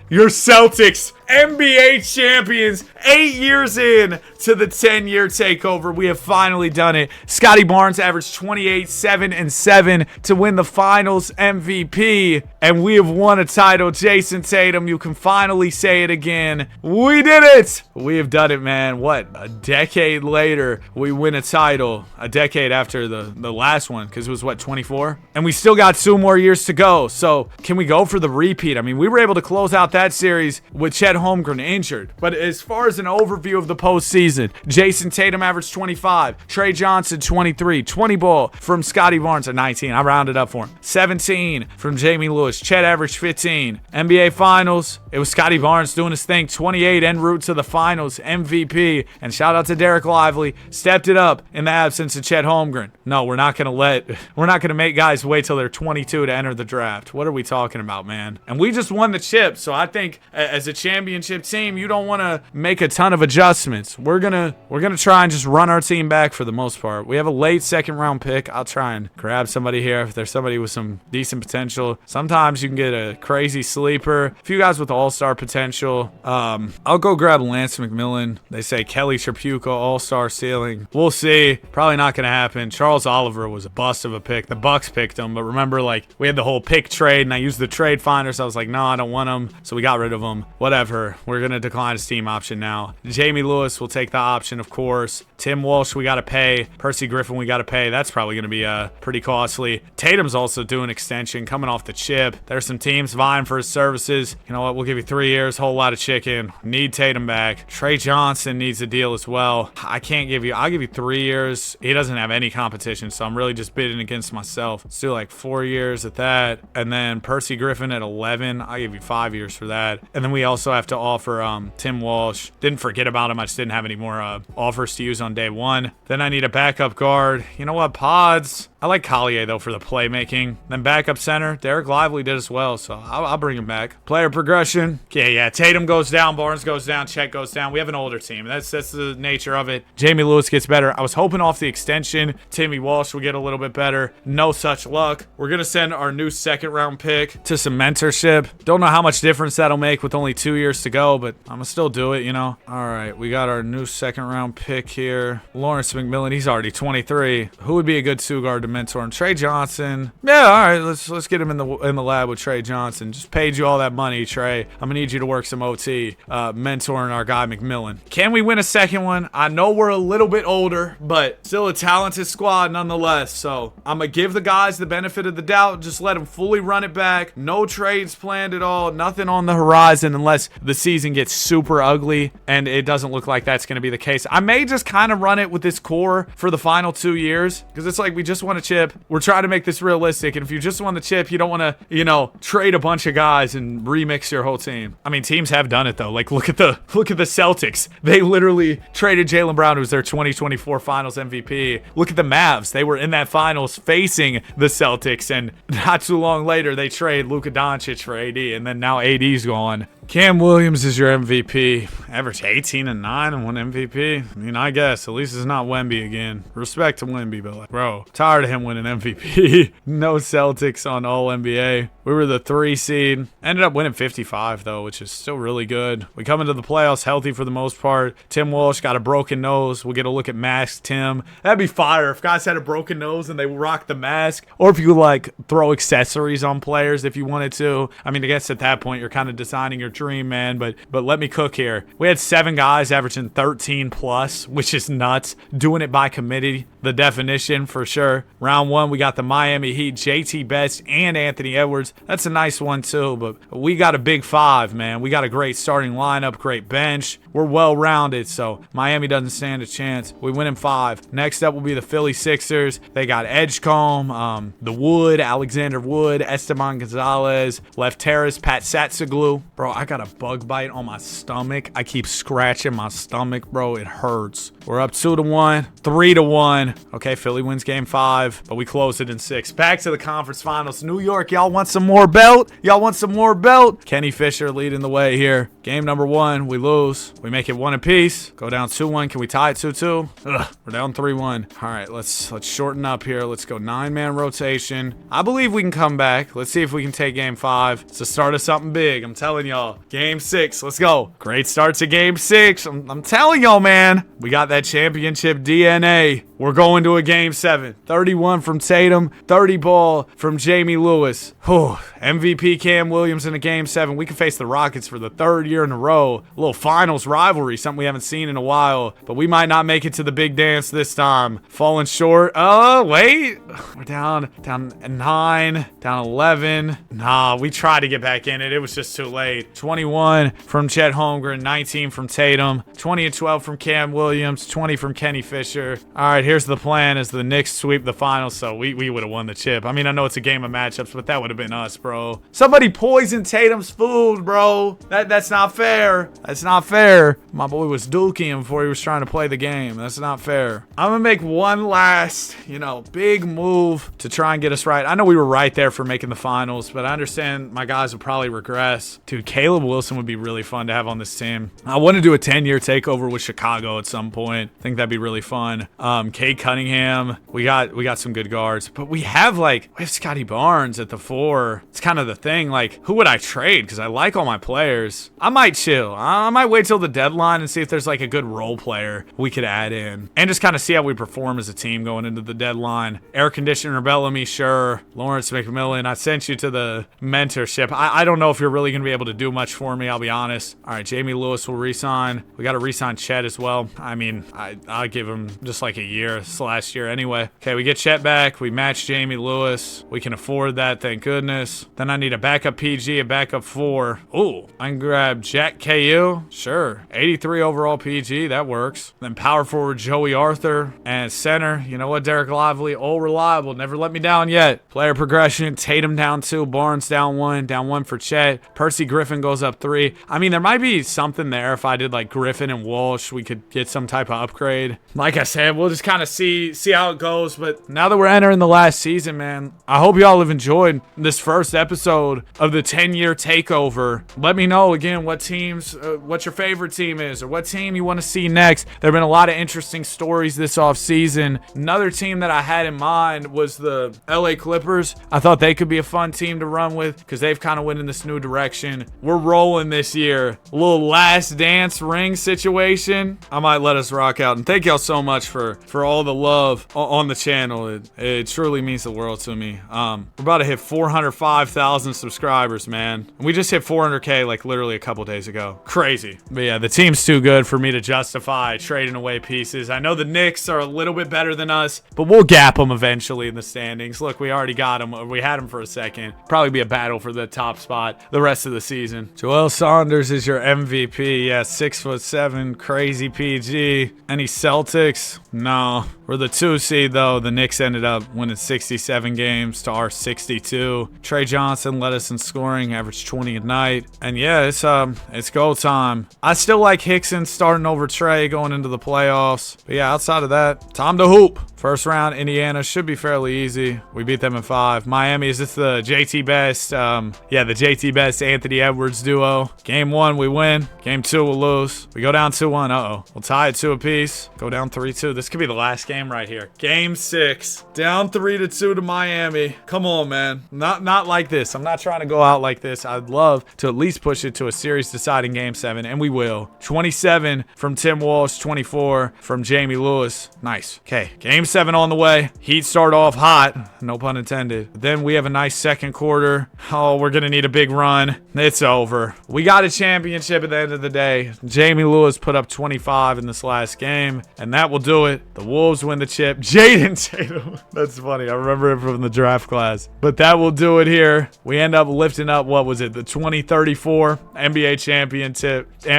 [SPEAKER 1] Your Celtics, NBA champions, 8 years in to the 10-year takeover. We have finally done it. Scotty Barnes averaged 28, 7, and 7 to win the finals MVP. And we have won a title. Jason Tatum, you can finally say it again. We did it. We have done it, man. What? A decade later, we win a title. A decade after the last one, because it was, what, 24? And we still got 2 more years to go. So can we go for the repeat? I mean, we were able to close out that series with Chet Holmgren injured. But as far as an overview of the postseason, Jason Tatum averaged 25, Trey Johnson 23, 20 ball from Scotty Barnes at 19. I rounded up for him. 17 from Jamie Lewis. Chet averaged 15. NBA Finals, it was Scotty Barnes doing his thing. 28 en route to the finals, MVP. And shout out to Derek Lively, stepped it up in the absence of Chet Holmgren. No, we're not gonna make guys wait till they're 22 to enter the draft. What are we talking about, man? And we just won the chip, so I think as a championship team, you don't want to make a ton of adjustments. We're gonna try and just run our team back for the most part. We have a late second round pick. I'll try and grab somebody here if there's somebody with some decent potential. Sometimes you can get a crazy sleeper. A few guys with all-star potential. I'll go grab Lance McMillan. They say Kelly Tripucka all-star ceiling. We'll see. Probably not gonna happen. Charles Oliver was a bust of a pick. The Bucks picked him, but remember, like, we had the whole pick trade, and I used the trade finder, so I was like, no, I don't want him. So we got rid of him. Whatever. We're gonna decline his team option now. Jamie Lewis will take the option, of course. Tim Walsh, we gotta pay. Percy Griffin, we gotta pay. That's probably gonna be pretty costly. Tatum's also doing extension, coming off the chip. There's some teams vying for his services. You know what? We'll give you 3 years, whole lot of chicken. Need Tatum back. Trey Johnson needs a deal as well. I'll give you 3 years. He doesn't have any competition, so I'm really just bidding against myself. Let's do like 4 years at that. And then Percy Griffin at 11. I'll give you 5 years for that. And then we also have to offer Tim Walsh. Didn't forget about him. I just didn't have any more offers to use on day one. Then I need a backup guard. You know what? Pods. I like Collier, though, for the playmaking. Then backup center. Derek Lively did as well, so I'll bring him back. Player progression. Yeah. Tatum goes down. Barnes goes down. Chet goes down. We have an older team. That's the nature of it. Jamie Lewis gets better. I was hoping off the extension, Timmy Walsh would get a little bit better. No such luck. We're going to send our new second-round pick to some mentorship. Don't know how much difference that'll make with only 2 years to go, but I'm going to still do it, you know. All right, we got our new second-round pick here. Lawrence McMillan, he's already 23. Who would be a good two-guard to mentor him? Trey Johnson. Yeah, all right, let's get him in the lab with Trey Johnson. Just paid you all that money, Trey. I'm going to need you to work some OT, mentoring our guy McMillan. Can we win a second one? I know we're a little bit older, but still a talented squad nonetheless. So I'm going to give the guys the benefit of the doubt. Just let them fully run it back. No trades planned at all. Nothing on the horizon unless the season gets super ugly, and it doesn't look like that's going to be the case. I may just kind of run it with this core for the final 2 years, because it's like we just won a chip. We're trying to make this realistic, and if you just won the chip, you don't want to, trade a bunch of guys and remix your whole team. I mean, teams have done it though. Like look at the Celtics. They literally traded Jaylen Brown, who's their 2024 Finals MVP. Look at the Mavs. They were in that finals facing the Celtics, and not too long later they trade Luka Doncic for AD, and then now AD's gone. Cam Williams is your MVP. Averaged 18 and 9 and won MVP. I mean, I guess at least it's not Wemby again. Respect to Wemby, but like, bro, tired of him winning MVP. No Celtics on All NBA. We were the 3 seed. Ended up winning 55 though, which is still really good. We come into the playoffs healthy for the most part. Tim Walsh got a broken nose. We'll get a look at Mask Tim. That'd be fire if guys had a broken nose and they rock the mask, or if you like throw accessories on players if you wanted to. I mean, I guess at that point you're kind of designing your dream, man, but let me cook here. We had 7 guys averaging 13 plus, which is nuts. Doing it by committee, the definition for sure. Round 1, we got the Miami Heat, JT Best and Anthony Edwards. That's a nice one too, but we got a big 5, man. We got a great starting lineup, great bench. We're well-rounded, so Miami doesn't stand a chance. We win in 5. Next up will be the Philly Sixers. They got Edgecombe, the Wood, Alexander Wood, Esteban Gonzalez, Left Terrace, Pat Satsoglu. Bro, I got a bug bite on my stomach. I keep scratching my stomach, bro. It hurts. We're up 2-1, 3-1. Okay, Philly wins game 5, but we close it in 6. Back to the conference finals. New York, y'all want some more belt? Y'all want some more belt? Kenny Fisher leading the way here. Game number 1, we lose. We make it 1 apiece. Go down 2-1. Can we tie it 2-2? Ugh, we're down 3-1. All right, let's shorten up here. Let's go 9-man rotation. I believe we can come back. Let's see if we can take game 5. It's the start of something big. I'm telling y'all. Game 6. Let's go. Great start to game 6. I'm telling y'all, man. We got that championship DNA. We're going to a game 7. 31 from Tatum, 30 ball from Jamie Lewis. Whew. MVP Cam Williams in a game 7. We can face the Rockets for the 3rd year in a row. A little finals rivalry, something we haven't seen in a while. But we might not make it to the big dance this time. Falling short. Oh, wait. We're down 9, down 11. Nah, we tried to get back in it. It was just too late. 21 from Chet Holmgren, 19 from Tatum, 20 and 12 from Cam Williams, 20 from Kenny Fisher. All right, here's the plan as the Knicks sweep the finals, so we would have won the chip. I mean, I know it's a game of matchups, but that would have been us, bro. Somebody poisoned Tatum's food, bro. That's not fair. That's not fair. My boy was dooking him before he was trying to play the game. That's not fair. I'm gonna make one last, big move to try and get us right. I know we were right there for making the finals, but I understand my guys would probably regress. Dude, Caleb Wilson would be really fun to have on this team. I want to do a 10-year takeover with Chicago at some point. I think that'd be really fun. Kate Cunningham. We got some good guards, but we have Scotty Barnes at the 4. It's kind of the thing. Who would I trade? Because I like all my players. I might chill. I might wait till the deadline and see if there's a good role player we could add in and just kind of see how we perform as a team going into the deadline. Air conditioner Bellamy, sure. Lawrence McMillan, I sent you to the mentorship. I don't know if you're really going to be able to do much for me, I'll be honest. All right, Jamie Lewis will re-sign. We got to re-sign Chet as well. I mean, I'll give him just a year. It's last year anyway. Okay, we get Chet back. We match Jamie Lewis. We can afford that, thank goodness. Then I need a backup PG, a backup 4. Ooh, I can grab Jack KU. Sure. 83 overall PG, that works. Then power forward Joey Arthur. And center, you know what, Derek Lively, all reliable, never let me down yet. Player progression, Tatum down 2, Barnes down 1 for Chet. Percy Griffin goes up 3. I mean, there might be something there if I did Griffin and Walsh. We could get some type of upgrade. Like I said, we'll just kind of see how it goes. But now that we're entering the last season, man, I hope y'all have enjoyed this first episode of the 10-year takeover. Let me know again what teams, what your favorite team is, or what team you want to see next. There have been a lot of interesting stories this offseason. Another team that I had in mind was the LA Clippers. I thought they could be a fun team to run with because they've kind of went in this new direction. We're rolling this year. A little last dance ring situation. I might let us rock out. And thank y'all so much for all the love on the channel. It truly means the world to me. We're about to hit 405,000 subscribers, man. And we just hit 400K literally a couple days ago. Crazy. But yeah, the team's too good for me to justify trading away pieces. I know the Knicks are a little bit better than us, but we'll gap them eventually in the standings. Look, we already got them. We had them for a second. Probably be a battle for the top spot the rest of the season. Joel Saunders is your MVP. Yeah, 6'7", crazy PG. Any Celtics? No. We're the 2 seed though. The Knicks ended up winning 67 games to our 62. Trey Johnson led us in scoring, averaged 20 a night. And yeah, it's go time. I still like Hickson starting over Trey going into the playoffs. But yeah, outside of that, time to hoop. First round, Indiana should be fairly easy. We beat them in 5. Miami, is this the JT Best? Yeah, the JT Best Anthony Edwards duo. Game 1, we win. Game 2, we'll lose. We go down 2-1. Uh-oh. We'll tie it 2 apiece. Go down 3-2. This could be the last game right here. Game 6. Down 3-2 to Miami. Come on, man. Not like this. I'm not trying to go out like this. I'd love to at least push it to a series deciding game 7, and we will. 27 from Tim Walsh, 24 from Jamie Lewis. Nice. Okay, game 7 on the way. Heat start off hot, no pun intended. Then we have a nice second quarter. Oh, we're gonna need a big run. It's over. We got a championship at the end of the day. Jamie Lewis put up 25 in this last game, and that will do it. The Wolves win the chip. Jaden Tatum. That's funny. I remember it from the draft class. But that will do it here. We end up lifting up, what was it, the 2034 NBA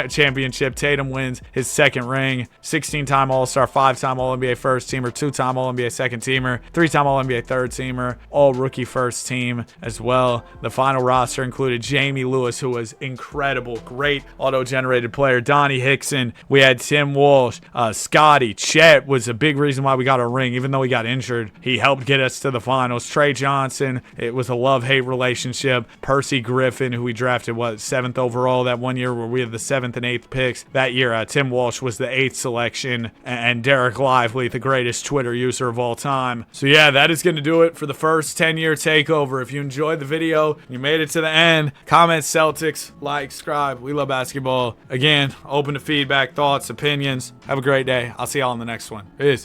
[SPEAKER 1] championship. Tatum wins his second ring. 16-time All-Star, 5-time All-NBA first teamer, 2-time four-time All-NBA second teamer, three-time All-NBA third teamer, all-rookie first team as well. The final roster included Jamie Lewis, who was incredible, great auto-generated player, Donnie Hickson. We had Tim Walsh, Scotty, Chet was a big reason why we got a ring, even though he got injured. He helped get us to the finals. Trey Johnson, it was a love-hate relationship. Percy Griffin, who we drafted, 7th overall that one year where we had the 7th and 8th picks. That year, Tim Walsh was the 8th selection, and Derek Lively, the greatest Twitter user of all time. So yeah, that is going to do it for the first 10-year takeover. If you enjoyed the video, you made it to the end, comment Celtics, like, subscribe. We love basketball. Again, open to feedback, thoughts, opinions. Have a great day. I'll see y'all in the next one. Peace.